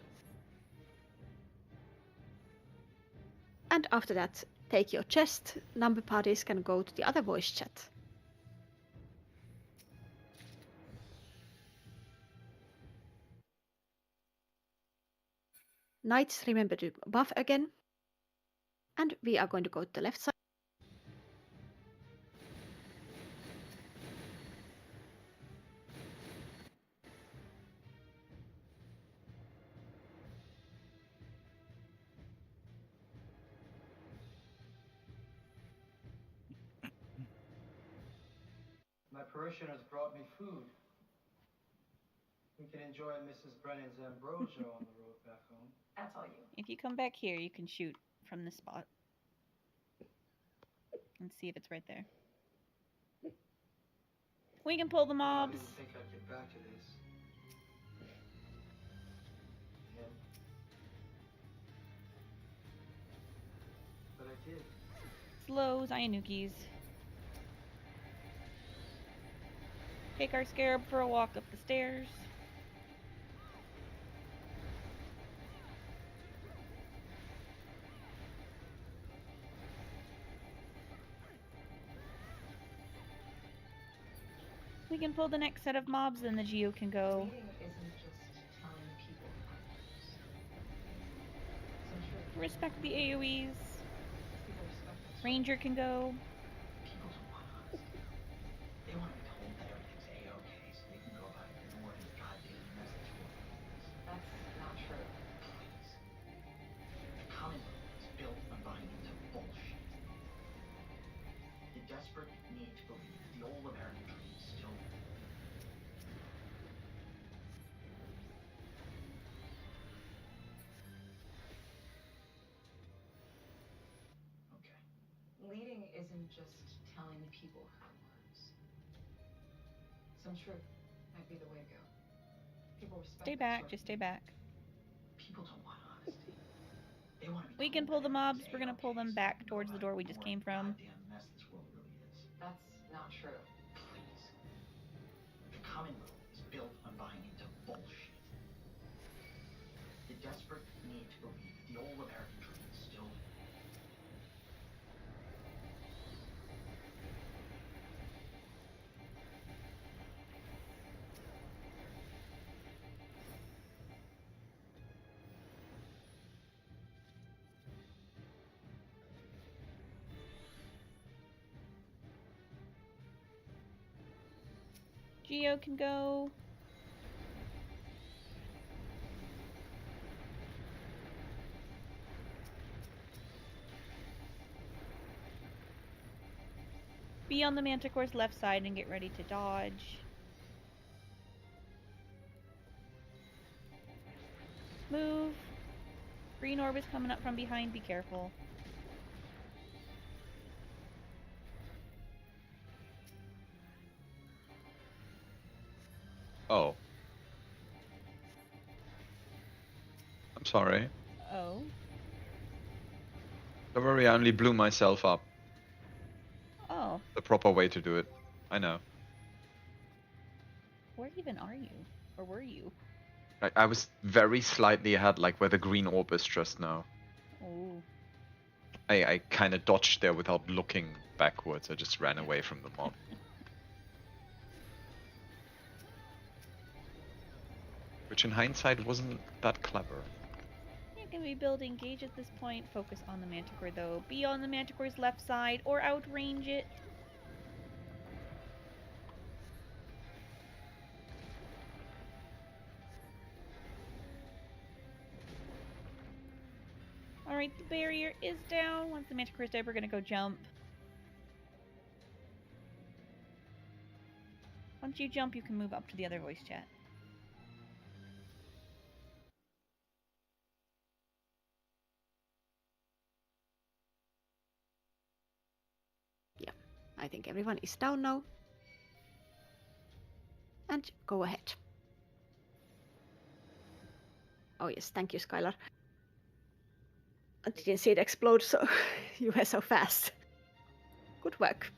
And after that, take your chest. Number parties can go to the other voice chat. Knights, remember to buff again. And we are going to go to the left side. My parishioners brought me food. We can enjoy Mrs. Brennan's ambrosia on the road back home. That's all you. If you come back here, you can shoot from this spot. And see if it's right there. We can pull the I mobs. didn't think I'd get back to this. Yeah. But I did. Slow Zyanukis. Take our scarab for a walk up the stairs. We can pull the next set of mobs, then the Geo can go. Reading isn't just telling people how to use. Some truth. Respect the AoEs. People respect us. Ranger can go. People don't want honesty. They want to be told that everything's A-okay so they can go about ignoring the goddamn message boards. That's not true. Please. The Commonwealth is built on buying into bullshit. The desperate need to believe that the old American dream is still there. Okay. Leading isn't just telling people how it works. Some truth might be the way to go. People respect Stay that back, sort of just stay thing. back. People don't want honesty. They want to be We can told pull that the mobs. everything's We're gonna pull A-okay them so back they can towards go the about door we just ignoring came from. the goddamn mess this world really is. That's not true. Please. The Commonwealth is built on buying into bullshit. The desperate need to believe that the old American dream is still there. Geo can go. Be on the Manticore's left side and get ready to dodge. Move. Green orb is coming up from behind. Be careful. Oh. I'm sorry. Oh. Don't worry, I only blew myself up. Oh, The proper way to do it. I know. where even are you? Or were you? I was very slightly ahead, like where the green orb is just now. Oh. I kind of dodged there without looking backwards. I just ran away from the mob. Which in hindsight wasn't that clever. You can rebuild engage at this point. Focus on the Manticore though. Be on the Manticore's left side or outrange it. Alright, the barrier is down. Once the Manticore is dead, we're gonna go jump. Once you jump, you can move up to the other voice chat. I think everyone is down now. And go ahead. Oh yes, thank you, Skylar. I didn't see it explode, so you were so fast. Good work.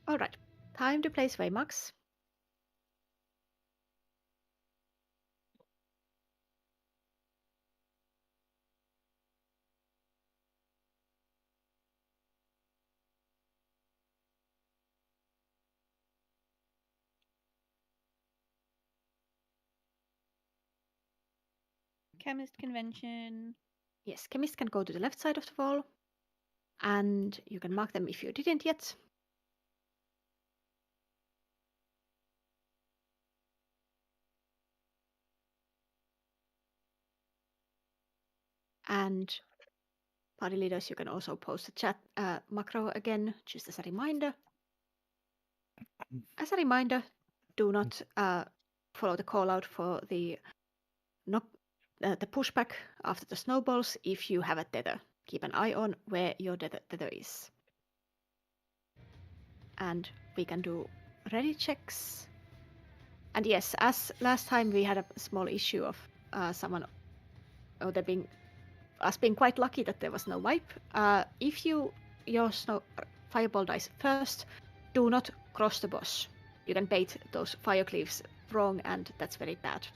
Alright, time to place Waymarks. Chemist convention. Yes, chemist can go to the left side of the wall. And you can mark them if you didn't yet. And party leaders, you can also post the chat macro again, just as a reminder. As a reminder, do not follow the call out for the pushback after the snowballs if you have a tether. Keep an eye on where your tether is. And we can do ready checks. And yes, as last time we had a small issue of us being quite lucky that there was no wipe. If your fireball dies first, do not cross the boss. You can bait those fire cleaves wrong, and that's very bad.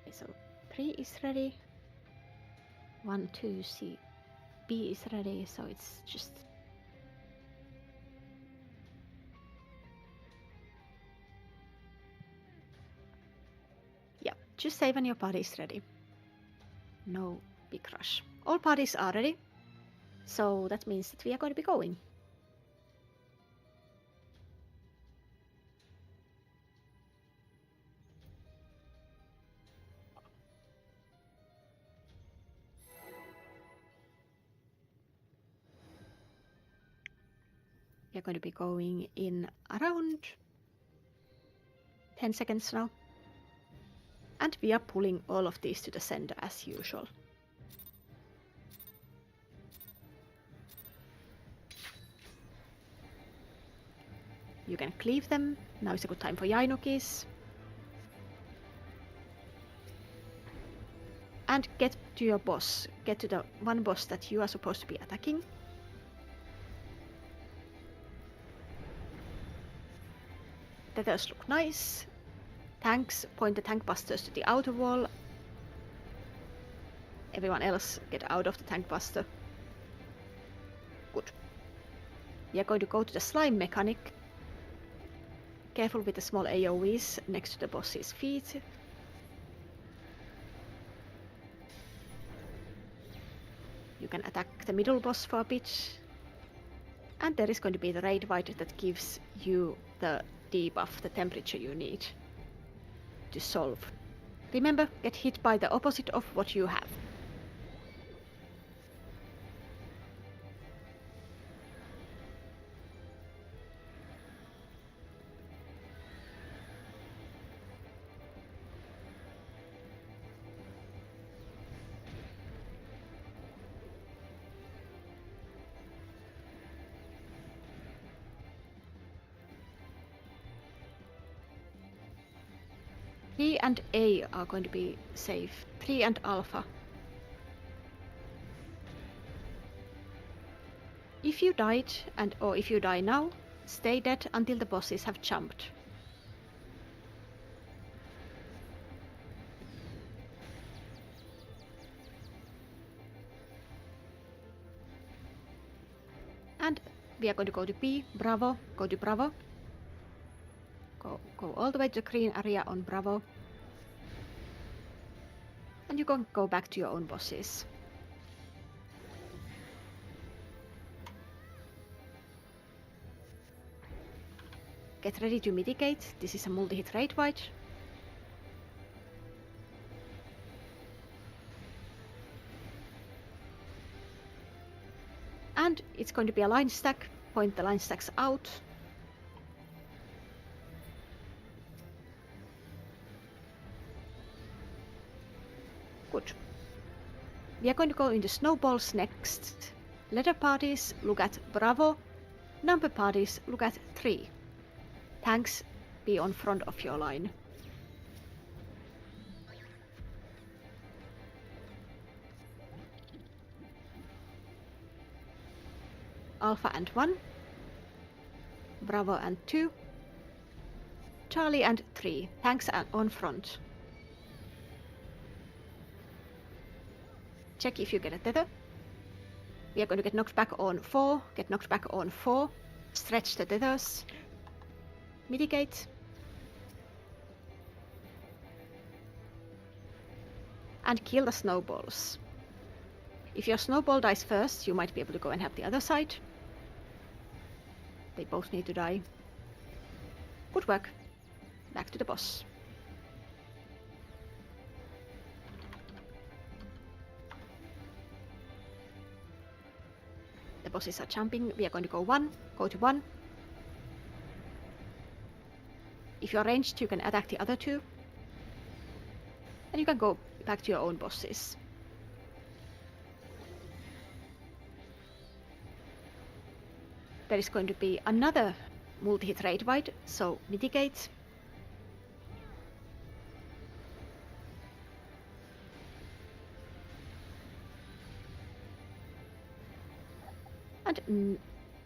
Okay, so 3 is ready. 1, 2, C, B is ready, so it's just... Yeah, just save when your party is ready. No big rush. All parties are ready, so that means that we are going to be going. We are going to be going in around 10 seconds now. And we are pulling all of these to the center as usual. You can cleave them. Now is a good time for Yainukis. And get to your boss. Get to the one boss that you are supposed to be attacking. Tethers look nice. Tanks, point the tank busters to the outer wall. Everyone else get out of the tank buster. Good. We are going to go to the slime mechanic. Careful with the small AoEs next to the boss's feet. You can attack the middle boss for a bit. And there is going to be the raid wight that gives you the debuff, the temperature you need to solve. Remember, get hit by the opposite of what you have. 3 and A are going to be safe. 3 and Alpha. If you died or if you die now, stay dead until the bosses have jumped. And we are going to go to B, Bravo, go to Bravo. Go all the way to the green area on Bravo. And you can go back to your own bosses. Get ready to mitigate. This is a multi-hit raid fight. And it's going to be a line stack. Point the line stacks out. Good. We are going to go into snowballs next. Letter parties look at Bravo. Number parties look at 3. Tanks be on front of your line. Alpha and 1. Bravo and 2. Charlie and 3. Tanks are on front. Check if you get a tether. We are going to get knocked back on 4. Get knocked back on 4. Stretch the tethers. Mitigate. And kill the snowballs. If your snowball dies first, you might be able to go and help the other side. They both need to die. Good work. Back to the boss. The bosses are jumping. We are going to go 1. Go to 1. If you are ranged, you can attack the other 2. And you can go back to your own bosses. There is going to be another multi-hit raid wide, so mitigate. And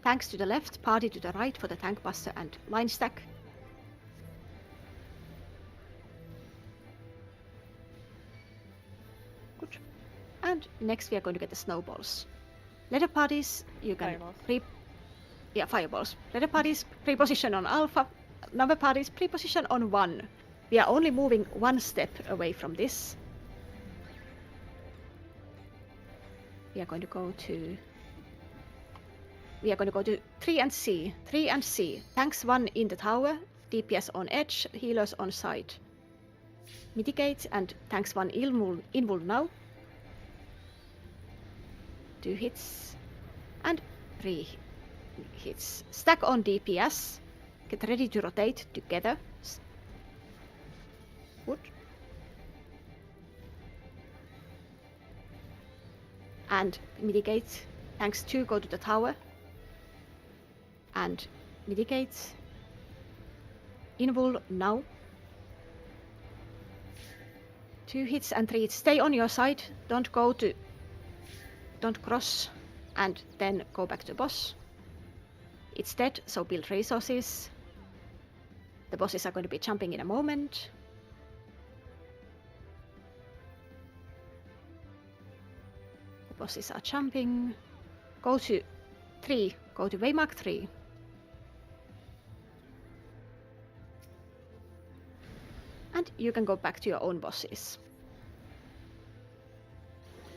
tanks to the left, party to the right for the tank buster and line stack. Good. And next we are going to get the snowballs. Letter parties, you can fireballs. Letter parties, pre-position on Alpha. Number parties, pre-position on 1. We are only moving 1 step away from this. We are going to go to 3 and C. 3 and C. Tanks 1 in the tower, DPS on edge, healers on side. Mitigate and tanks 1 invul now. 2 hits and 3 hits. Stack on DPS. Get ready to rotate together. Good. And mitigate. Tanks 2 go to the tower. And mitigate. Invul now. 2 hits and 3 hits. Stay on your side. Don't cross and then go back to boss. It's dead, so build resources. The bosses are going to be jumping in a moment. The bosses are jumping. Go to 3. Go to Waymark 3. And you can go back to your own bosses.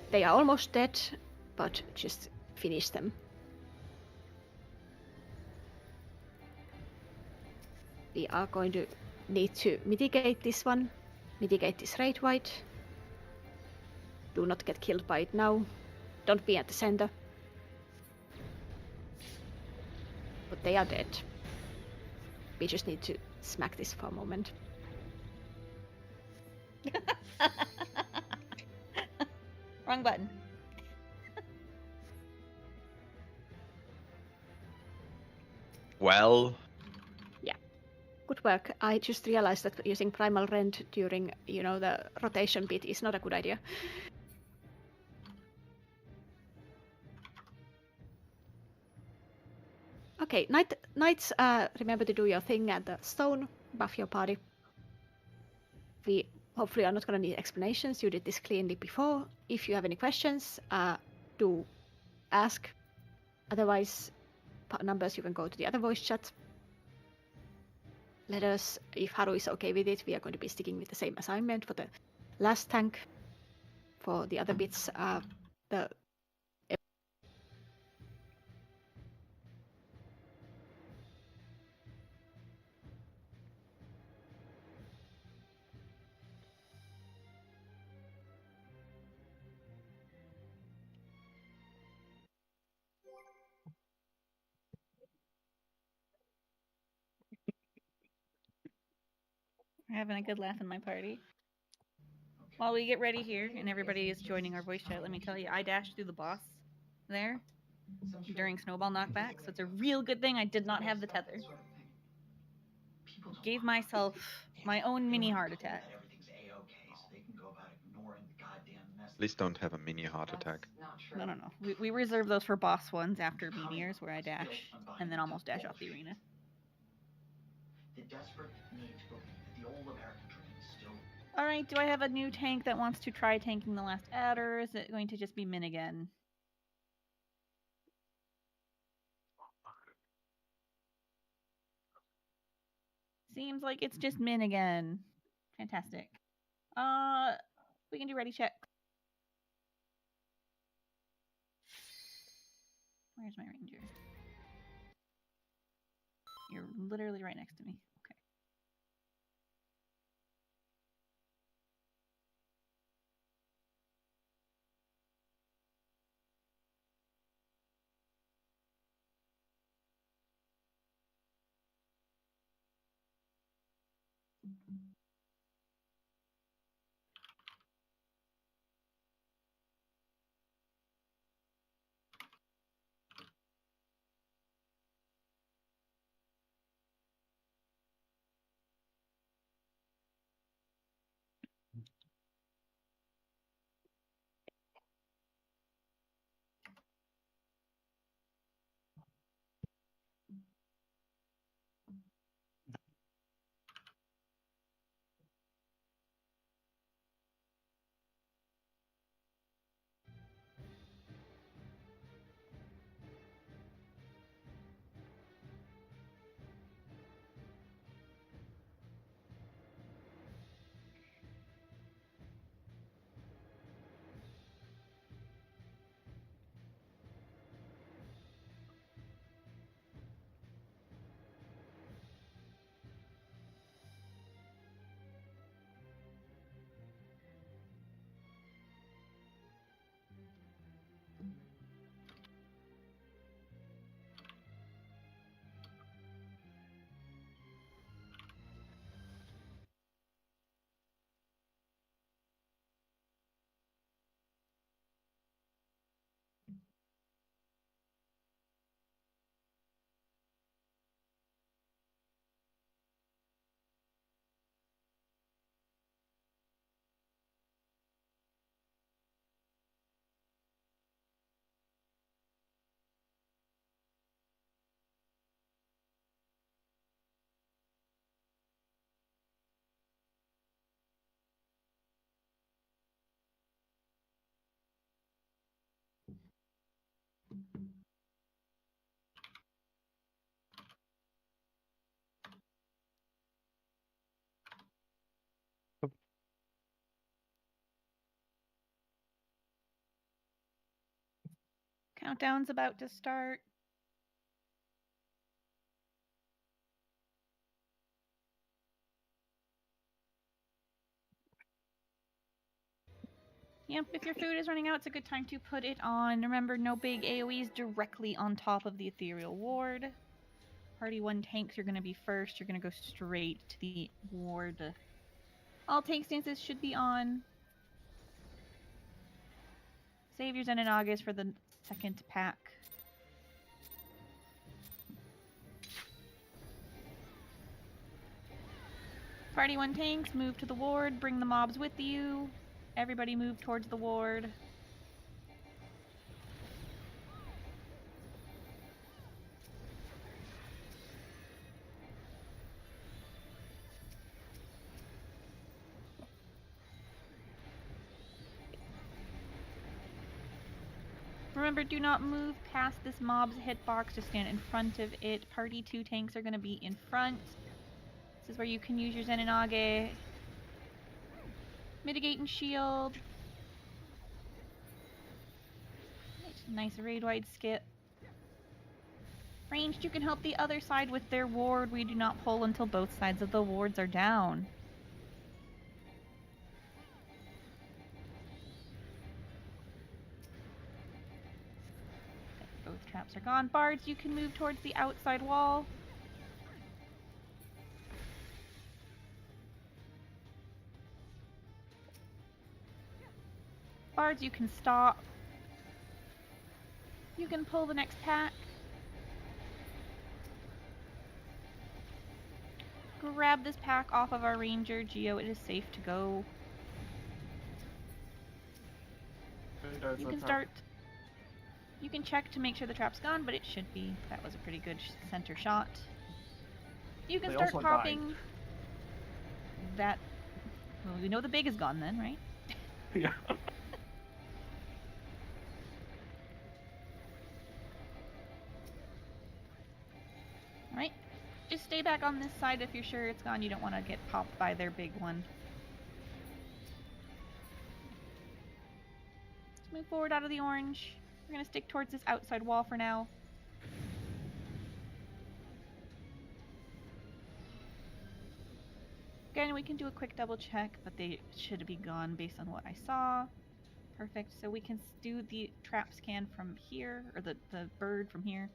They are almost dead, but just finish them. We are going to need to mitigate this one. Mitigate this raid wide. Do not get killed by it now. Don't be at the center. But they are dead. We just need to smack this for a moment. Wrong button. Well. Yeah. Good work. I just realized that using Primal Rend during, the rotation bit is not a good idea. Okay, knights, remember to do your thing at the stone, buff your party. We hopefully are not going to need explanations. You did this cleanly before. If you have any questions, do ask. Otherwise, numbers, you can go to the other voice chat. Let us, if Haru is okay with it, we are going to be sticking with the same assignment for the last tank. For the other bits, the We're having a good laugh in my party. While we get ready here and everybody is joining our voice chat, let me tell you, I dashed through the boss there during snowball knockback, so it's a real good thing I did not have the tether. Gave myself my own mini heart attack. Please don't have a mini heart attack. No. We reserve those for boss ones after meteors, where I dash and then almost dash off the arena. The desperate need to believe that the old American dream is still. Alright, do I have a new tank that wants to try tanking the last ad, or is it going to just be Min again? Seems like it's just Min again. Fantastic. We can do ready check. Where's my ranger? You're literally right next to me. Okay. Countdown's about to start. Yep, if your food is running out, it's a good time to put it on. Remember, no big AoEs directly on top of the ethereal ward. Party 1 tanks, you're going to be first. You're going to go straight to the ward. All tank stances should be on. Saviors and Inagas for the second pack. Party 1 tanks, move to the ward, bring the mobs with you. Everybody move towards the ward. Remember, do not move past this mob's hitbox, just stand in front of it. Party 2 tanks are going to be in front. This is where you can use your Zenonage. Mitigate and shield. Nice raid-wide skip. Ranged, you can help the other side with their ward. We do not pull until both sides of the wards are down. Both traps are gone. Bards, you can move towards the outside wall. Bards, you can stop. You can pull the next pack. Grab this pack off of our ranger. Geo, it is safe to go. You can start. You can check to make sure the trap's gone, but it should be. That was a pretty good center shot. You can start popping that. Well, we know the big is gone then, right? Yeah. Alright. Just stay back on this side if you're sure it's gone. You don't want to get popped by their big one. Let's move forward out of the orange. We're going to stick towards this outside wall for now. Again, we can do a quick double check, but they should be gone based on what I saw. Perfect. So we can do the trap scan from here, or the bird from here.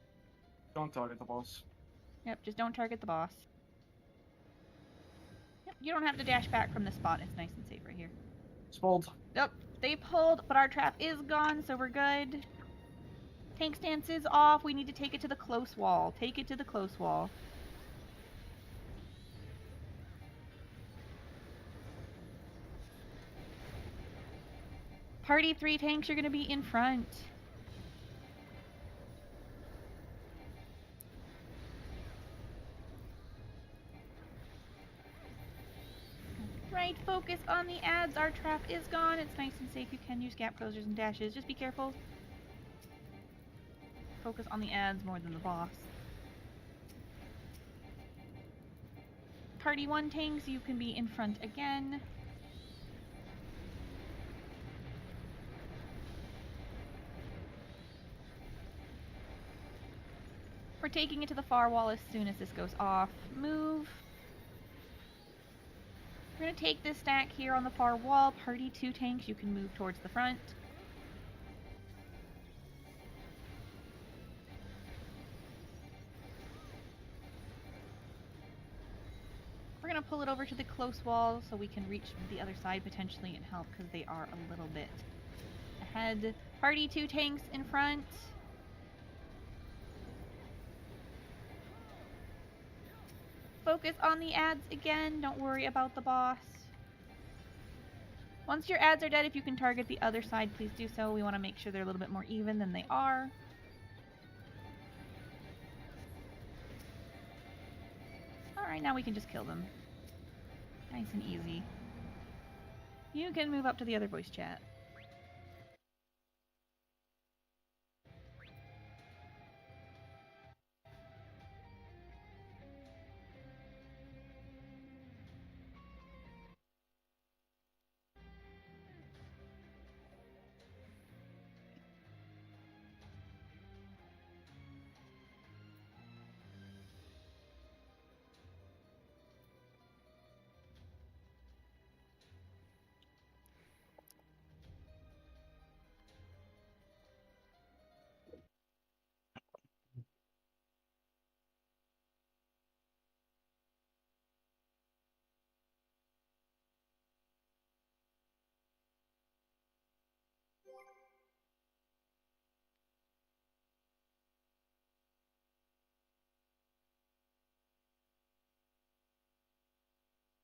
Don't target the boss. Yep, just don't target the boss. Yep, you don't have to dash back from the spot. It's nice and safe right here. It's pulled. Yep, they pulled, but our trap is gone, so we're good. Tank stance is off. We need to take it to the close wall. Take it to the close wall. Party 3 tanks are going to be in front. Right, focus on the ads. Our trap is gone. It's nice and safe. You can use gap closers and dashes. Just be careful. Focus on the ads more than the boss. Party 1 tanks, you can be in front again. We're taking it to the far wall as soon as this goes off. Move. We're going to take this stack here on the far wall. Party 2 tanks, you can move towards the front. We're going to pull it over to the close wall so we can reach the other side potentially and help because they are a little bit ahead. Party 2 tanks in front. Focus on the ads again. Don't worry about the boss. Once your ads are dead, if you can target the other side, please do so. We want to make sure they're a little bit more even than they are. Alright, now we can just kill them. Nice and easy. You can move up to the other voice chat.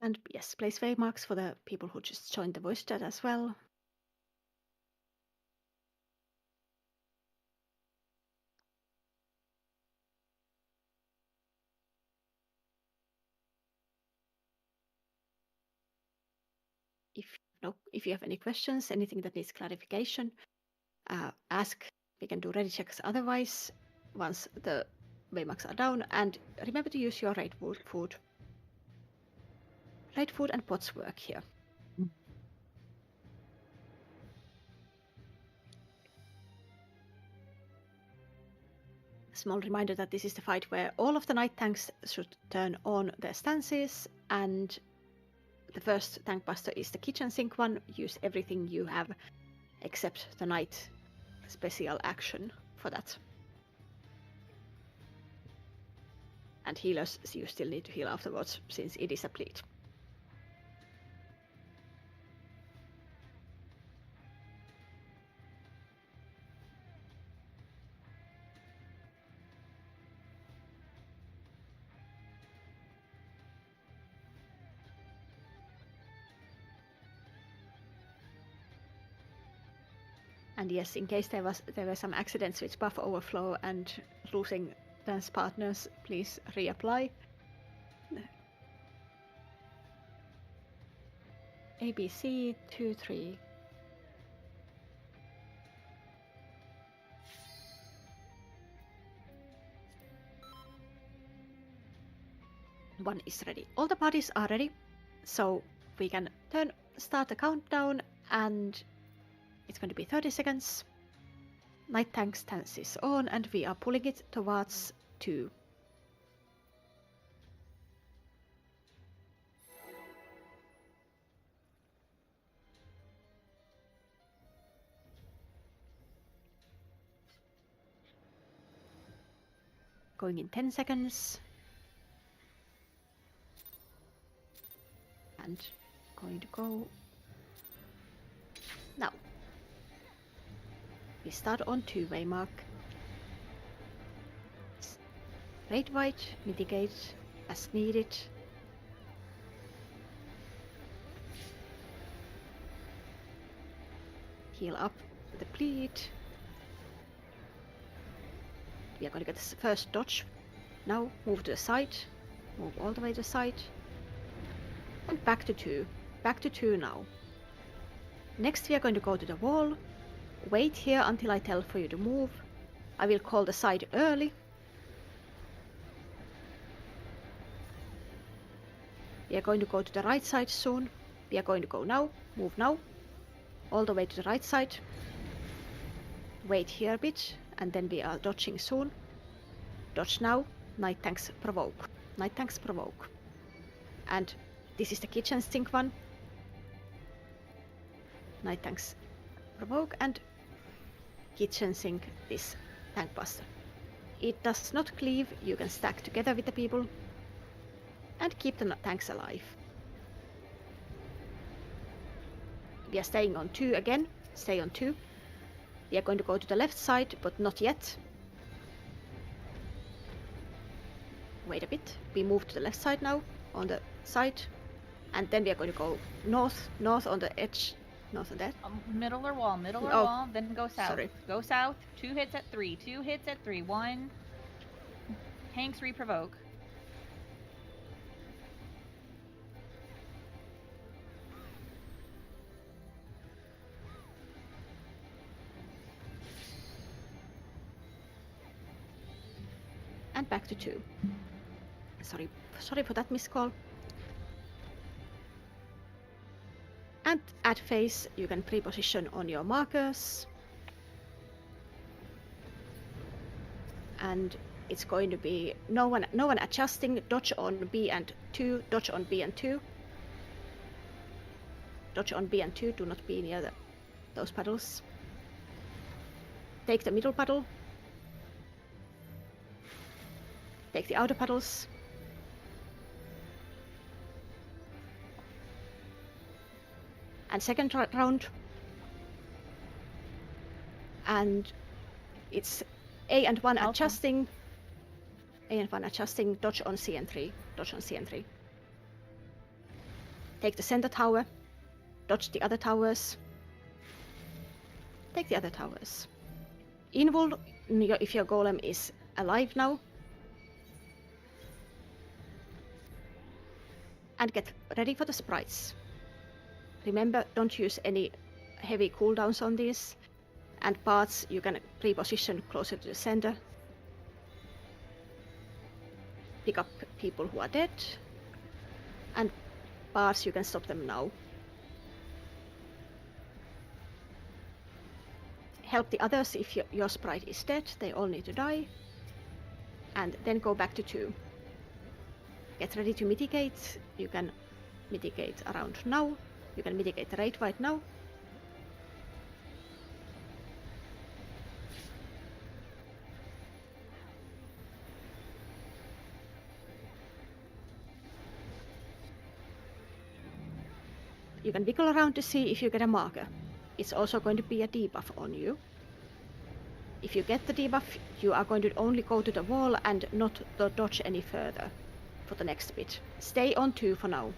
And yes, place waymarks for the people who just joined the voice chat as well. If you have any questions, anything that needs clarification, ask. We can do ready checks otherwise once the waymarks are down. And remember to use your raid food. Raid food and pots work here. Small reminder that this is the fight where all of the night tanks should turn on their stances, and the first tank buster is the kitchen sink one. Use everything you have except the night special action for that. And healers, you still need to heal afterwards since it is a bleed. And yes, in case there were some accidents with buff overflow and losing dance partners, please reapply. ABC 2-3. One is ready. All the parties are ready, so we can start the countdown, and it's going to be 30 seconds. Night tank stance is on, and we are pulling it towards 2. Going in 10 seconds. And going to go now. We start on 2 waymark. Raid white, mitigate as needed. Heal up the bleed. We are going to get this first dodge. Now move to the side. Move all the way to the side. And back to 2. Back to 2 now. Next we are going to go to the wall. Wait here until I tell for you to move. I will call the side early. We are going to go to the right side soon. We are going to go now. Move now. All the way to the right side. Wait here a bit, and then we are dodging soon. Dodge now. Night tanks provoke. Night tanks provoke. And this is the kitchen sink one. Night tanks provoke and kitchen sink this tank buster. It does not cleave, you can stack together with the people and keep the tanks alive. We are staying on 2 again. Stay on 2. We are going to go to the left side, but not yet. Wait a bit. We move to the left side now, on the side. And then we are going to go north on the edge. North of that. Middle or wall, wall, then go south. Sorry. Go south, 2 hits at 3, 2 hits at 3, 1. Tanks reprovoke. And back to 2. Sorry for that miscall. And at phase, you can pre-position on your markers. And it's going to be no one adjusting. Dodge on B and 2. Dodge on B and 2. Dodge on B and 2. Do not be near those puddles. Take the middle puddle. Take the outer puddles. And second round. And it's A and 1 Alpha. adjusting. A and 1 adjusting. Dodge on C and 3. Dodge on C and 3. Take the center tower. Dodge the other towers. Take the other towers. Invul, if your golem is alive now. And get ready for the sprites. Remember, don't use any heavy cooldowns on these. And parts you can reposition closer to the center. Pick up people who are dead. And parts you can stop them now. Help the others if your sprite is dead, they all need to die. And then go back to 2. Get ready to mitigate. You can mitigate around now. You can mitigate the raid right now. You can wiggle around to see if you get a marker. It's also going to be a debuff on you. If you get the debuff, you are going to only go to the wall and not dodge any further for the next bit. Stay on 2 for now.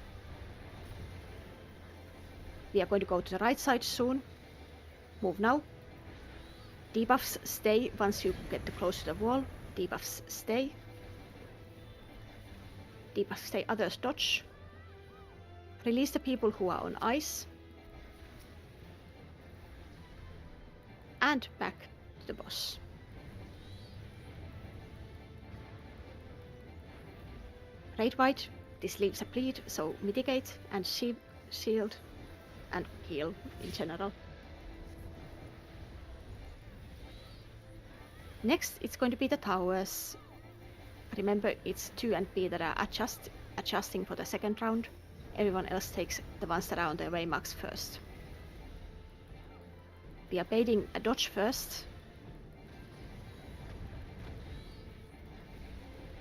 We are going to go to the right side soon. Move now. Debuffs stay once you get close to the wall. Debuffs stay. Debuffs stay, others dodge. Release the people who are on ice. And back to the boss. Raid White, this leaves a bleed, so mitigate and shield and heal in general. Next, it's going to be the towers. Remember, it's 2 and B that are adjusting for the second round. Everyone else takes the ones that are on their waymarks first. We are baiting a dodge first.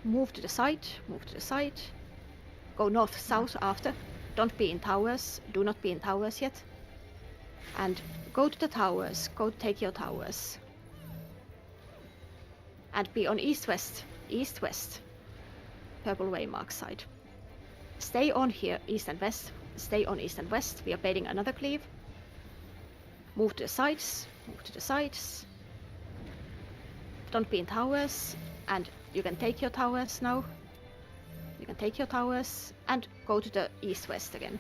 Move to the side, move to the side. Go north-south after. Don't be in towers, do not be in towers yet. And go to the towers, go take your towers. And be on east-west, east-west. Purple waymark side. Stay on here, east and west. Stay on east and west. We are baiting another cleave. Move to the sides, move to the sides. Don't be in towers, and you can take your towers now. You can take your towers and go to the east-west again.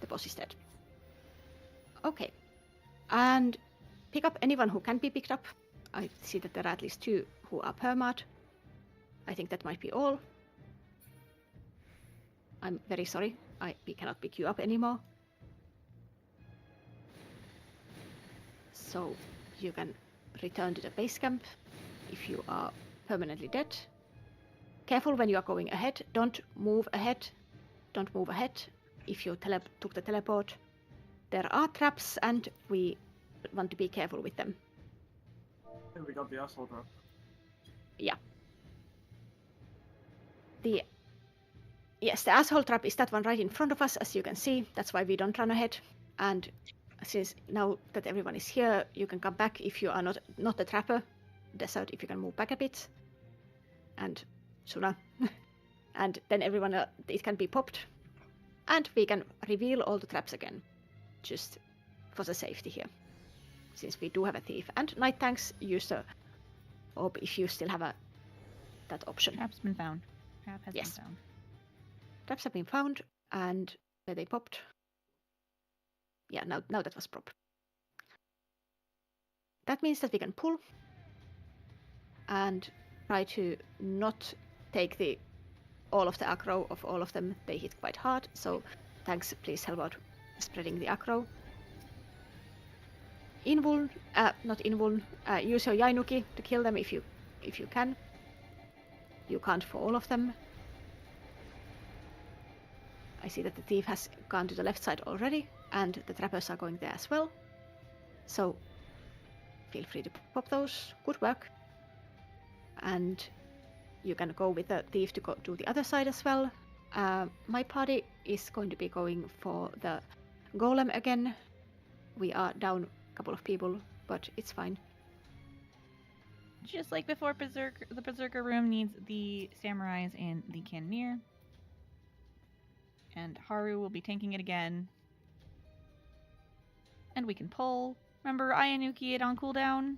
The boss is dead. Okay. And pick up anyone who can be picked up. I see that there are at least 2 who are permad. I think that might be all. I'm very sorry. We cannot pick you up anymore. So you can return to the base camp if you are permanently dead. Careful when you are going ahead. Don't move ahead. Don't move ahead if you took the teleport. There are traps and we want to be careful with them. Hey, we got the asshole trap. Yeah. Yes, the asshole trap is that one right in front of us, as you can see. That's why we don't run ahead. And since now that everyone is here, you can come back if you are not the trapper. Desert, if you can move back a bit. And Suna. And then everyone, it can be popped. And we can reveal all the traps again. Just for the safety here. Since we do have a thief. And night tanks use the orb if you still have that option. Trap's been found. Trap has Yes. been found. Traps have been found, and where they popped. Yeah, now that was proper. That means that we can pull and try to not take all of the aggro of all of them. They hit quite hard, so tanks, please help out spreading the aggro. Invuln, not invuln. Use your Yainuki to kill them if you can. You can't for all of them. I see that the thief has gone to the left side already, and the trappers are going there as well. So feel free to pop those. Good work. And you can go with the thief to go to the other side as well. My party is going to be going for the golem again. We are down a couple of people, but it's fine. Just like before, the Berserker room needs the samurais and the cannoneer. And Haru will be tanking it again. And we can pull. Remember Ayanuki it on cooldown?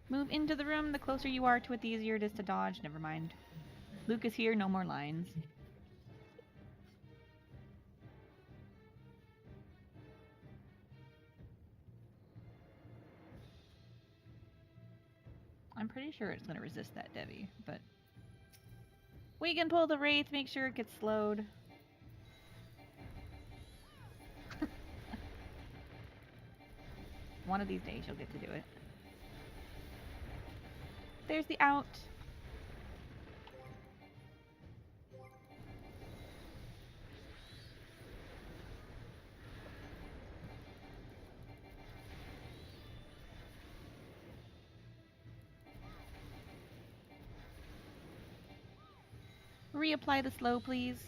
Move into the room. The closer you are to it, the easier it is to dodge. Never mind. Luke is here. No more lines. I'm pretty sure it's going to resist that Devi, but... We can pull the Wraith, make sure it gets slowed. One of these days you'll get to do it. There's the out. Reapply the slow, please.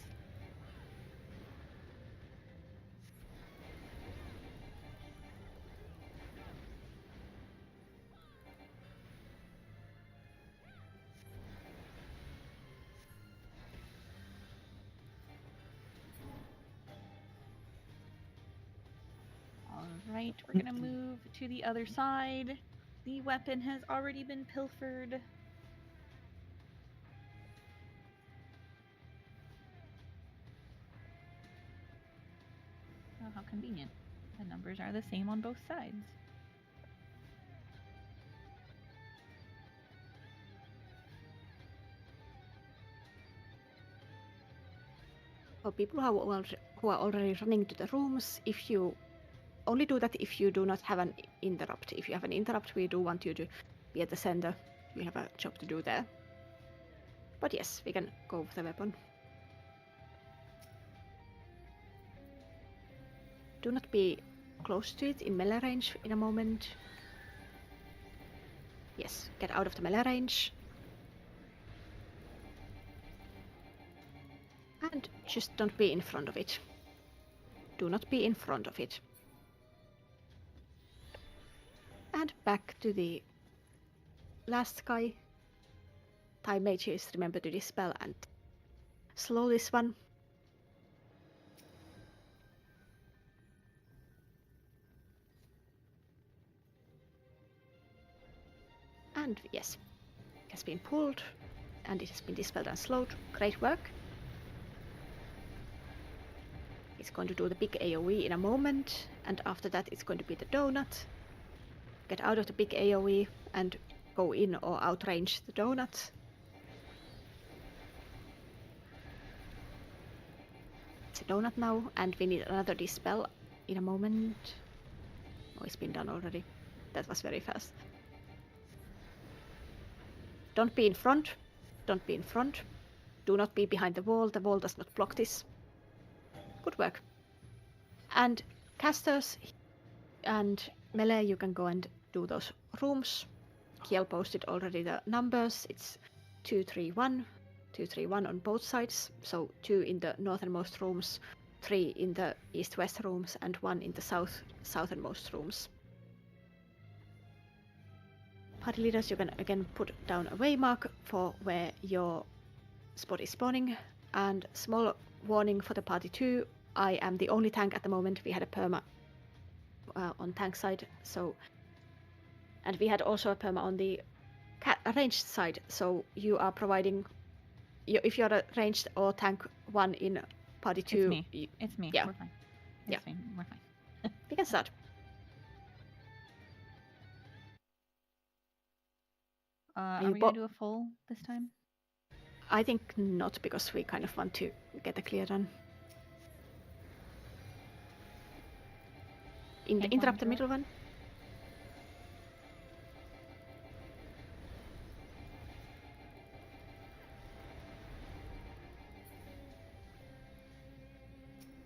Alright, we're gonna move to the other side. The weapon has already been pilfered. Oh, how convenient. The numbers are the same on both sides. For people who are already running to the rooms, if you only do that if you do not have an interrupt. If you have an interrupt, we do want you to be at the center. You have a job to do there. But yes, we can go with the weapon. Do not be close to it in melee range in a moment. Yes, get out of the melee range. And just don't be in front of it. Do not be in front of it. And back to the last guy. Time mages, remember to dispel and slow this one. And yes, it has been pulled and it has been dispelled and slowed. Great work. It's going to do the big AoE in a moment, and after that it's going to be the donut. Get out of the big AoE and go in or outrange the donut. It's a donut now, and we need another dispel in a moment. Oh, it's been done already. That was very fast. Don't be in front. Don't be in front. Do not be behind the wall. The wall does not block this. Good work. And casters and melee, you can go and do those rooms. Kiel posted already the numbers. It's 231. 231 on both sides. So 2 in the northernmost rooms, 3 in the east-west rooms, and 1 in the southernmost rooms. Party leaders, you can again put down a waymark for where your spot is spawning. And small warning for the party 2, I am the only tank at the moment. We had a perma on tank side, so, and we had also a perma on the ranged side, so you are providing, if you're a ranged or tank 1 in party 2. It's me. It's me. Yeah. We're fine. Yeah. It's fine. We're fine. We can start. Are we gonna do a full this time? I think not, because we kind of want to get a clear run. Interrupt the middle one.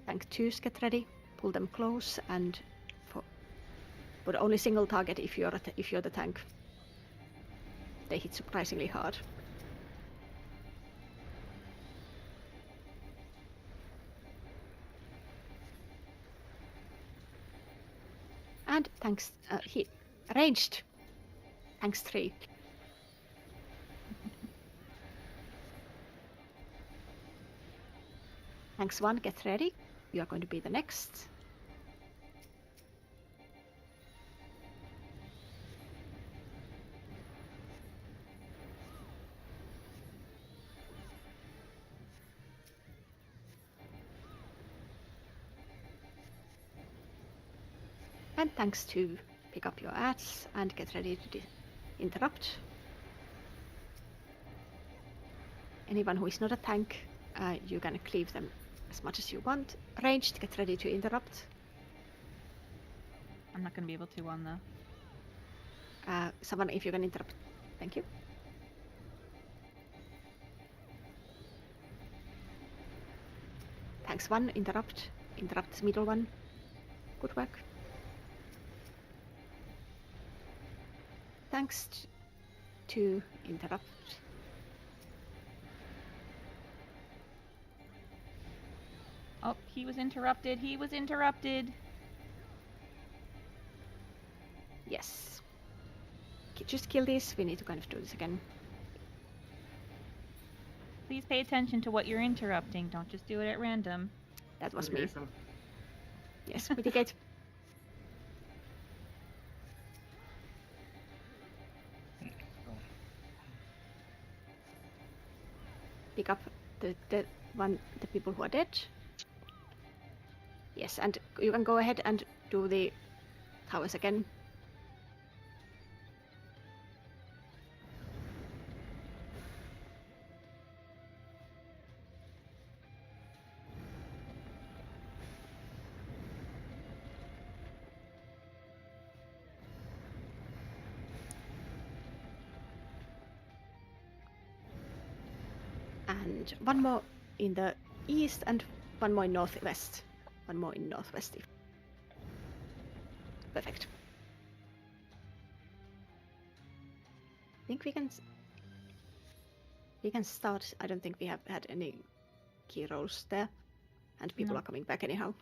Tank 2s get ready. Pull them close and but only single target if you're the tank. They hit surprisingly hard. And tanks ranged. Tanks 3. Thanks 1, get ready. You are going to be the next. And thanks 2, pick up your ads and get ready to interrupt. Anyone who is not a tank, you can cleave them as much as you want. Ranged, get ready to interrupt. I'm not going to be able to on the. Someone, if you can interrupt. Thank you. Thanks 1, interrupt. Interrupt this middle one. Good work. Thanks 2, interrupt. Oh, he was interrupted. He was interrupted. Yes. Just kill this. We need to kind of do this again. Please pay attention to what you're interrupting. Don't just do it at random. That was me. Mitigation. Yes, mitigate. Pick up the people who are dead. Yes, and you can go ahead and do the towers again. And one more in the east and one more in northwest. One more in northwest. Perfect. I think we can start. I don't think we have had any key rolls there, and people No. are coming back anyhow.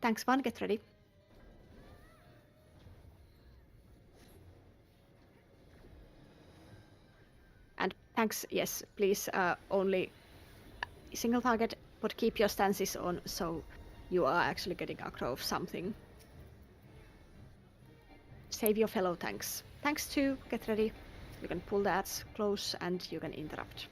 Thanks 1, get ready. And thanks, yes, please only single target, but keep your stances on so you are actually getting aggro of something. Save your fellow tanks. Tanks 2, get ready. You can pull the ads close and you can interrupt.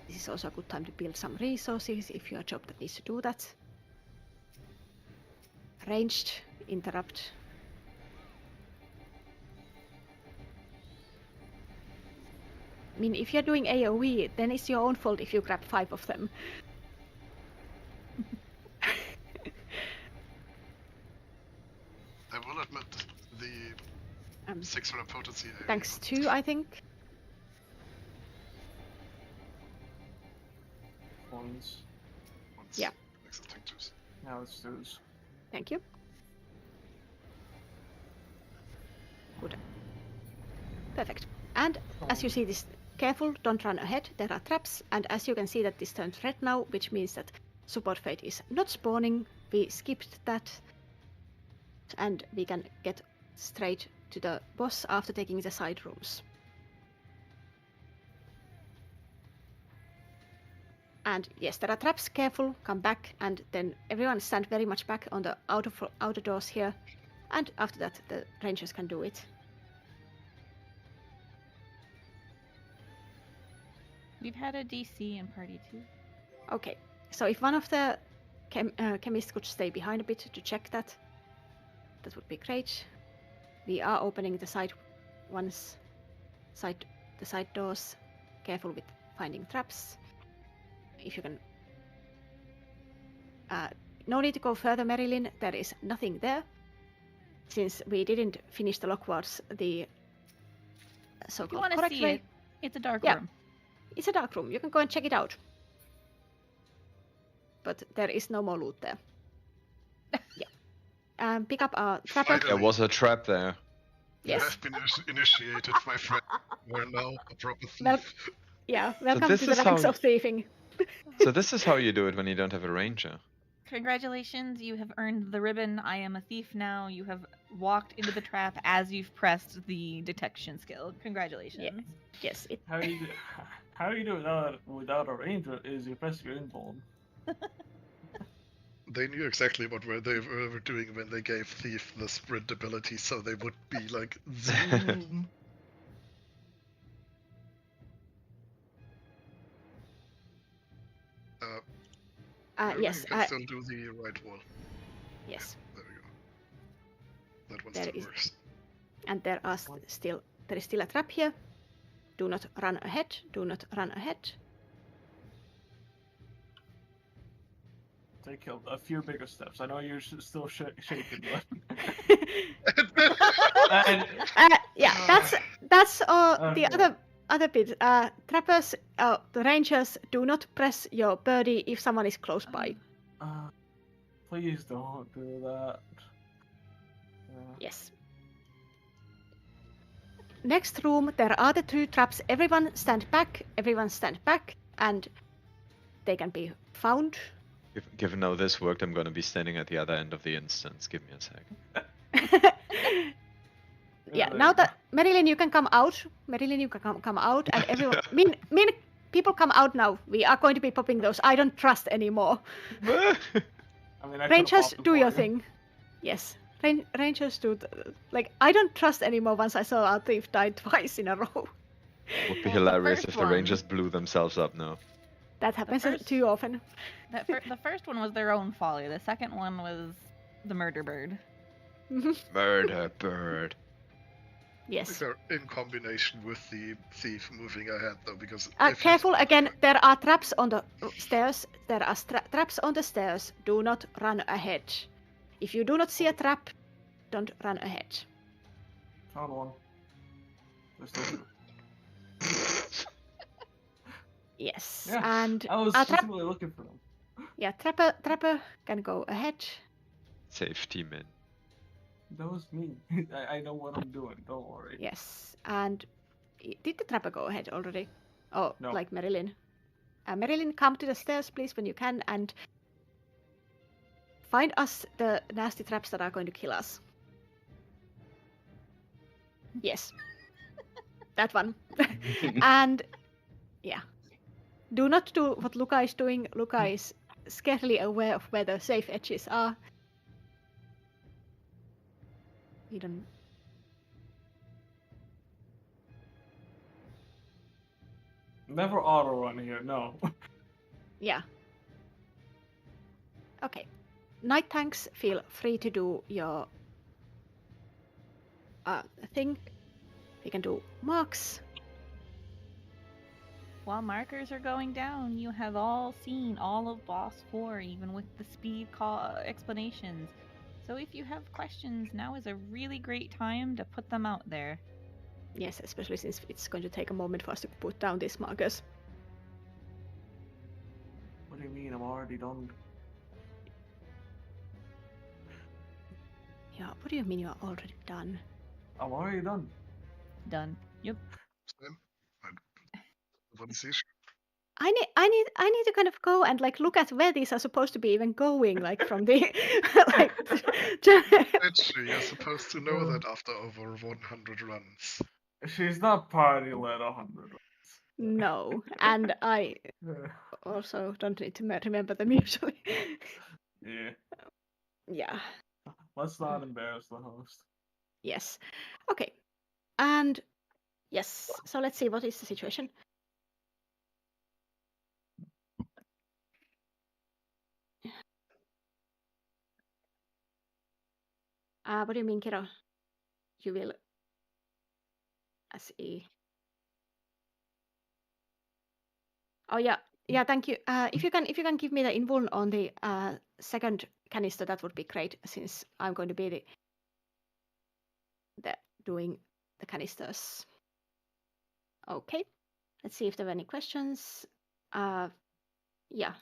This is also a good time to build some resources if you're a job that needs to do that. Ranged, interrupt. I mean, if you're doing AoE, then it's your own fault if you grab 5 of them. I will admit the 600 potency. Thanks 2, I think. Ones. Yeah. Existing twos. Now it's twos. Thank you. Good. Perfect. And as you see this, careful, don't run ahead, there are traps, and as you can see that this turns red now, which means that support fate is not spawning. We skipped that, and we can get straight to the boss after taking the side rooms. And yes, there are traps, careful, come back, and then everyone stand very much back on the outer doors here, and after that the rangers can do it. We've had a DC in party 2. Okay, so if one of the chemists could stay behind a bit to check that, that would be great. We are opening the side ones, the side doors. Careful with finding traps. If you can, no need to go further, Marilyn. There is nothing there, since we didn't finish the Lockwards the If you so-called want to correct see way. it, it's a dark Yeah. room. It's a dark room. You can go and check it out. But there is no more loot there. Yeah. Pick up our trapper. Finally. There was a trap there. You Yes. have been initiated, my friend. We're now a proper thief. Well, yeah. Welcome this to the is ranks how- of thieving. So this is how you do it when you don't have a ranger. Congratulations, you have earned the ribbon. I am a thief now. You have walked into the trap as you've pressed the detection skill. Congratulations. Yes, it How you do without a ranger is you press your invuln. They knew exactly what they were doing when they gave Thief the sprint ability, so they would be like zoom. yes, You can still do the right wall. yes, There we go. That one There still is- works. and there is still a trap here. Do not run ahead. Do not run ahead. Take a few bigger steps. I know you're still shaking, but and Yeah, that's the Okay. other bit. Trappers, the rangers, do not press your birdie if someone is close by. please don't do that. Yes. Next room, there are the 2 traps. Everyone stand back. And they can be found. Given how this worked, I'm gonna be standing at the other end of the instance. Give me a sec. Yeah, now that Marilyn, you can come out. Come out, and everyone. mean, people come out now. We are going to be popping those. I don't trust anymore. I mean, I could've Rangers, popped them do for your you. thing. Yes, Rangers do. I don't trust anymore. Once I saw our thief die twice in a row. Would be Well, the hilarious first if the one- Rangers blew themselves up now. That happens first- too often. The first one was their own folly. The second one was the murder bird. Murder bird. Yes. They're in combination with the Thief moving ahead, though, because if you- Careful again. There are traps on the stairs. There are traps on the stairs. Do not run ahead. If you do not see a trap, don't run ahead. Found one. There's still 2. Yes. Yeah, And I was a trap. specifically looking for them. Yeah, trapper can go ahead. Safety min. That was me. I know what I'm doing. Don't worry. Yes. And did the trapper go ahead already? Oh, No. like Marilyn. Marilyn, come to the stairs, please, when you can, and find us the nasty traps that are going to kill us. Yes. That one. And yeah. Do not do what Luca is doing. Luca is scarcely aware of where the safe edges are. We don't. Never auto run here. No. Yeah. Okay. Night tanks, feel free to do your thing. We can do marks. While markers are going down, you have all seen all of Boss 4, even with the speed call explanations. So if you have questions, now is a really great time to put them out there. Yes, especially since it's going to take a moment for us to put down these markers. What do you mean? I'm already done. Yeah, what do you mean you're already done? I'm already done. Done. Yep. Same. What is the issue? I need to kind of go and like look at where these are supposed to be even going, like from the like. Literally, you're supposed to know that after over 100 runs. She's not party led 100. No, and I also don't need to remember them usually. Yeah. Yeah. Let's not embarrass the host. Yes. Okay. And yes. So let's see what is the situation. What do you mean, Kiro? You will SE. Oh yeah, yeah. Thank you. If you can give me the invuln on the second canister, that would be great. Since I'm going to be the doing the canisters. Okay. Let's see if there are any questions. Yeah.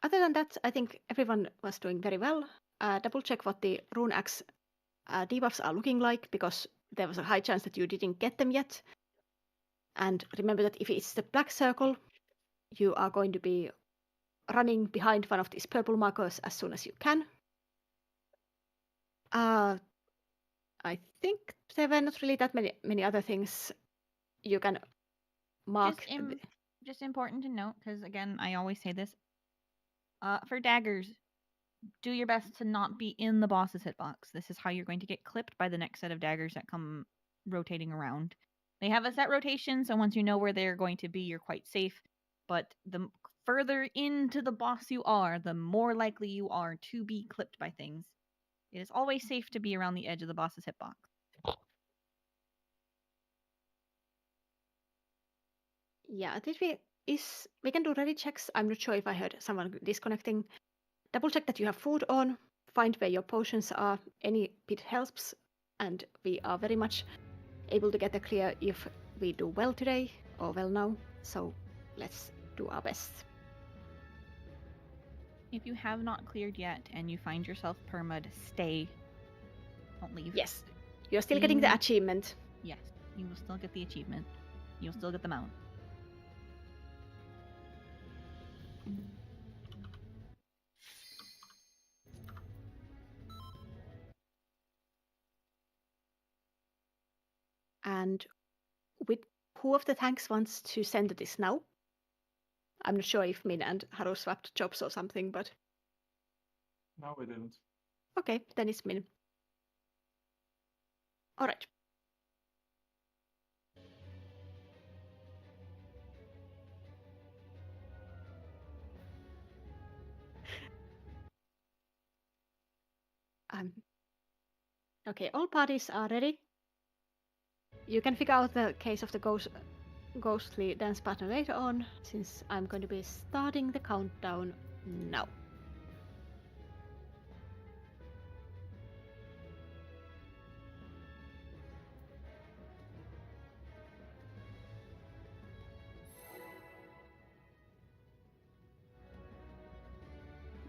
Other than that, I think everyone was doing very well. Double check what the Rune Axe debuffs are looking like, because there was a high chance that you didn't get them yet. And remember that if it's the black circle, you are going to be running behind one of these purple markers as soon as you can. I think there were not really that many other things you can mark. Just important to note, because again, I always say this. For daggers, do your best to not be in the boss's hitbox. This is how you're going to get clipped by the next set of daggers that come rotating around. They have a set rotation, so once you know where they're going to be, you're quite safe. But the further into the boss you are, the more likely you are to be clipped by things. It is always safe to be around the edge of the boss's hitbox. Yeah, we can do ready checks. I'm not sure if I heard someone disconnecting. Double check that you have food on, find where your potions are, any bit helps, and we are very much able to get a clear if we do well today or well now, so let's do our best. If you have not cleared yet and you find yourself perma'd, stay. Don't leave. Yes, you're still getting the achievement. Yes, you will still get the achievement. You'll still get the mount. And who of the tanks wants to send this now? I'm not sure if Min and Haru swapped jobs or something, but... No, we didn't. Okay, then it's Min. Alright. Okay, all parties are ready. You can figure out the case of the ghostly dance partner later on, since I'm going to be starting the countdown now.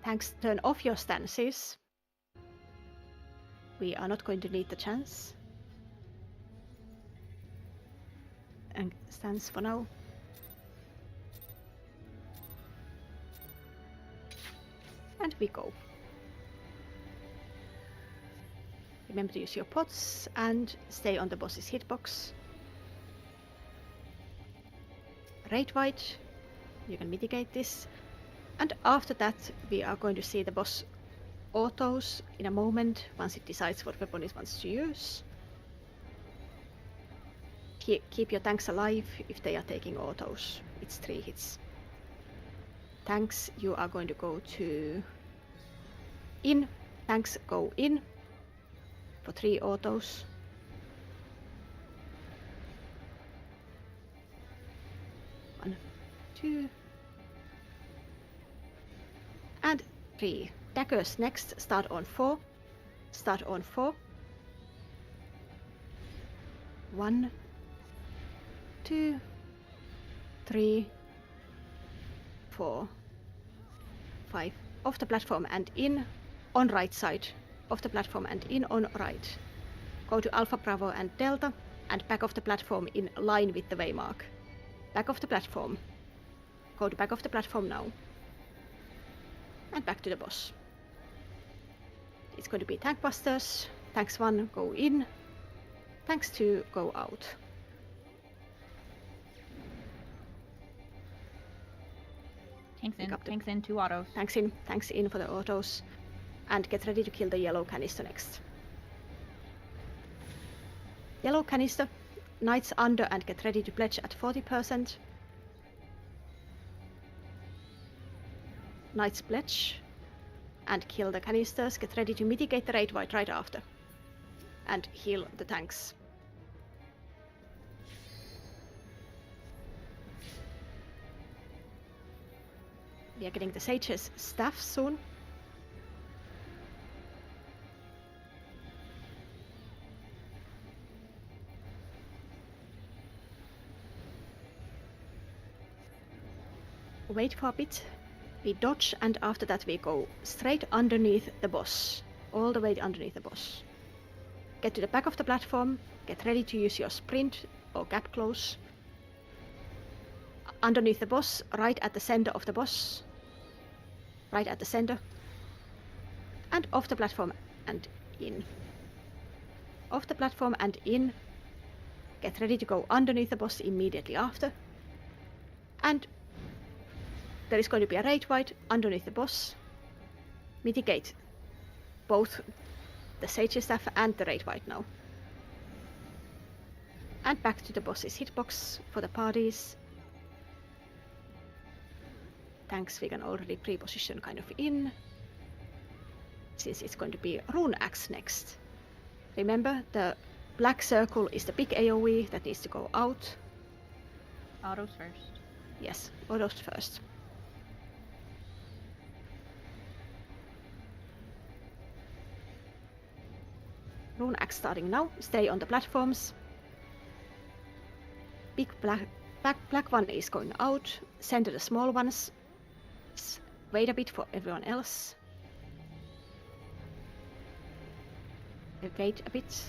Thanks, turn off your stances. We are not going to need the chance. And stance for now. And we go. Remember to use your pots and stay on the boss's hitbox. Raid white, you can mitigate this. And after that we are going to see the boss autos in a moment once it decides what weapon it wants to use. Keep your tanks alive if they are taking autos. It's 3 hits. Tanks, you are going to go to in. Tanks go in for 3 autos. One, 2, and 3. Daggers next. Start on 4. Start on 4. 1, 2, 3, 4, 5. Off the platform and in on right side. Off the platform and in on right. Go to Alpha, Bravo and Delta and back off the platform in line with the waymark. Back off the platform. Go to back of the platform now. And back to the boss. It's going to be tank busters. Tanks 1 go in. Tanks 2 go out. Tanks in 2 autos. Tanks in for the autos. And get ready to kill the yellow canister next. Yellow canister. Knights under and get ready to pledge at 40%. Knights pledge. And kill the canisters. Get ready to mitigate the raid white right after. And heal the tanks. We are getting the Sage's staff soon. Wait for a bit. We dodge and after that we go straight underneath the boss. All the way underneath the boss. Get to the back of the platform. Get ready to use your sprint or gap close. Underneath the boss, right at the center of the boss. right at the center. And off the platform and in. Off the platform and in. Get ready to go underneath the boss immediately after. And there is going to be a Rage Wight underneath the boss. Mitigate both the Sage Staff and the Rage Wight now. And back to the boss's hitbox for the parties. Tanks we can already pre-position kind of in, since it's going to be Rune Axe next. Remember, the black circle is the big AoE that needs to go out. Autos first. Yes, autos first. Rune Axe starting now. Stay on the platforms. Big black one is going out. Center the small ones. Wait a bit for everyone else. Wait a bit.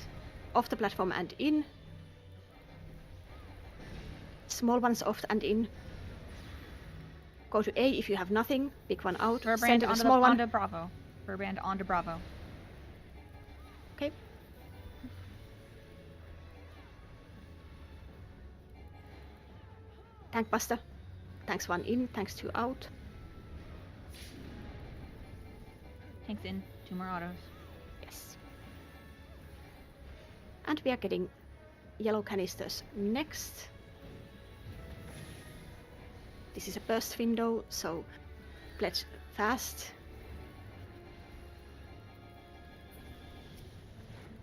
Off the platform and in. Small ones off and in. Go to A if you have nothing. Big one out. Verbrand Center the onto small one. onto Bravo. Verbrand onto Bravo. Okay. Tank Buster. Tanks 1 in, tanks 2 out. Tanks in. 2 more autos. Yes. And we are getting yellow canisters next. This is a burst window, so pledge fast.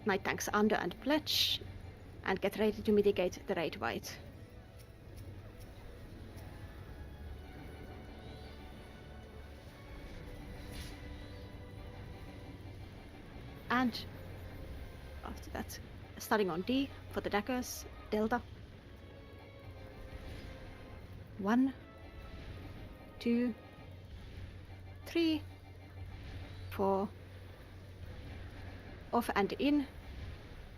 Night tanks under and pledge. And get ready to mitigate the Rage Wight. And after that, starting on D for the daggers, Delta. 1, 2, 3, 4. Off and in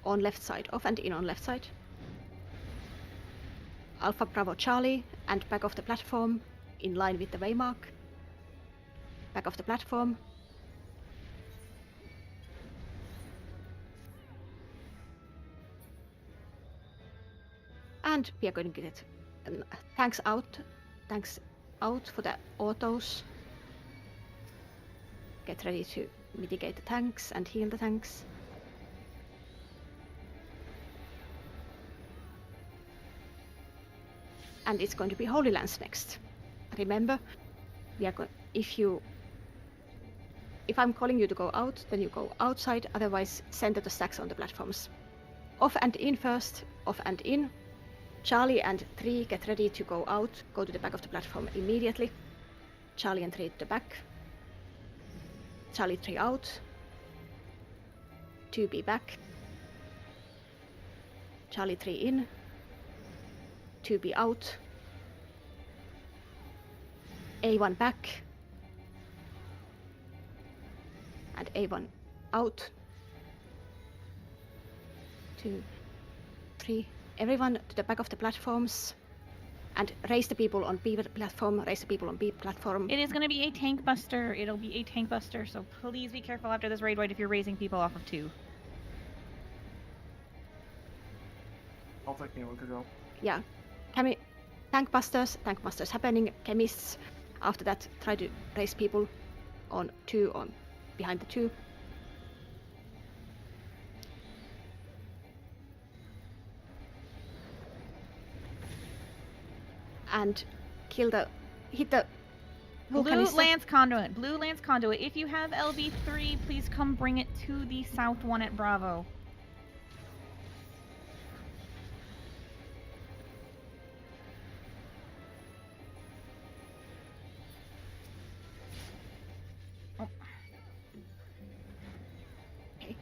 on left side. Off and in on left side. Alpha Bravo Charlie and back of the platform in line with the waymark. Back of the platform. And we are going to get tanks out for the autos. Get ready to mitigate the tanks and heal the tanks. And it's going to be Holy Lance next. Remember, we are if I'm calling you to go out, then you go outside, otherwise center the stacks on the platforms. Off and in first, off and in. Charlie and 3 get ready to go out, go to the back of the platform immediately. Charlie and 3 to the back. Charlie 3 out. 2B back. Charlie 3 in. 2B out. A1 back. And A1 out. 2, 3. Everyone to the back of the platforms. And raise the people on B platform, raise the people on B platform. It is going to be a tank buster. It'll be a tank buster, so please be careful after this Rage Wight if you're raising people off of 2. I'll take me a look ago. Yeah. Tank busters happening. Chemists, after that, try to raise people on 2, on behind the 2. And hit the Blue canister. Lance Conduit. Blue Lance Conduit. If you have LB3, please come bring it to the south one at Bravo. Okay.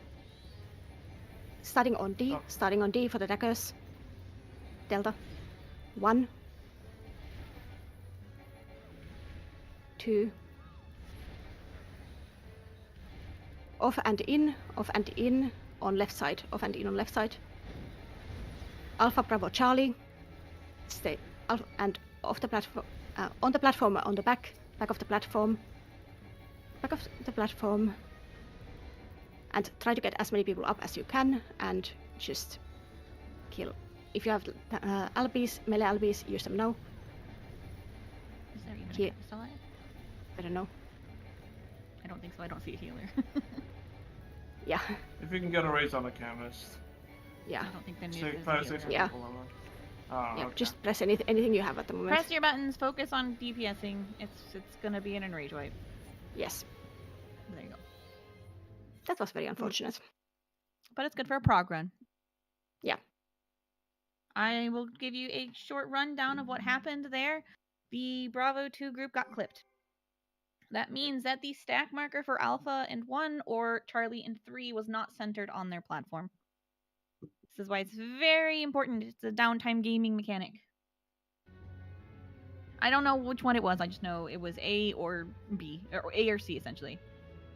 Starting on D for the daggers. Delta. 1, 2. Off and in on left side. Off and in on left side. Alpha Bravo Charlie. Stay and off the platform. On the platform on the back of the platform. back of the platform and try to get as many people up as you can and just kill. If you have LBs, melee LBs, use them now. Is there even a Here. chemist alive? I don't know. I don't think so. I don't see a healer. Yeah, If you can get a raise on the chemist. yeah. I don't think the nuke Say, is try a to save some healer. Yeah. people on that. Oh, Yeah, okay. just press anything you have at the moment. Press your buttons. Focus on DPSing. It's gonna be an enrage wipe. Yes, There you go. that was very unfortunate. But it's good for a prog run. Yeah. I will give you a short rundown of what happened there. The Bravo 2 group got clipped. That means that the stack marker for Alpha and 1 or Charlie and 3 was not centered on their platform. This is why it's very important. It's a downtime gaming mechanic. I don't know which one it was. I just know it was A or B, or A or C essentially.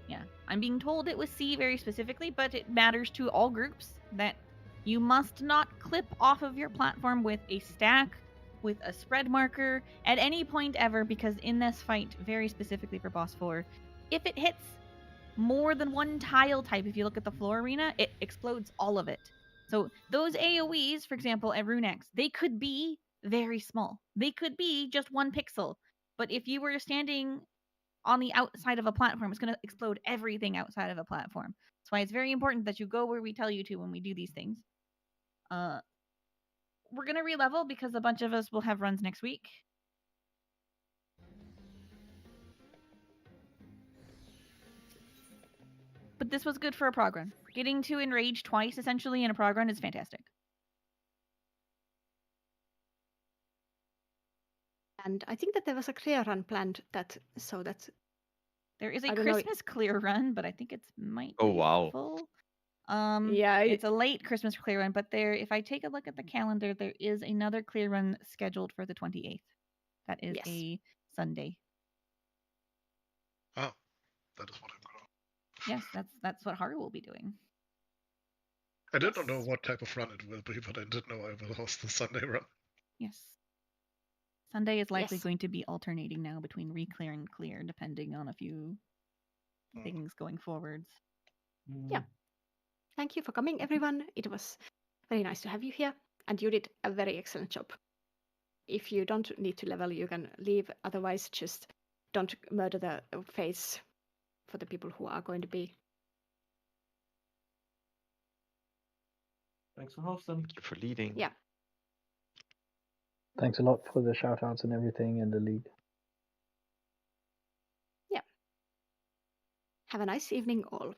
Yeah, I'm being told it was C very specifically, but it matters to all groups that you must not clip off of your platform with a stack, with a spread marker, at any point ever, because in this fight, very specifically for Boss 4, if it hits more than one tile type, if you look at the floor arena, it explodes all of it. So those AoEs, for example, at Runex, they could be very small. They could be just 1 pixel. But if you were standing on the outside of a platform, it's going to explode everything outside of a platform. That's why it's very important that you go where we tell you to when we do these things. We're going to re-level because a bunch of us will have runs next week. But this was good for a prog run. Getting to enrage twice, essentially, in a prog run is fantastic. And I think that there was a clear run planned so that There is a I don't know. Christmas clear run, but I think it might Oh, be wow. full. Yeah, It's a late Christmas clear run, but if I take a look at the calendar, there is another clear run scheduled for the 28th. That is Yes. a Sunday. Oh, that is what I'm gonna. Yes, that's what Haru will be doing. I did not know Yes. what type of run it will be, but I did know I will host the Sunday run. Yes. Sunday is likely Yes. going to be alternating now between re-clear and clear, depending on a few things going forwards. Yeah. Thank you for coming, everyone. It was very nice to have you here, and you did a very excellent job. If you don't need to level, you can leave. Otherwise, just don't murder the face for the people who are going to be. Thanks for hosting. Thank you for leading. Yeah. Thanks a lot for the shout outs and everything and the lead. Have a nice evening, all.